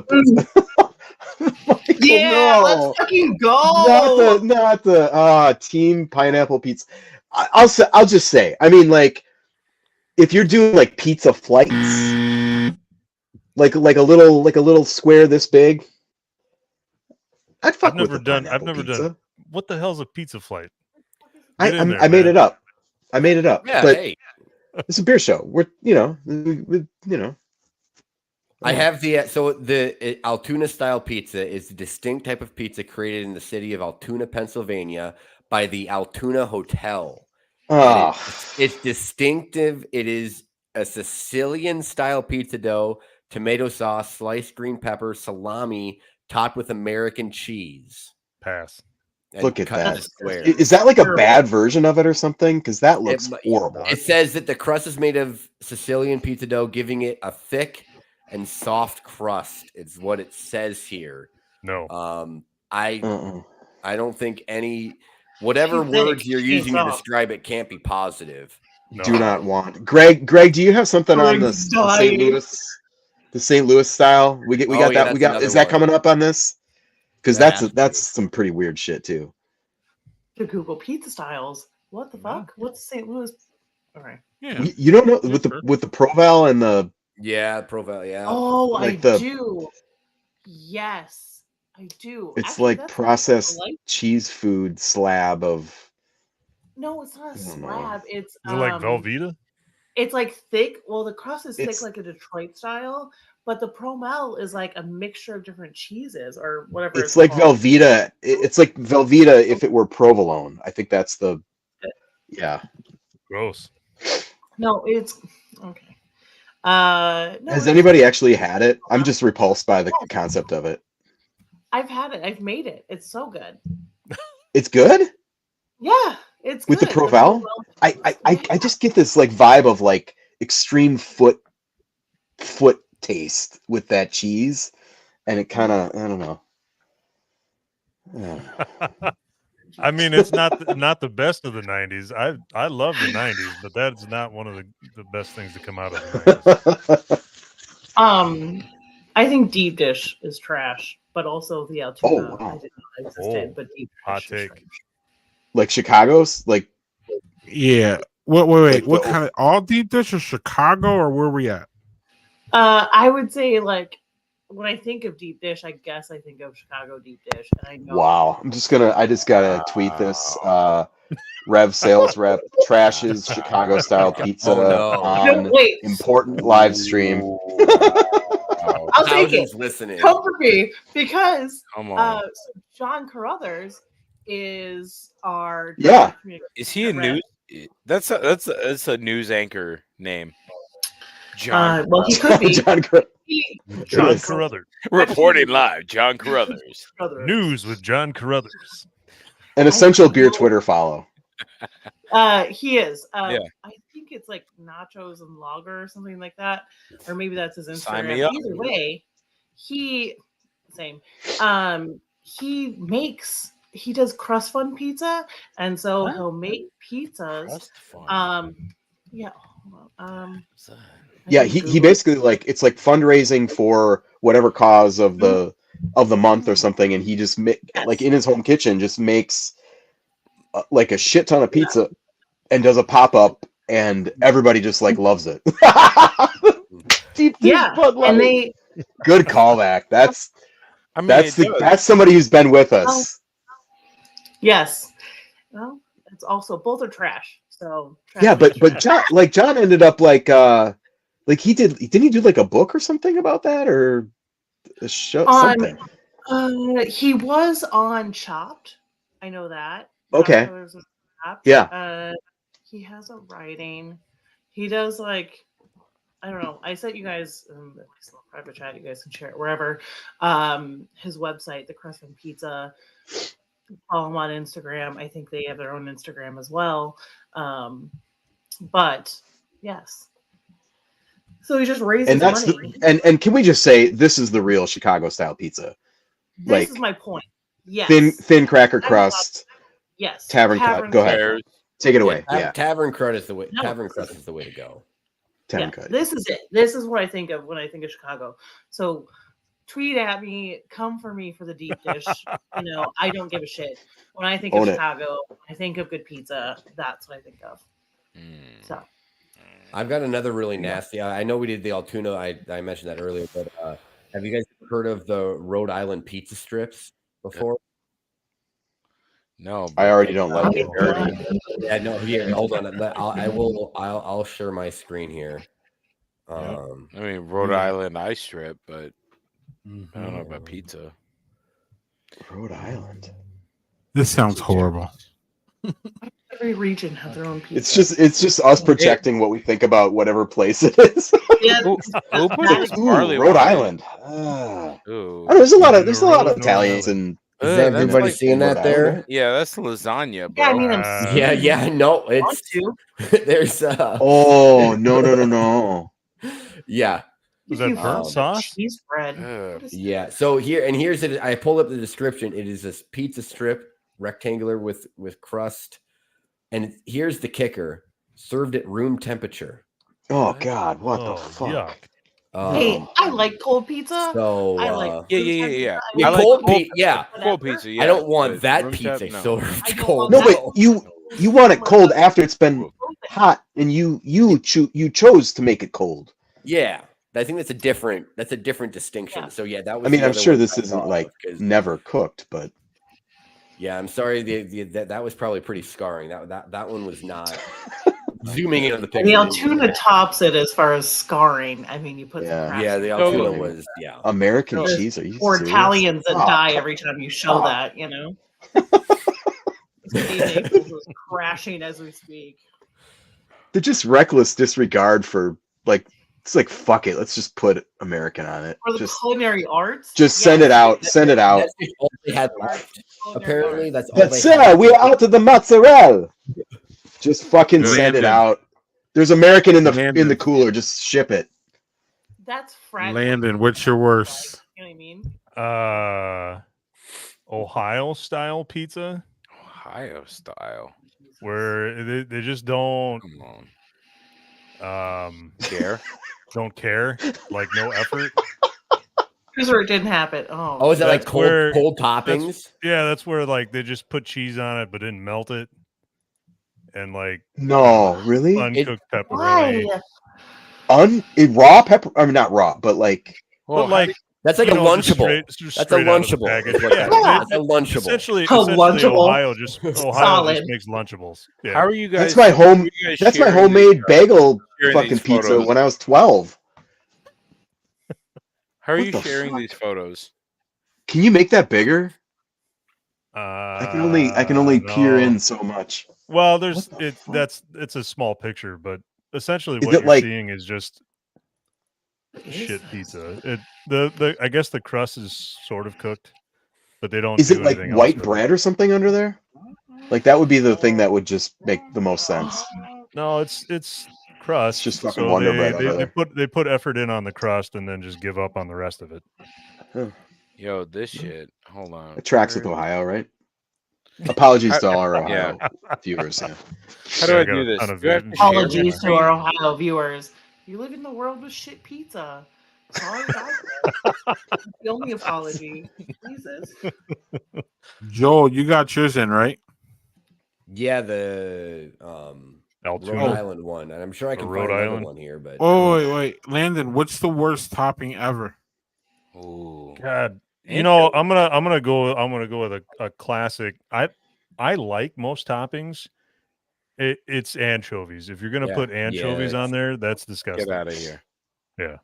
Michael, yeah, no. Let's fucking go. Not the team pineapple pizza. I'll just say. I mean, like, if you're doing like pizza flights, like a little square this big, I've never done. What the hell's a pizza flight? I made it up. Yeah, but hey. It's a beer show. We're you know. I have the Altoona style pizza is a distinct type of pizza created in the city of Altoona, Pennsylvania, by the Altoona Hotel. Oh. It's distinctive. It is a Sicilian style pizza dough, tomato sauce, sliced green pepper, salami, topped with American cheese. Pass. Look at that. Is that like a bad version of it or something? Because that looks horrible. It says that the crust is made of Sicilian pizza dough, giving it a thick and soft crust. It's what it says here. No. I don't think whatever words you're using to describe it can't be positive. No. Do not want. Greg, do you have something on the St. Louis? The St. Louis style? We got that. Is that coming up on this? Because that's some pretty weird shit too. To Google pizza styles. What the fuck? What's St. Louis? All right. Yeah. You don't know with the Provel and the Provel. Yeah. Oh, like I do. Yes, I do. It's actually, like processed cheese food slab of. No, it's not a slab. It's is it like Velveeta? It's like thick. Well, the crust is thick like a Detroit style, but the Promel is like a mixture of different cheeses or whatever. It's like called. Velveeta. It's like Velveeta if it were provolone. I think that's the. Yeah. Gross. No, it's okay. Has anybody actually had it? I'm just repulsed by the concept of it. I've had it. I've made it. It's so good. It's good? Yeah, it's with good. The Provel. I just get this like vibe of like extreme foot taste with that cheese, and it kind of I don't know. I mean, it's not the best of the 90s. I love the 90s, but that's not one of the best things to come out of the 90s. I think deep dish is trash, but also the Altoona. Wow. I didn't know existed, but deep dish hot take. Like Chicago's, like yeah. Wait. Like what kind of all deep dish or Chicago or where we at? I would say like. When I think of deep dish, I guess I think of Chicago deep dish, and I know. Wow, I just gotta tweet this. Rev sales rep trashes Chicago style pizza on important live stream. I'll take it. Listening. Comfort me because John Carruthers is our Is he a news? That's a news anchor name. John. Well, he could be. John Carruthers. Reporting live, John Carruthers. News with John Carruthers. An essential beer Twitter follow. He is. Yeah. I think it's like nachos and lager or something like that. Or maybe that's his Instagram. Sign me up. Either way, he does crust fun pizza, and so he'll make pizzas. Yeah, he basically like it's like fundraising for whatever cause of the month or something, and he just like in his home kitchen just makes like a shit ton of pizza and does a pop-up, and everybody just like loves it. Deep and they good callback. That's somebody who's been with us. Yes. Well, it's also both are trash. So but John ended up like didn't he do like a book or something about that or a show something? He was on Chopped. I know that. Okay. Yeah. He has a writing. He does like, I don't know. I sent you guys private chat. You guys can share it wherever. His website, the Crust and Pizza. Follow him on Instagram. I think they have their own Instagram as well. But yes. So he just raises money. And can we just say this is the real Chicago style pizza? This is my point. Yes. Thin cracker crust. Yes. Tavern cut. Go ahead. Take it away. Yeah. Tavern crust is the way. Tavern crust is the way to go. Tavern cut. This is it. This is what I think of when I think of Chicago. So tweet at me, come for me for the deep dish. I don't give a shit. When I think of Chicago, I think of good pizza. That's what I think of. So I've got another really nasty. I know we did the Altoona. I mentioned that earlier, but have you guys heard of the Rhode Island pizza strips before? No, I already don't like it. Yeah, no. Here, hold on. I'll share my screen here. I mean, Rhode Island ice strip, but I don't know about pizza. Rhode Island. This sounds horrible. Every region has their own pizza. It's just us projecting what we think about whatever place it is. Rhode Island. There's a lot of Italians and. Is everybody seeing that there? Yeah, that's lasagna, bro. Yeah. No, it's there's. Oh no. Yeah. Was that burnt sauce? Cheese bread. Yeah. So here's it. I pulled up the description. It is this pizza strip, rectangular with crust, and here's the kicker: served at room temperature. Oh God! What the fuck? Yuck. Hey, I like cold pizza. So I like yeah. I like cold pizza. Yeah, cold pizza. Yeah, I don't want that pizza served cold. No, but you want it cold after it's been hot, and you chose to make it cold. Yeah, I think that's a different distinction. So yeah, that was. I mean, I'm sure this isn't like never cooked, but yeah, I'm sorry. That was probably pretty scarring. That one was not. Zooming into the picture. The Altoona tops it as far as scarring. I mean, you put the Altoona was American cheese. Are you or serious? Italians that die every time you show that. Naples is crashing as we speak. They're just reckless disregard for it's like fuck it. Let's just put American on it. For the culinary arts. Just send it out. Send it out. That's all they had left. Apparently, that's all. That's it. We're out of the mozzarella. Just fucking send it out. There's American in the cooler. Just ship it. That's fragile. Landon, what's your worst? You know what I mean? Ohio style pizza. Ohio style. Where they just don't care. Don't care. Like no effort. Here's where it didn't happen. Oh, is that like cold toppings? That's where like they just put cheese on it but didn't melt it. And no, really? Uncooked pepperoni. Raw pepper. I mean, not raw, but like. That's like a Lunchable. That's a Lunchable. That's a Lunchable. Essentially, Lunchable. Ohio just makes Lunchables. Yeah. How are you guys? That's my homemade bagel fucking pizza when I was 12. How are you sharing these photos? Can you make that bigger? I can only peer in so much. Well, it's a small picture, but essentially what you're seeing is just shit pizza. I guess the crust is sort of cooked, but they don't. Is it like white bread or something under there? Like that would be the thing that would just make the most sense. No, it's crust. It's just fucking Wonder Bread. They put effort in on the crust and then just give up on the rest of it. Huh. Yo, this shit. Hold on. It tracks with Ohio, right? Apologies to all our Ohio viewers. Yeah. How do I do this? Apologies to our Ohio viewers. You live in the world with shit pizza. Sorry about that. The only apology. Jesus. Joel, you got yours in, right? Yeah, the Rhode Island one, and I'm sure I can find another one here. But wait, Landon, what's the worst topping ever? Oh God. I'm gonna go with a classic. I like most toppings. It's anchovies. If you're gonna put anchovies on there, that's disgusting. Get out of here. Yeah.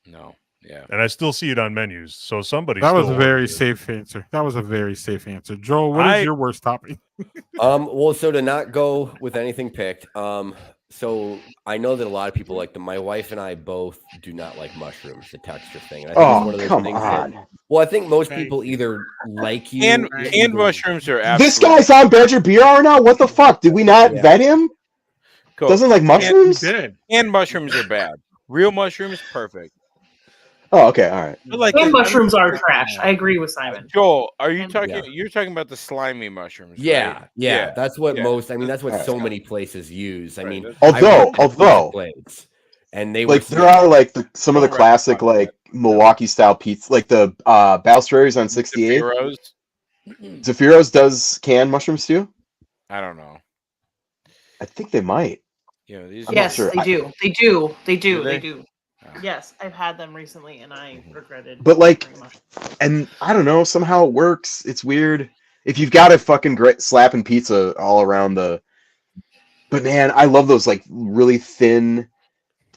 No. Yeah. And I still see it on menus. So somebody. That was a still very orders it. safe answer. That was a very safe answer. Joel, what is your worst topping? Well, so to not go with anything picked, so I know that a lot of people like them. My wife and I both do not like mushrooms, the texture thing. And I think it's one of those things that, well, I think most people either like you and mushrooms are absolutely. This guy's on Badger Beer Hour now. What the fuck? Did we not vet him? Cool. Doesn't like mushrooms? And mushrooms are bad. Real mushrooms, perfect. Oh, okay, all right. But like mushrooms are trash. I agree with Simon. Joel, are you talking? Yeah. You're talking about the slimy mushrooms. Yeah, right? yeah. That's what most. I mean, that's what so many places use. I mean, although, and they like there are like some of the classic like Milwaukee style pizza, like the Balstraries on 68. Zaffiro's does canned mushrooms too. I don't know. I think they might. Yeah, yes, they do. They do. They do. They do. Yes, I've had them recently, and I regretted. But like, and I don't know. Somehow it works. It's weird. If you've got a fucking great slapping pizza all around the. But man, I love those like really thin,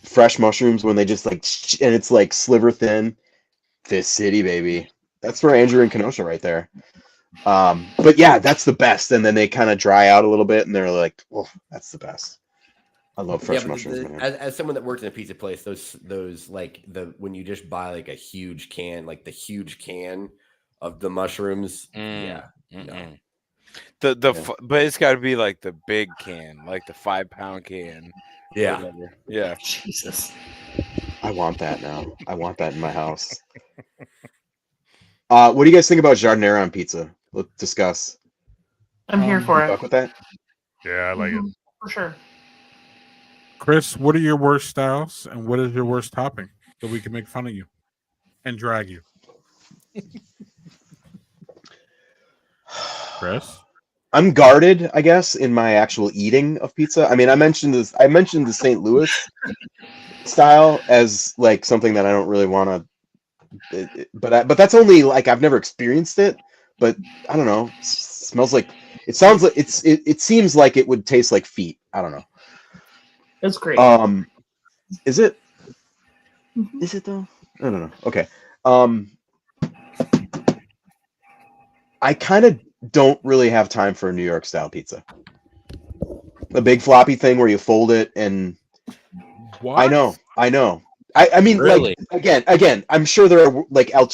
fresh mushrooms when they just like, and it's like sliver thin. This city, baby. That's for Andrew and Kenosha right there. But yeah, that's the best. And then they kind of dry out a little bit, and they're like, "Oh, that's the best." I love fresh mushrooms, man. As someone that worked in a pizza place, those like when you just buy like a huge can, like the huge can of the mushrooms, no. But it's got to be like the big can, like the 5-pound can. Yeah, yeah. Jesus, I want that now. I want that in my house. What do you guys think about giardiniera on pizza? Let's discuss. I'm here for it. Fuck with that? Yeah, I like it for sure. Chris, what are your worst styles and what is your worst topping so we can make fun of you and drag you? Chris? I'm guarded, I guess, in my actual eating of pizza. I mean, I mentioned the St. Louis style as like something that I don't really want to, but that's only like I've never experienced it. But I don't know. It smells like it sounds like it seems like it would taste like feet. I don't know. It's great. Is it? Is it though? I don't know. Okay. I kind of don't really have time for a New York style pizza. The big floppy thing where you fold it and. What? I know. I mean, really? like again. I'm sure there are like I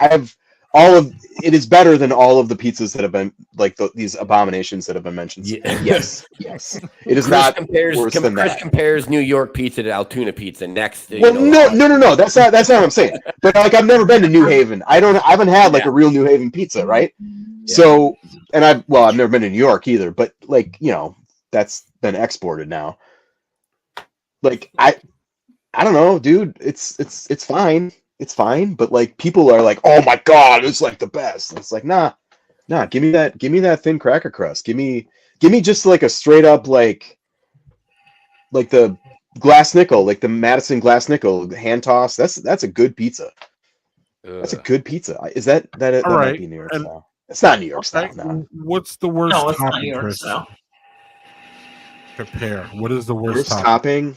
have all of it is better than all of the pizzas that have been like these abominations that have been mentioned. Yeah. Yes. It is not worse than that. Chris compares New York pizza to Altoona pizza next. Well, no. That's not what I'm saying. But like, I've never been to New Haven. I haven't had like a real New Haven pizza, right? Yeah. So, and I've never been to New York either. But like, that's been exported now. Like I don't know, dude. It's fine. It's fine, but like people are like, "Oh my god, it's like the best." And it's like, nah. Give me that thin cracker crust. Give me just like a straight up like the glass nickel, like the Madison glass nickel hand toss. That's a good pizza. That's a good pizza. Is that all right? Might be New York style. It's not New York style. No. What's the worst? No, it's topping, not New York Chris? style. Compare. What is the worst topping?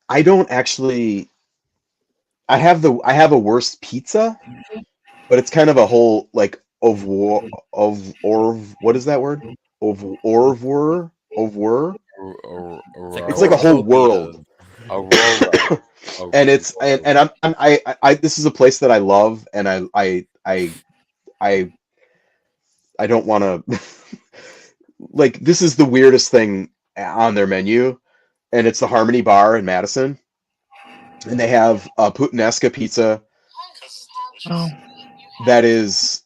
I don't actually. I have a worst pizza, but it's kind of a whole like what is that word? It's like a whole world. And it's and I this is a place that I love, and I don't want to like this is the weirdest thing on their menu, and it's the Harmony Bar in Madison. And they have a puttanesca pizza that is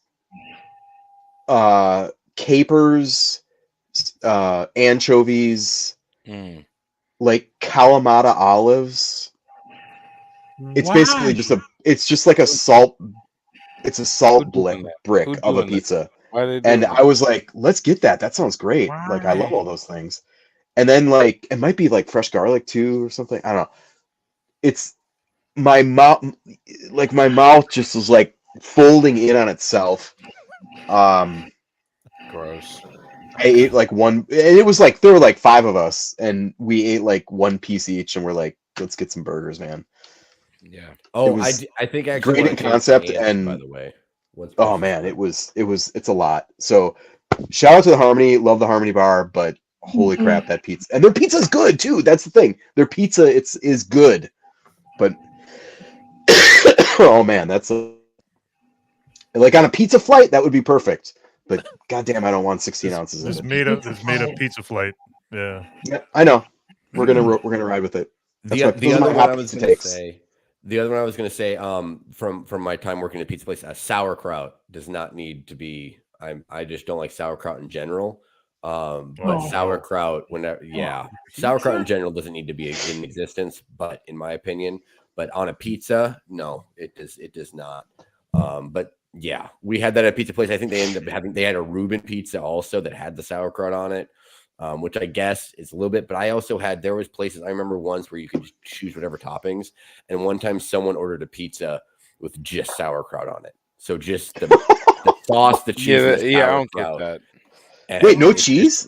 capers, anchovies, like Kalamata olives. It's basically just like a salt. It's a salt brick of a pizza. And I was like, let's get that. That sounds great. Wow. Like I love all those things. And then like it might be like fresh garlic too or something. I don't know. It's my mouth just was like folding in on itself. Gross. I ate like one, and it was like there were like 5 of us, and we ate like one piece each, and we're like, let's get some burgers, man. Yeah. Oh, I think actually great in concept and by the way. Oh man, it's a lot. So shout out to the Harmony, love the Harmony bar, but holy crap, that pizza, and their pizza's good too. That's the thing. Their pizza is good, but oh man, that's like on a pizza flight that would be perfect. But goddamn, I don't want 16 ounces. This made up pizza flight. Yeah. Yeah, I know. We're gonna ride with it. The other one I was going to say, from my time working at a pizza place, sauerkraut does not need to be. I just don't like sauerkraut in general. But sauerkraut, sauerkraut in general doesn't need to be in existence. But in my opinion, but on a pizza, no, it does not. But yeah, we had that at a pizza place. I think they ended up they had a Reuben pizza also that had the sauerkraut on it. Which I guess is a little bit, but I also there was places I remember once where you could choose whatever toppings. And one time someone ordered a pizza with just sauerkraut on it. So just the sauce, the cheese. Yeah, I don't get that. And wait, no cheese?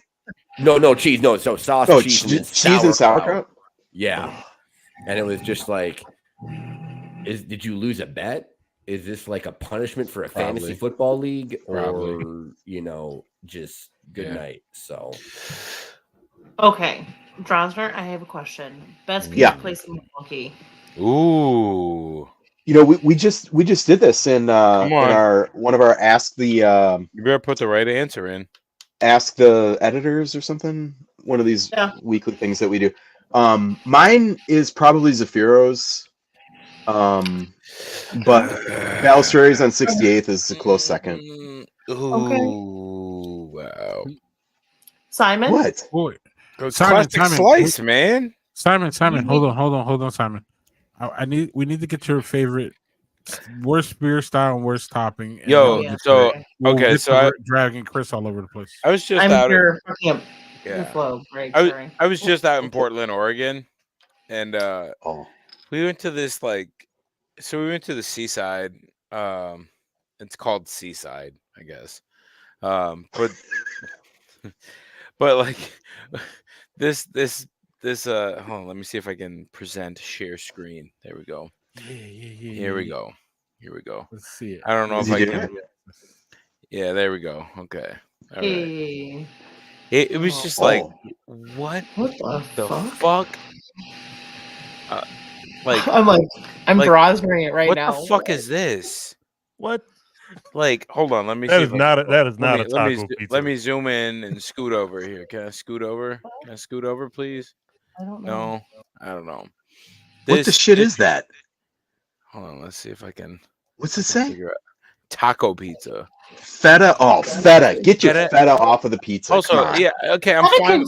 No cheese. No, so sauce, cheese and sauerkraut? Yeah. And it was just like, did you lose a bet? Is this like a punishment for a fantasy football league? Or, just good night. So okay, Drosner, I have a question. Best pizza place in Milwaukee. Ooh, we just did this in one of our ask the you better put the right answer in. Ask the editors or something. One of these weekly things that we do. Mine is probably Zaffiro's. But Balistreri's on 68th is a close second. Ooh, okay. Wow. Simon? What? Boy. Simon, slice, man. Simon, hold on, Simon. We need to get your favorite worst beer style and worst topping. And so dragging Chris all over the place. I was just I was just out in Portland, Oregon, and we went to this we went to the seaside. It's called Seaside, I guess. But like this hold on, let me see if I can present share screen. There we go. Yeah. Here we go. Let's see it. I don't know if I can. Yeah, there we go. Okay. All right. It was just like, what the fuck? I'm Drosnering it right now. What the fuck is this? What? Hold on. Let me see. That is not a taco pizza. Let me zoom in and scoot over here. Can I scoot over? Please? I don't know. No, I don't know. What the shit is that? Hold on. Let's see if I can. What's it say? Taco pizza. Feta. Oh, feta. Get your feta off of the pizza. Also, okay, I'm fine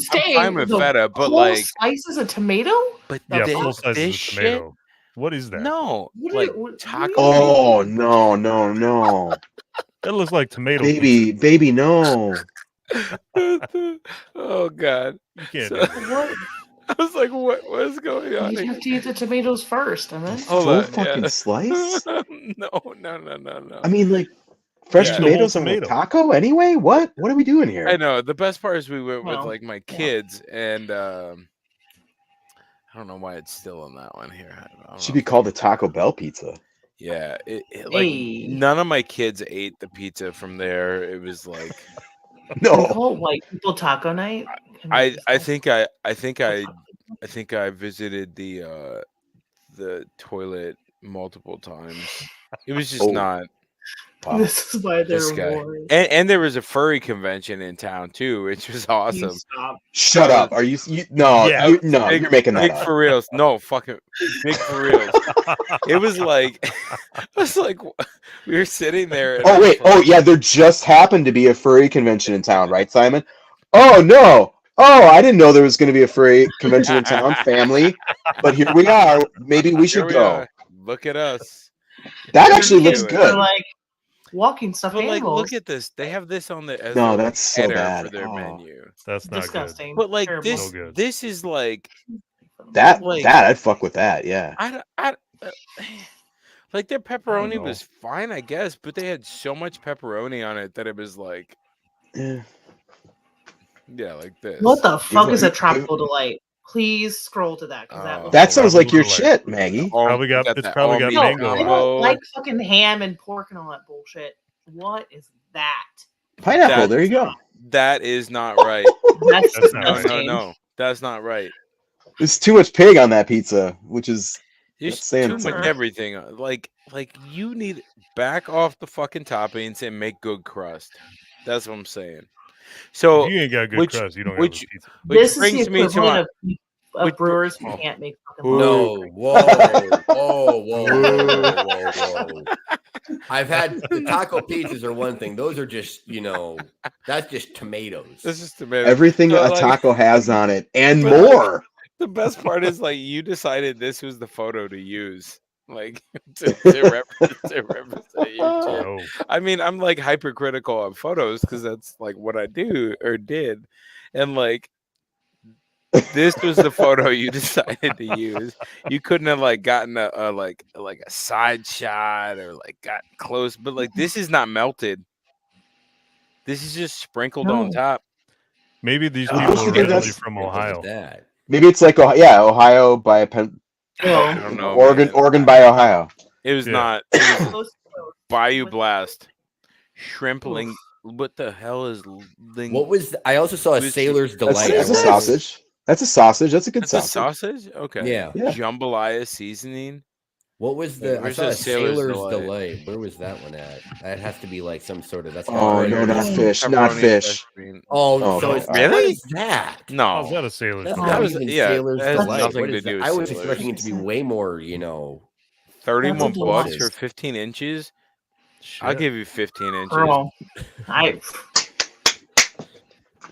with feta, but slices of tomato. But full slices of tomato. What is that? No, taco. Oh no. That looks like tomato. Baby, no. Oh God, you can't do that. I was like, what is going on? You have to eat the tomatoes first, and then full fucking slice. No. I mean, fresh tomatoes on a taco anyway. What are we doing here? I know. The best part is we went with my kids, and I don't know why it's still on that one here. Should be called a Taco Bell pizza. Yeah, none of my kids ate the pizza from there. It was like no white people taco night. I think I visited the toilet multiple times. It was just not. Wow. This is why they're wars. And there was a furry convention in town too, which was awesome. Shut up! Are you? No, yeah, you're making that big up. For reals. No, fucking big for reals. It was like, we were sitting there. Oh wait, there just happened to be a furry convention in town, right, Simon? Oh no! Oh, I didn't know there was going to be a furry convention in town, family. But here we are. Maybe we should go. Look at us. That actually looks good. Walking stuffed animals. Look at this. They have this on the that's so bad for their menu. That's not disgusting. Good. But this is like that. I'd fuck with that. Yeah. Their pepperoni was fine, I guess, but they had so much pepperoni on it that it was like, yeah, like this. What the fuck is a tropical delight? Please scroll to that because that sounds like your shit, Maggie. Probably got mango. I don't like fucking ham and pork and all that bullshit. What is that? Pineapple. There you go. That is not right. That's no. That's not right. There's too much pig on that pizza, which is too much everything. Like you need back off the fucking toppings and make good crust. That's what I'm saying. So if you ain't got good crust, you don't have a pizza. This brings me to of brewers who can't make fucking whoa. I've had the taco pizzas are one thing. Those are just, that's just tomatoes. This is tomatoes. Everything a taco has on it and more. The best part is you decided this was the photo to use. To represent you. I mean, I'm hypercritical on photos because that's what I do or did. And this was the photo you decided to use. You couldn't have gotten a side shot or got close, but this is not melted. This is just sprinkled on top. Maybe these people are originally from Ohio. Maybe it's Ohio by a pen. I don't know. Oregon by Ohio. It was not. It was Bayou Blast. Shrimpling. What the hell is? What was? I also saw a Sailor's Delight. That's a sausage. That's a sausage. That's a good sausage. Sausage? Okay. Yeah. Jambalaya seasoning. What was the? I saw a Sailor's Delight. Where was that one at? That has to be some sort of. That's no, not fish. Not fish. Oh, so it's really? What is that? No, how's that a Sailor's? That was Sailor's Delight. Nothing to do with I was expecting it to be way more. $31 for 15 inches. Shit. I'll give you 15 inches. Girl,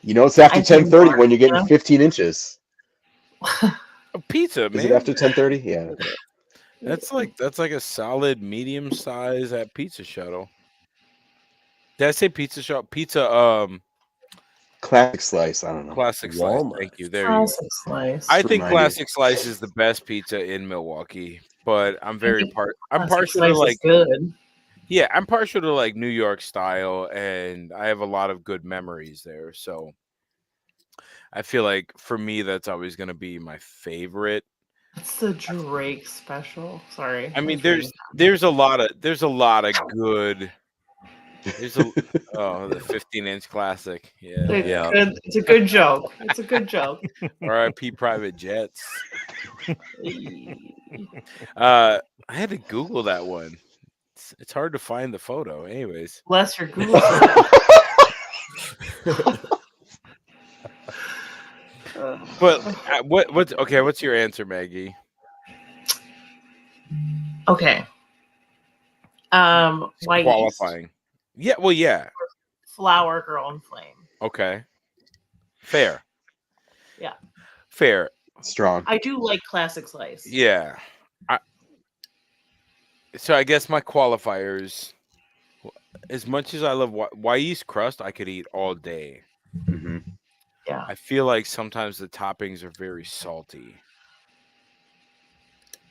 it's after 10:30 when you're getting 15 inches. A pizza, man. Is it after 10:30? Yeah. That's like a solid medium size at Pizza Shuttle. Did I say Pizza Shuttle? Pizza Classic Slice. I don't know. Classic Slice. Thank you. There you go. Slice. I think Classic Slice is the best pizza in Milwaukee, but I'm partial to good. Yeah, I'm partial to New York style, and I have a lot of good memories there. So I feel for me, that's always going to be my favorite. It's the Drake special. Sorry. I mean, there's a lot of good. There's the 15-inch classic. Yeah, It's a good joke. It's a good joke. R.I.P. Private Jets. I had to Google that one. It's hard to find the photo. Anyways, bless your Google. But what's your answer, Maggie? Okay. White qualifying. Yeah, well, yeah. Flower Girl and Flame. Okay. Fair. Yeah. Fair. Strong. I do like Classic Slice. Yeah. So I guess my qualifiers, as much as I love Wai's crust, I could eat all day. Mm-hmm. Yeah. I feel sometimes the toppings are very salty.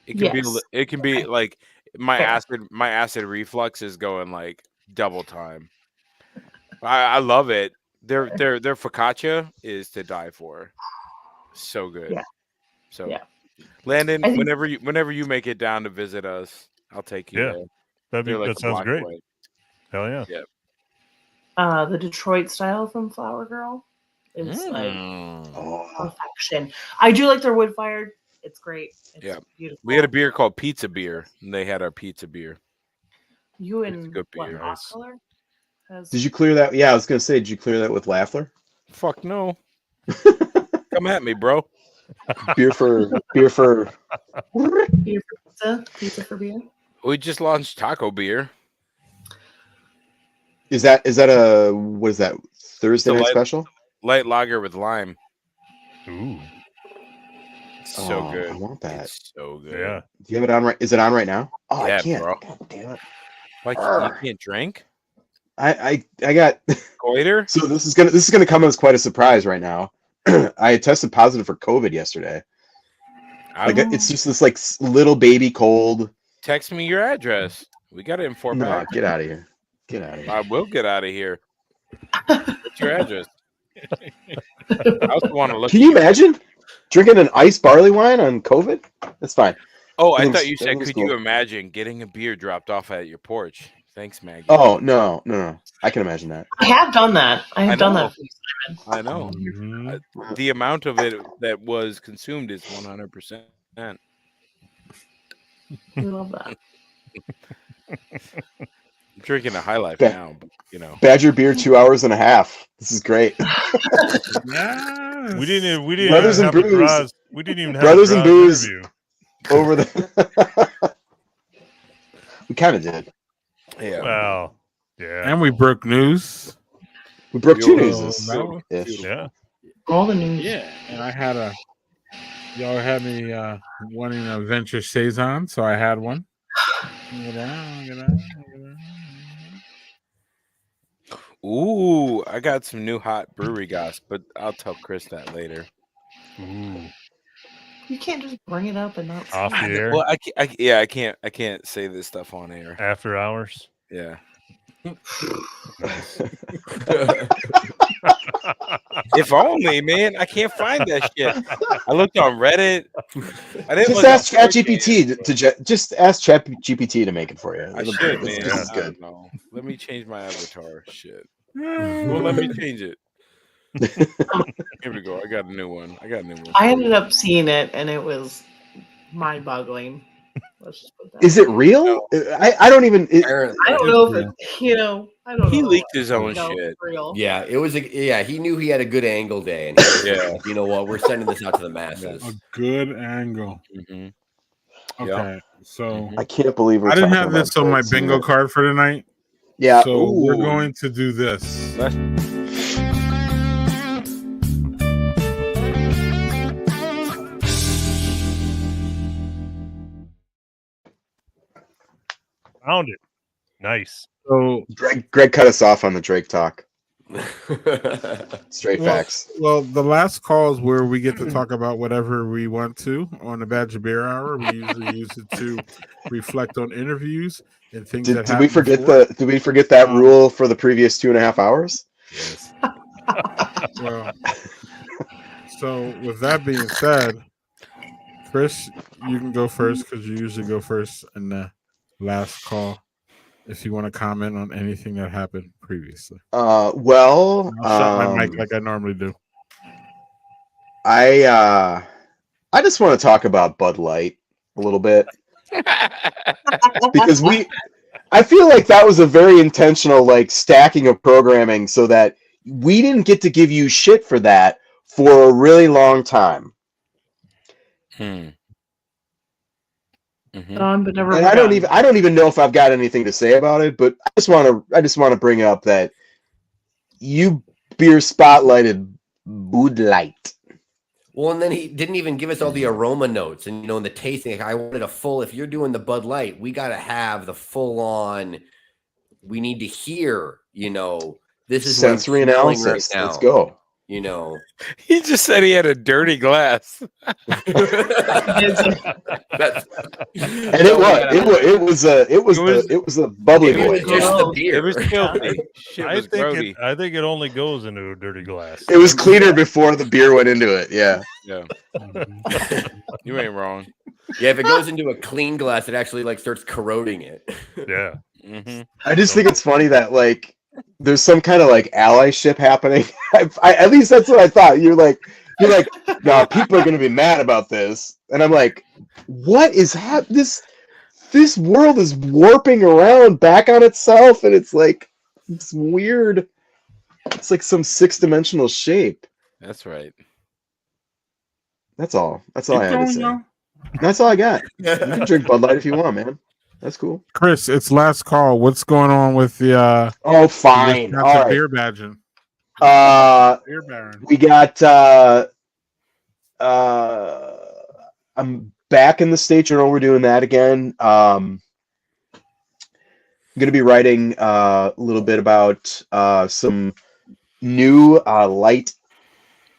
It can be my acid reflux is going double time. I love it. Their focaccia is to die for. So good. Yeah. So Landon, whenever you make it down to visit us, I'll take you. Yeah. That sounds great. Away. Hell yeah. Yeah. The Detroit style from Flower Girl is perfection. I do like their wood fired. It's great. It's beautiful. We had a beer called Pizza Beer, and they had our pizza beer. You and good beer. Nice. Did you clear that? Yeah, I was gonna say, did you clear that with Lafler? Fuck no. Come at me, bro. Beer for pizza for beer. We just launched Taco Beer. Is that a what is that Thursday night special? Light lager with lime. Ooh. So good. I want that. It's so good. Yeah. Do you have it on right? Is it on right now? Oh, yeah, I can't. Bro. God damn it. Like you can't drink? I got goiter. So this is gonna come as quite a surprise right now. I tested positive for COVID yesterday. It's just this little baby cold. Text me your address. We got it in 4 packs. Get out of here. Get out of here. I will get out of here. What's your address? I also want to look. Can you imagine? Drinking an iced barley wine on COVID? That's fine. Oh, I thought you said, could you imagine getting a beer dropped off at your porch? Thanks, Maggie. Oh, no. I can imagine that. I have done that. I have done that. I know. The amount of it that was consumed is 100%. We love that. I'm drinking a High Life now, but, you know. Badger beer 2 hours and a half. This is great. We didn't Brothers even and have Brews. We didn't even have Brothers a and Booze interview. over the. We kind of did. Yeah. Well, yeah. And we broke news. We broke two news. Yeah. All the news. Yeah, and I had y'all had me wanting a venture saison, so I had one. Ooh, I got some new hot brewery gossip, but I'll tell Chris that later. Ooh. You can't just bring it up and not Off the air. Well, I can't say this stuff on air. After hours. Yeah. If only, man. I can't find that shit. I looked on Reddit. I didn't just ask ChatGPT to just ask ChatGPT to make it for you. I should, man. This is good. I don't know. Let me change my avatar. Shit. Well, let me change it. Here we go. I got a new one. I ended up seeing it, and it was mind-boggling. Is it real? I don't even. I don't know if it, I don't know. He leaked his own shit. Real. Yeah, it was. He knew he had a good angle day, and you know what? We're sending this out to the masses. A good angle. Mm-hmm. Okay, so I can't believe I didn't have this on my bingo card for tonight. Yeah, so we're going to do this. Found it. Nice. So Greg cut us off on the Drake talk. Straight facts. Well, the last call is where we get to talk about whatever we want to on the Badger Beer Hour. We usually use it to reflect on interviews and things that did we forget Did we forget that rule for the previous 2.5 hours? Yes. Well, so with that being said, Chris, you can go first because you usually go first in the last call. If you want to comment on anything that happened previously. Well, I'll shut my mic like I normally do. I just want to talk about Bud Light a little bit. Because I feel like that was a very intentional stacking of programming so that we didn't get to give you shit for that for a really long time. But never and I don't even know if I've got anything to say about it, but I just want to bring up that you beer spotlighted Bud Light. Well, and then he didn't even give us all the aroma notes and in the tasting. I wanted a full. If you're doing the Bud Light, we got to have the full on. We need to hear. This is sensory analysis. Right now. Let's go. He just said he had a dirty glass. And it was a bubbly boy. It was filthy. Shit was grody. I think it only goes into a dirty glass. It was cleaner before the beer went into it. Yeah. You ain't wrong. Yeah, if it goes into a clean glass, it actually starts corroding it. Yeah. Mm-hmm. I just think it's funny that there's some kind of allyship happening. At least that's what I thought. You're like, no, people are going to be mad about this, and I'm like, what is happening? This world is warping around back on itself, and it's it's weird. It's like some 6-dimensional shape. That's right. That's all. That's all I had to say. That's all I got. You can drink Bud Light if you want, man. That's cool. Chris, it's last call. What's going on with the oh, fine. All right. Beer badging. Beer baron. We got I'm back in the State Journal. We're doing that again. I'm gonna be writing a little bit about some new light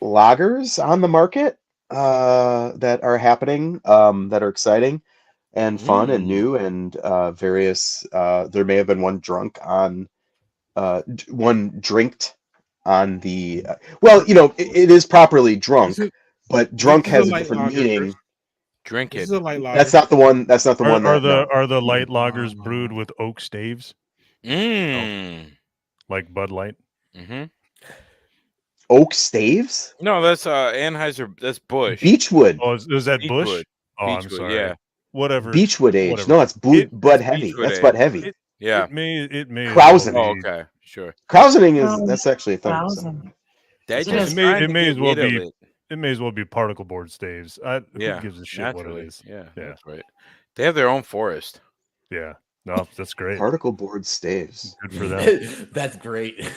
lagers on the market that are happening, that are exciting and fun and new and various. There may have been one drinked on the. Well, it is properly drunk, but drunk has a different meaning. Drink it. That's not the one. That's not the one. Are the light lagers brewed with oak staves? No. Like Bud Light. Mm-hmm. Oak staves? No, that's Anheuser. That's Busch. Beechwood. Oh, is that Busch? Oh, Beechwood, I'm sorry. Yeah. Whatever. Beechwood age. Whatever. No, it's Bud Heavy. That's Bud Heavy. Yeah. It may. Krausening. Oh, okay, sure. Krausening that's actually a thing. So. It may as well be. It may as well be particle board staves. Who gives a shit what it is? Yeah, that's right. They have their own forest. Yeah. No, that's great. Particle board staves. Good for them. That's great.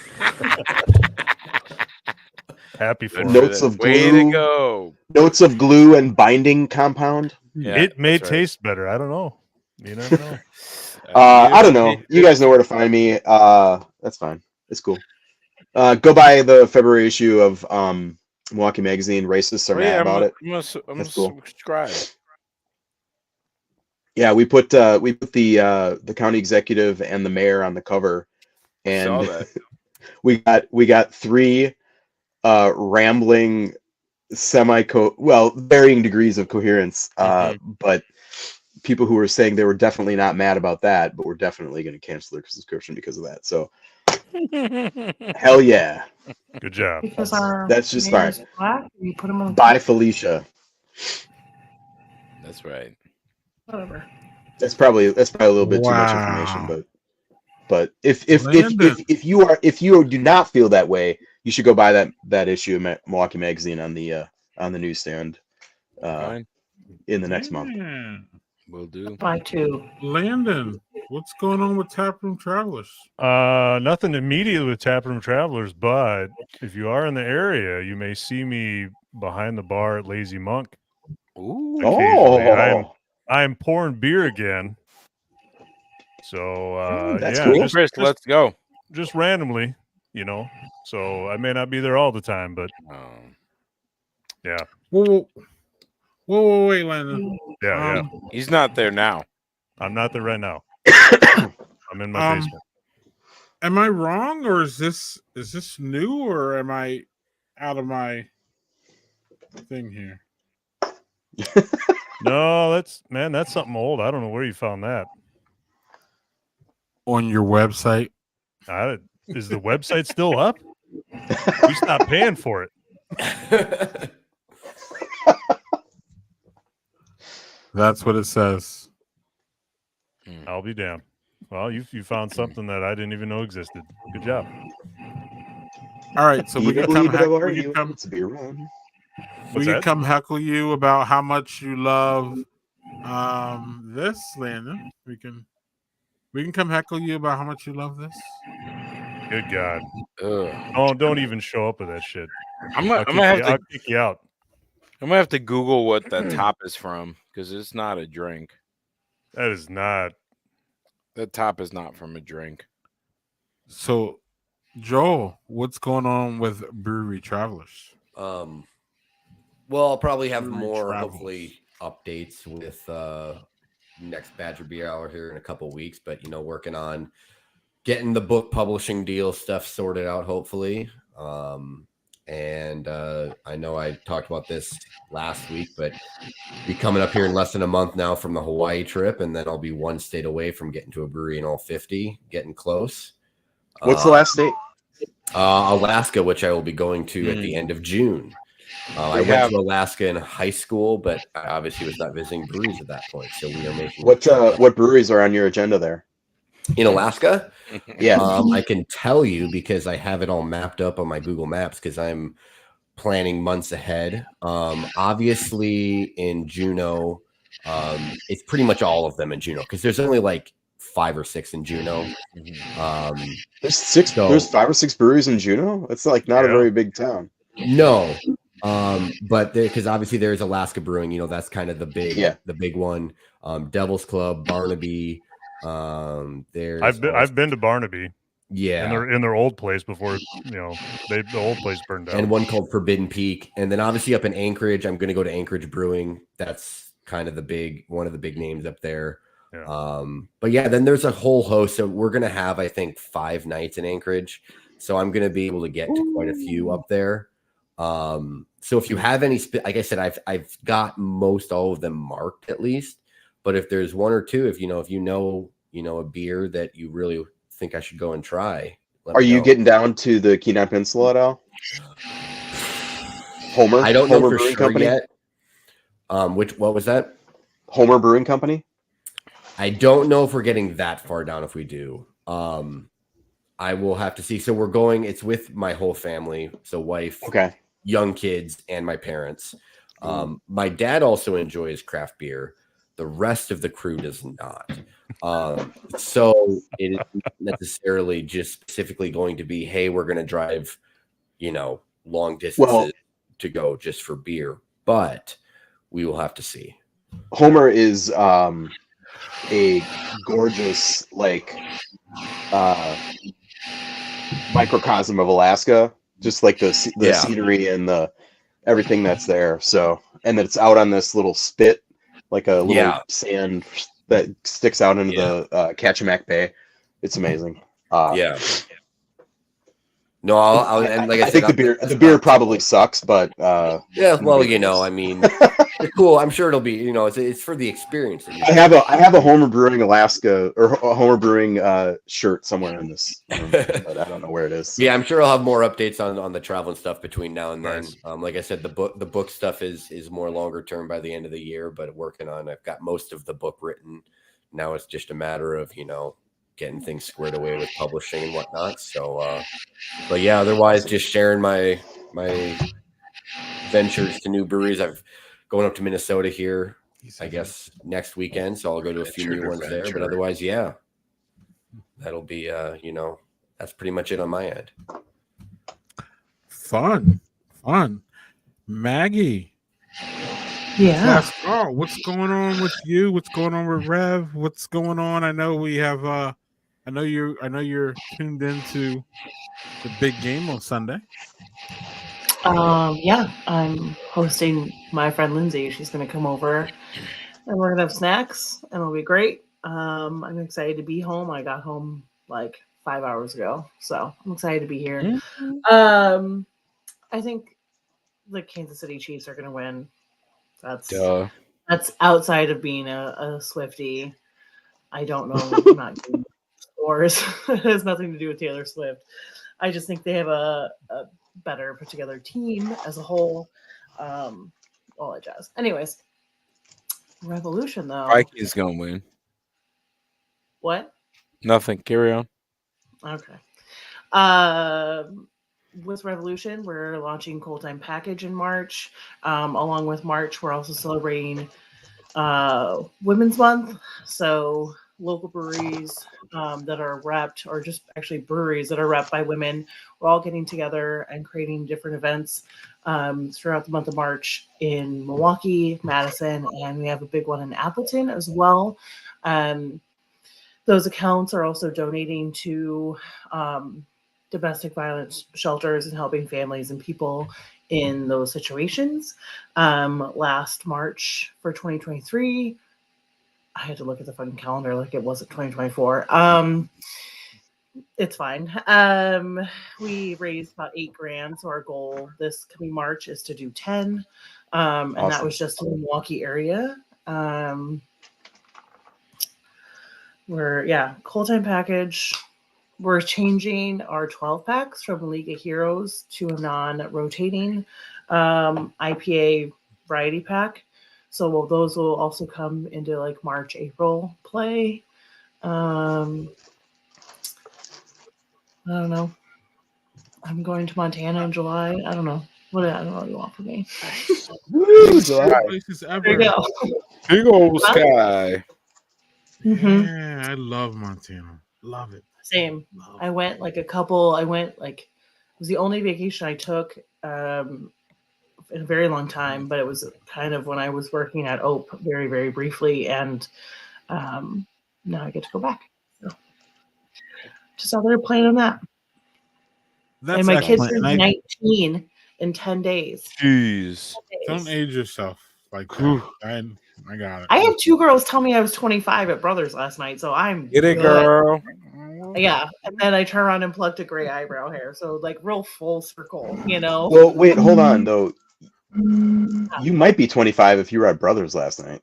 Happy for notes of glue. Way to go. Notes of glue and binding compound. Yeah, it may taste better. I don't know. You never know. I don't know. You guys know where to find me. That's fine. It's cool. Go buy the February issue of Milwaukee Magazine. Racists are mad about it. I'm gonna subscribe. Yeah, we put the county executive and the mayor on the cover, and we got 3 rambling varying degrees of coherence, but people who were saying they were definitely not mad about that, but we're definitely going to cancel their subscription because of that. So hell yeah, good job. Because that's just fine. Black, you put them on. Bye, Felicia. That's right. Whatever. That's probably a little bit too much information, but if you do not feel that way, you should go buy that issue of Milwaukee Magazine on the newsstand in the next month. Will do. Buy 2. Landon, what's going on with Taproom Travelers? Nothing immediate with Taproom Travelers, but if you are in the area, you may see me behind the bar at Lazy Monk. Ooh. Occasionally. I'm pouring beer again. So that's cool. Chris, let's go. Just randomly, So I may not be there all the time, but yeah. Whoa, wait, Landon. Yeah. He's not there now. I'm not there right now. I'm in my basement. Am I wrong, or is this new, or am I out of my thing here? No, that's something old. I don't know where you found that. On your website? Is the website still up? We stopped paying for it. That's what it says. I'll be damned. Well, you found something that I didn't even know existed. Good job. All right, so we can come heckle you about how much you love this, Landon. We can come heckle you about how much you love this. Good God. Oh, don't even show up with that shit. I'll kick you out. I'm gonna have to Google what that top is from, because it's not a drink. That is not. The top is not from a drink. So, Joel, what's going on with Brewery Travelers? Well, I'll probably have more hopefully updates with next Badger Beer Hour here in a couple weeks, but working on getting the book publishing deal stuff sorted out hopefully. And I know I talked about this last week, but be coming up here in less than a month now from the Hawaii trip, and then I'll be one state away from getting to a brewery in all 50, getting close. What's the last state? Alaska, which I will be going to at the end of June. I went to Alaska in high school, but I obviously was not visiting breweries at that point. So we are making what breweries are on your agenda there? In Alaska? Yeah. I can tell you because I have it all mapped up on my Google Maps because I'm planning months ahead. Obviously in Juneau, it's pretty much all of them in Juneau because there's only like 5 or 6 in Juneau. There's 6. There's 5 or 6 breweries in Juneau. It's like not a very big town. No, but because obviously there's Alaska Brewing. That's kind of the big one. Devil's Club, Barnaby. I've been to Barnaby. Yeah, in their old place before the old place burned down. And one called Forbidden Peak, and then obviously up in Anchorage, I'm going to go to Anchorage Brewing. That's kind of one of the big names up there. Yeah. But yeah, then there's a whole host. So we're going to have, I think, 5 nights in Anchorage. So I'm going to be able to get to quite a few up there. So if you have any, like I said, I've got most all of them marked at least. But if there's one or two, if you know a beer that you really think I should go and try, are you getting down to the Kenai Peninsula at all? Homer? I don't know for Brewing sure Company? yet. What was that? Homer Brewing Company? I don't know if we're getting that far down. If we do, I will have to see. So we're going. It's with my whole family. So wife, okay, young kids, and my parents. My dad also enjoys craft beer. The rest of the crew does not. So it isn't necessarily just specifically going to be, hey, we're going to drive, long distances to go just for beer. But we will have to see. Homer is a gorgeous, microcosm of Alaska, just like the scenery and the everything that's there. So, and that it's out on this little spit, like a little sand that sticks out into the Kachemak Bay. It's amazing. No, and like I said, think the beer probably sucks, but yeah. Well, I mean, it's cool. I'm sure it'll be. It's for the experience. I have a Homer Brewing Alaska or a Homer Brewing shirt somewhere in this room, but I don't know where it is. So. Yeah, I'm sure I'll have more updates on the travel and stuff between now and then. Like I said, the book stuff is more longer term by the end of the year, but working on. I've got most of the book written. Now it's just a matter of getting things squared away with publishing and whatnot. So, but yeah, otherwise just sharing my ventures to new breweries. I've going up to Minnesota here, I guess next weekend. So I'll go to a few new ones there, but otherwise, yeah, that'll be, that's pretty much it on my end. Fun. Maggie. Yeah. What's going on with you? What's going on with Rev? What's going on? I know we have I know you're tuned into the big game on Sunday. Yeah, I'm hosting my friend Lindsay. She's gonna come over and we're gonna have snacks and it'll be great. I'm excited to be home. I got home like 5 hours ago, so I'm excited to be here. Mm-hmm. I think the Kansas City Chiefs are gonna win. That's outside of being a Swiftie. I don't know. I'm not getting scores. It has nothing to do with Taylor Swift. I just think they have a better put together team as a whole. All that jazz. Anyways, Revolution though. Vikings gonna win. What? Nothing. Carry on. Okay. With Revolution, we're launching Cold Time Package in March. Along with March, we're also celebrating Women's Month. So local breweries that are repped, or just actually breweries that are repped by women, we're all getting together and creating different events throughout the month of March in Milwaukee, Madison, and we have a big one in Appleton as well. Those accounts are also donating to domestic violence shelters and helping families and people in those situations. Last March for 2023, I had to look at the fucking calendar like it wasn't 2024. It's fine. We raised about $8,000. So our goal this coming March is to do 10. And that was just in the Milwaukee area. Cold Time Package. We're changing our 12 packs from League of Heroes to a non-rotating IPA variety pack. So those will also come into like March, April play. I don't know. I'm going to Montana in July. I don't know. I don't know what you want from me. There you go. Big old sky. Yeah, I love Montana. Love it. Same. I went it was the only vacation I took in a very long time, but it was kind of when I was working at OPE very, very briefly, and now I get to go back. So just out there playing on that. And my kids are 19 in 10 days. Jeez. Don't age yourself like that. I got it. I had 2 girls tell me I was 25 at Brothers last night, so I'm get it, girl. Yeah, and then I turn around and plucked a gray eyebrow hair. So like real full circle, you know. Well, wait, hold on though. You might be 25 if you were at Brothers last night.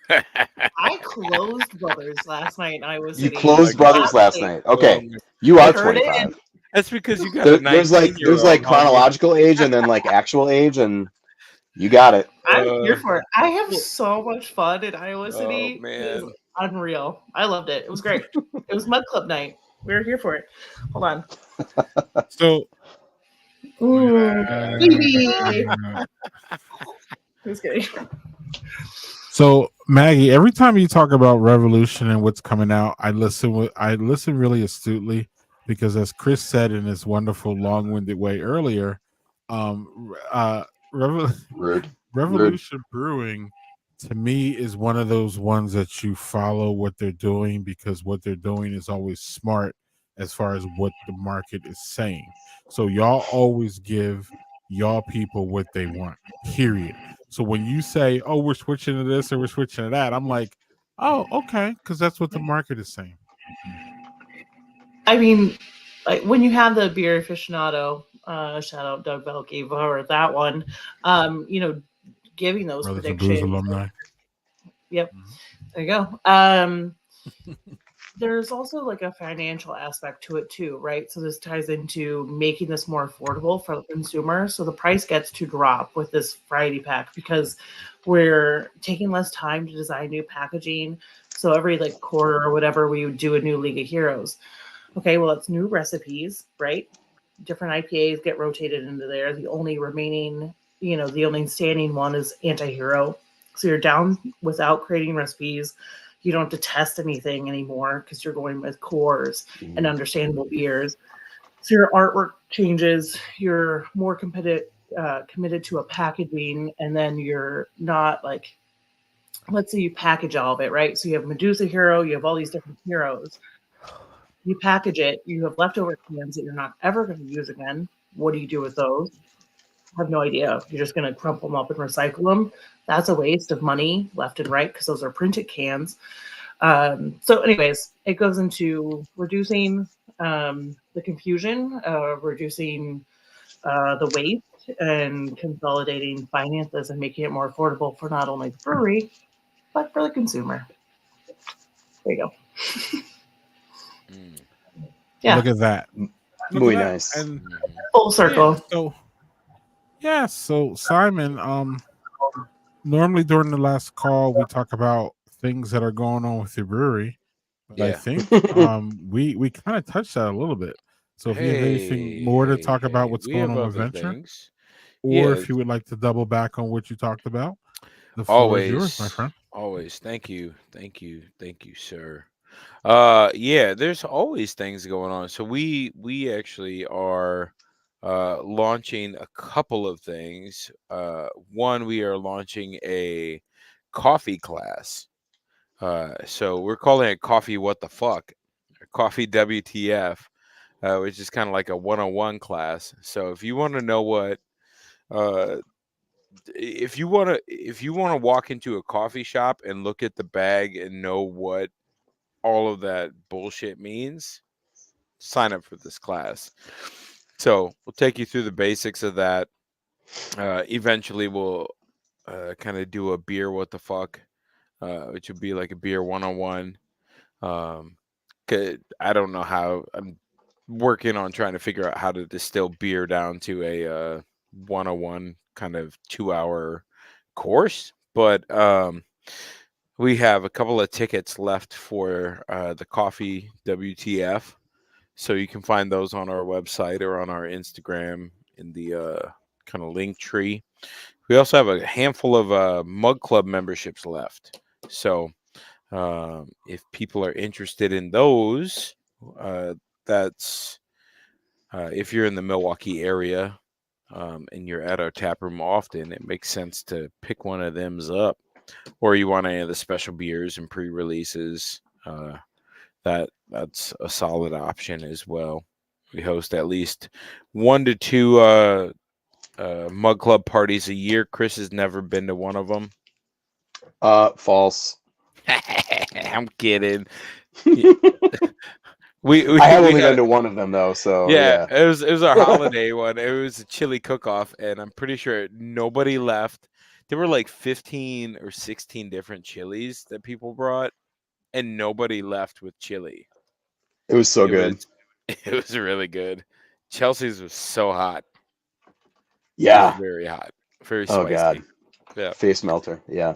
I closed Brothers last night in Iowa City. You closed Brothers last night. Okay, you are 25. That's because you got a 19-year-old. There's like chronological age and then like actual age, and you got it. I'm here for it. I have so much fun in Iowa City. Oh man, it was unreal. I loved it. It was great. It was Mud Club night. We were here for it. Hold on. So, BiB. Just kidding. So Maggie, every time you talk about Revolution and what's coming out, I listen really astutely, because as Chris said in his wonderful long-winded way earlier, Revolution Brewing to me is one of those ones that you follow what they're doing, because what they're doing is always smart as far as what the market is saying. So y'all always give y'all people what they want, period. So when you say, oh, we're switching to this or we're switching to that, I'm like, oh, okay, because that's what the market is saying. I mean, like when you have the beer aficionado, shout out Doug Velke for that one, giving those Brothers predictions. and Booze alumni. Yep. There you go. There's also like a financial aspect to it too, right? So this ties into making this more affordable for the consumer. So the price gets to drop with this variety pack because we're taking less time to design new packaging. So every like quarter or whatever, we would do a new League of Heroes. Okay, well, it's new recipes, right? Different IPAs get rotated into there. The only remaining, the only standing one is Anti-Hero. So you're down without creating recipes. You don't have to test anything anymore because you're going with cores and understandable beers. So your artwork changes. You're more committed to a packaging, and then you're not like, let's say you package all of it, right? So you have Medusa Hero, you have all these different heroes. You package it, you have leftover cans that you're not ever going to use again. What do you do with those? I have no idea. You're just going to crumple them up and recycle them. That's a waste of money left and right because those are printed cans. So anyways, it goes into reducing the confusion, reducing the waste, and consolidating finances and making it more affordable for not only the brewery, but for the consumer. There you go. Yeah. Look at that. Muy nice. And full circle. So Simon, normally during the last call we talk about things that are going on with your brewery, but I think we kind of touched that a little bit. So if you have anything more to talk about what's going on with Venture, or if you would like to double back on what you talked about, the floor is yours, my friend. Always. Thank you, sir. There's always things going on. So we actually are launching a couple of things. One, we are launching a coffee class. So we're calling it Coffee What the Fuck, or Coffee WTF, which is kind of like a 101 class. So if you want to know what if you want to walk into a coffee shop and look at the bag and know what all of that bullshit means, sign up for this class. So we'll take you through the basics of that. Eventually we'll kind of do a beer what the fuck, which would be like a beer 101. I don't know how. I'm working on trying to figure out how to distill beer down to a 101 kind of 2-hour course, but we have a couple of tickets left for the Coffee WTF, so you can find those on our website or on our Instagram in the kind of link tree. We also have a handful of Mug Club memberships left, so if people are interested in those, that's if you're in the Milwaukee area and you're at our tap room often, it makes sense to pick one of them up. Or you want any of the special beers and pre-releases, that's a solid option as well. We host at least 1 to 2 Mug Club parties a year. Chris has never been to one of them. False. I'm kidding. I have only been to one of them though, so yeah. It was a holiday one. It was a chili cook-off, and I'm pretty sure nobody left. There were like 15 or 16 different chilies that people brought, and nobody left with chili. It was so good. It was really good. Chelsea's was so hot. Yeah. It was very hot. Very spicy. Oh god. Yeah. Face melter. Yeah.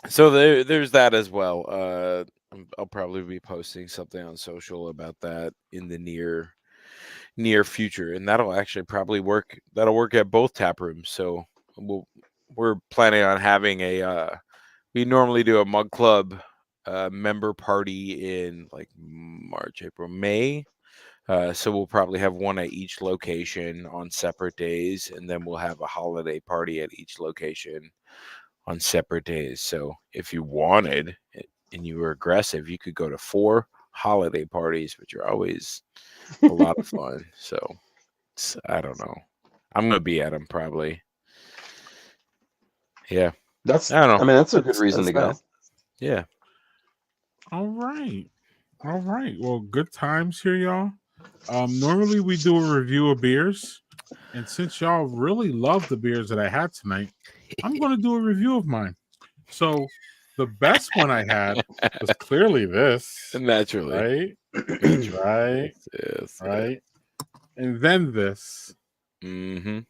So there's that as well. I'll probably be posting something on social about that in the near future, and that'll actually probably work. That'll work at both tap rooms. So we're planning on having we normally do a mug club member party in like March, April, May. So we'll probably have one at each location on separate days, and then we'll have a holiday party at each location on separate days. So if you wanted and you were aggressive, you could go to 4 holiday parties, which are always a lot of fun. So I don't know. I'm gonna be at them probably. Yeah, I don't know. I mean, that's a good reason to go. Nice. Yeah. All right. Well, good times here, y'all. Normally we do a review of beers, and since y'all really love the beers that I had tonight, I'm going to do a review of mine. So the best one I had was clearly this. Naturally. Right? Yes. Right? And then this. Mm-hmm.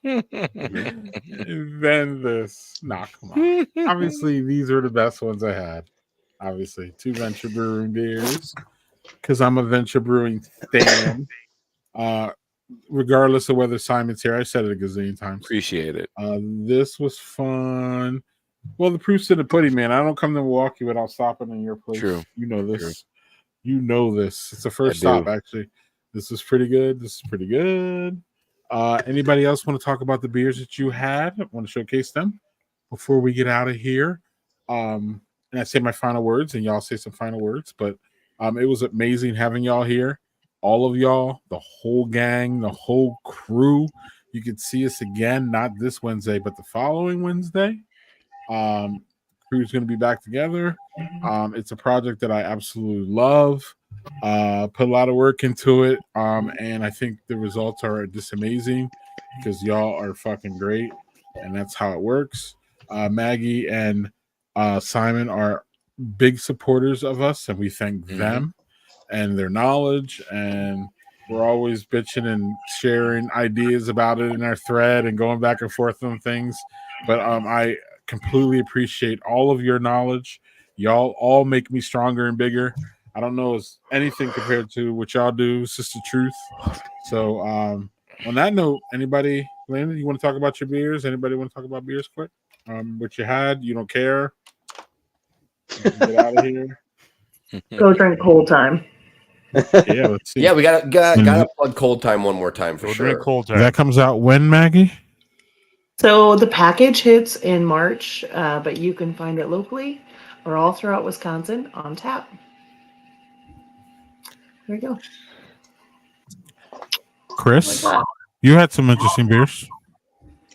And then this. Nah, come on. Obviously, these are the best ones I had. Obviously, 2 Venture Brewing beers, because I'm a Venture Brewing stan. Regardless of whether Simon's here, I said it a gazillion times. Appreciate it. This was fun. Well, the proof's in the pudding, man. I don't come to Milwaukee without stopping in your place. True. You know this. True. You know this. It's the first stop, actually. This is pretty good. Anybody else want to talk about the beers that you had? Want to showcase them before we get out of here? And I say my final words, and y'all say some final words. But it was amazing having y'all here. All of y'all, the whole gang, the whole crew. You could see us again, not this Wednesday, but the following Wednesday. Crew's going to be back together. It's a project that I absolutely love. Put a lot of work into it, and I think the results are just amazing because y'all are fucking great, and that's how it works. Maggie and Simon are big supporters of us, and we thank them and their knowledge, and we're always bitching and sharing ideas about it in our thread and going back and forth on things. But I completely appreciate all of your knowledge. Y'all all make me stronger and bigger. I don't know as anything compared to what y'all do. It's just the truth. So on that note, anybody, Landon, you want to talk about your beers? Anybody want to talk about beers quick? What you had, you don't care. You can get out of here. Go drink Cold Time. Yeah, let's see. Yeah, we gotta plug Cold Time one more time for sure. Cold Time. That comes out when, Maggie? So the package hits in March, but you can find it locally or all throughout Wisconsin on tap. There you go. Chris, you had some interesting beers.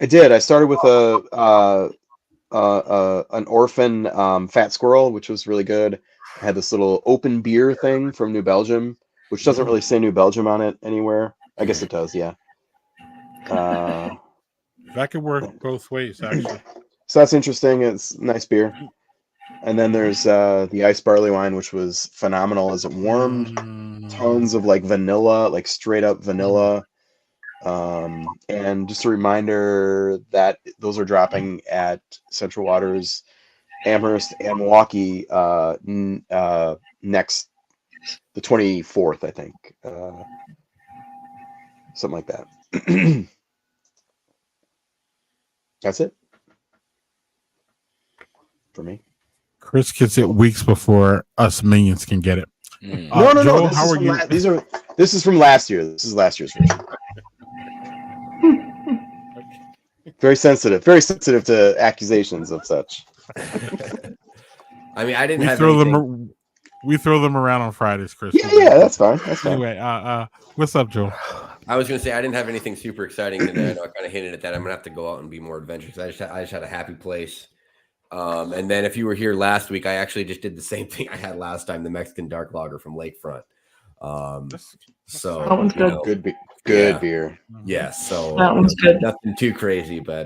I did. I started with an orphan fat squirrel, which was really good. I had this little open beer thing from New Belgium, which doesn't really say New Belgium on it anywhere. I guess it does, yeah. That could work both ways, actually. So that's interesting. It's nice beer. And then there's the ice barley wine, which was phenomenal as it warmed. Tons of like vanilla, like straight up vanilla. And just a reminder that those are dropping at Central Waters, Amherst, and Milwaukee next the 24th, I think. Something like that. That's it for me. Chris gets it weeks before us minions can get it. No. Joel, how are you? This is from last year. This is last year's version. Very sensitive to accusations of such. I mean, I didn't have them. We throw them around on Fridays, Chris. Yeah, that's fine. Anyway, what's up, Joel? I was going to say I didn't have anything super exciting today. I know I kind of hinted at that. I'm going to have to go out and be more adventurous. I just had a happy place. And then if you were here last week, I actually just did the same thing I had last time, the Mexican dark lager from Lakefront. So that one's good. Good beer. Yeah, so that one's good. Nothing too crazy, but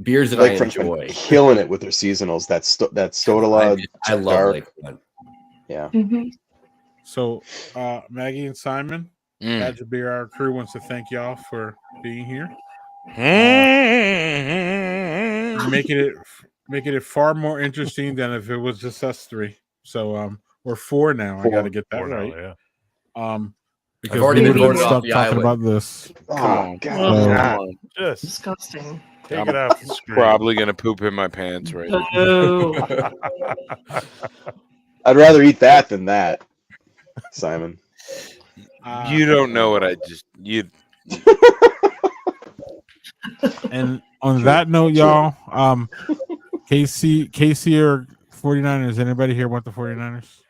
beers that I enjoy. Killing it with their seasonals. That Stodola. I love Lakefront. Yeah. Mm-hmm. So Maggie and Simon, Badger Beer Hour crew wants to thank y'all for being here. Making it far more interesting than if it was just us three. So we're four now. I got to get that right. Now, yeah. Because I've already we been didn't voted stop off the talking island. about this. Come on. God. Just Disgusting. take it off the screen. Probably gonna poop in my pants right now. Oh. I'd rather eat that than that, Simon. You don't know what I just And on that note, y'all, KC or 49ers, anybody here want the 49ers?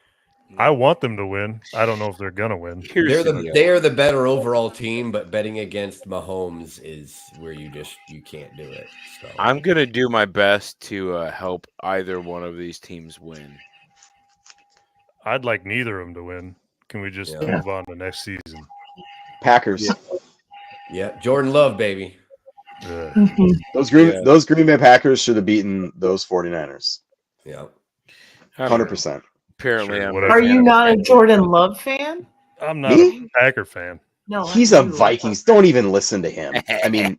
I want them to win. I don't know if they're gonna win. They are the better overall team, but betting against Mahomes is where you can't do it. So I'm gonna do my best to help either one of these teams win. I'd like neither of them to win. Can we just move on to next season? Packers. Yeah, Jordan Love, baby. Those Green Bay Packers should have beaten those 49ers. Yeah. 100%. Apparently, are you not a Jordan Love fan? I'm not a Packer fan. No, he's a Vikings. Don't even listen to him. I mean,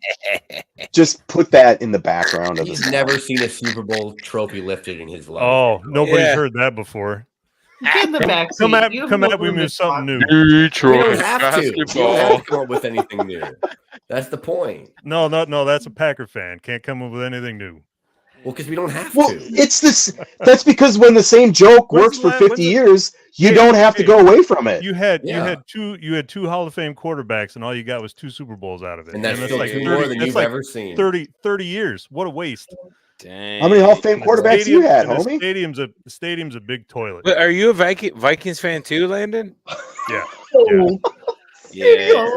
just put that in the background of his. He's never seen a Super Bowl trophy lifted in his life. Oh, nobody's heard that before. Get in the back. Come at me with something new. You don't have to. You don't have to come up with anything new. That's the point. No. That's a Packer fan. Can't come up with anything new. Well, because we don't have to. It's this. That's because when the same joke works for 50 years, you don't have to go away from it. You had two Hall of Fame quarterbacks, and all you got was 2 Super Bowls out of it. And that's still like more than you've ever seen. 30 years. What a waste. Dang. How many Hall of Fame quarterbacks you had, homie? The stadium's a big toilet. But are you a Vikings fan too, Landon? Yeah. Yeah.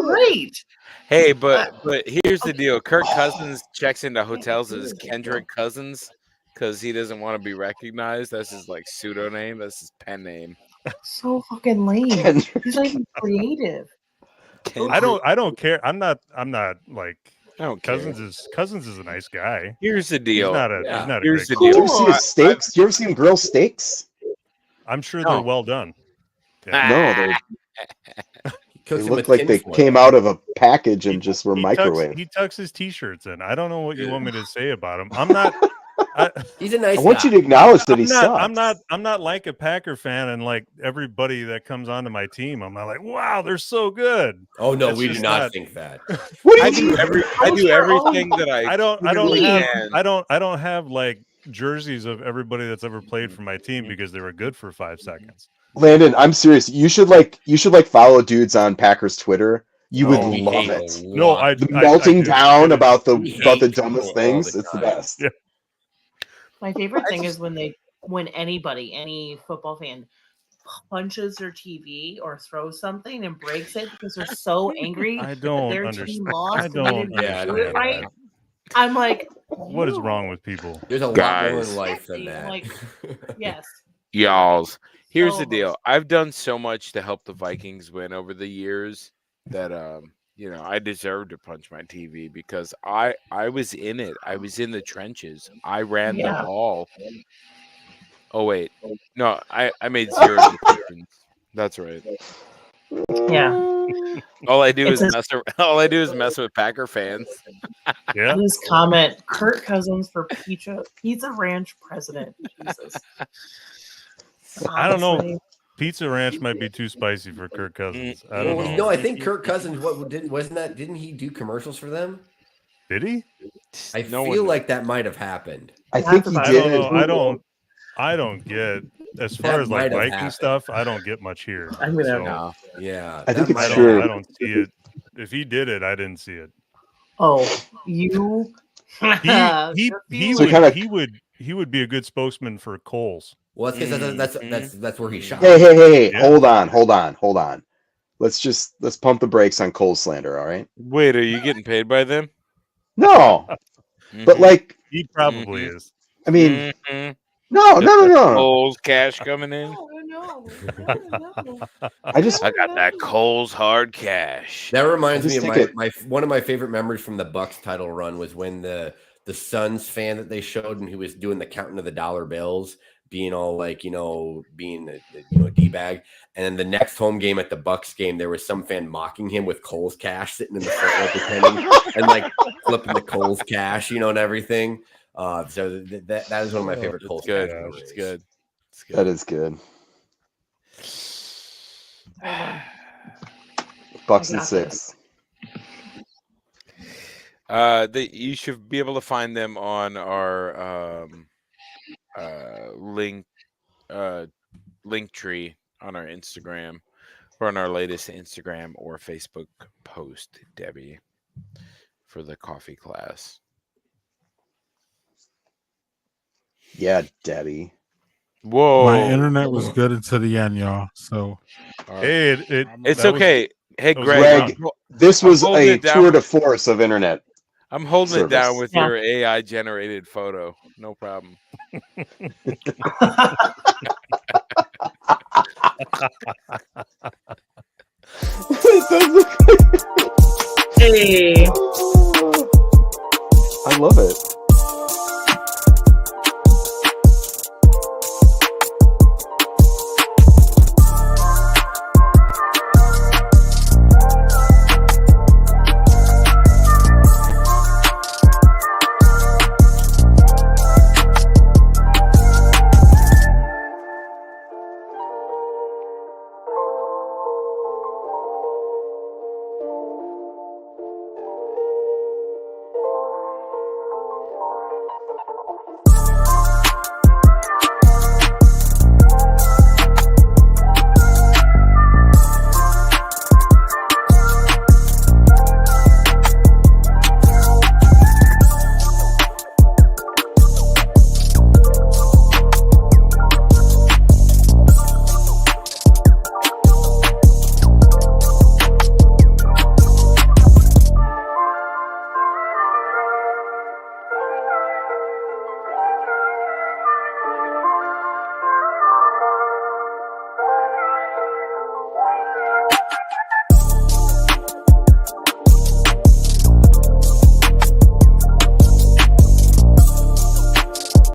Great. Hey, but here's the deal. Kirk Cousins checks into hotels as Kendrick Cousins because he doesn't want to be recognized. That's his pseudo name. That's his pen name. So fucking lame. He's not even creative. I don't care. I'm not like I don't Cousins is a nice guy. Here's the deal. He's not here's the deal. deal. Do you ever see his steaks? Do you ever see him grill steaks? I'm sure they're well done. Yeah. No, they look like they came out of a package and just were microwaved. He tucks his t-shirts in. I don't know what you want me to say about him. I'm not. He's a nice guy. I want you to acknowledge that he sucks. I'm not like a Packer fan, and like everybody that comes onto my team, I'm not like, wow, they're so good. Oh no, we do not think that. I do everything that I don't have like jerseys of everybody that's ever played for my team because they were good for 5 seconds. Landon, I'm serious. You should follow dudes on Packers Twitter. You would love it. No, melting down about the dumbest things. It's the best. Yeah. My favorite thing is when any football fan punches their TV or throws something and breaks it because they're so angry I don't that their understand. team lost. I don't it right. I'm like, what is wrong with people? There's a lot more in life than that. Like, yes. Y'alls. Here's the deal. I've done so much to help the Vikings win over the years that I deserve to punch my TV because I was in it. I was in the trenches. I ran the ball. Oh wait. No, I made 0 decisions. That's right. Yeah. All I do is mess with Packer fans. Yeah. This comment: Kirk Cousins for Pizza Ranch president. Jesus. I don't know. Pizza Ranch might be too spicy for Kirk Cousins. I don't know. No, I think Kirk Cousins. Didn't he do commercials for them? Did he? I feel like that might have happened. I think he did. I don't get as far as like Viking stuff. I don't get much here. I'm gonna. Yeah, I think it's true. I don't see it. If he did it, I didn't see it. Oh, you. He would be a good spokesman for Coles. Well, that's where he shot. Hey! Yeah. Hold on. Let's pump the brakes on Coles slander. All right. Wait, are you getting paid by them? No, but like He probably is. I mean, no. Kohl's cash coming in. No. I got that Kohl's hard cash. That reminds me of my one of my favorite memories from the Bucks title run was when the Suns fan that they showed and who was doing the counting of the dollar bills, being all like, being a D-bag. And then the next home game at the Bucks game, there was some fan mocking him with Kohl's cash sitting in the front row pretending and like flipping the Kohl's cash, and everything. So that is one of my favorite Kohl's cash. It's good. That is good. Bucks and 6. You should be able to find them on our link tree on our Instagram or on our latest Instagram or Facebook post, Debbie, for the coffee class. Yeah, Debbie. Whoa, my internet was good until the end, y'all. So hey, it's okay. Hey, Greg, this was a tour de force of internet. I'm holding it down with your AI generated photo. No problem. Hey. I love it.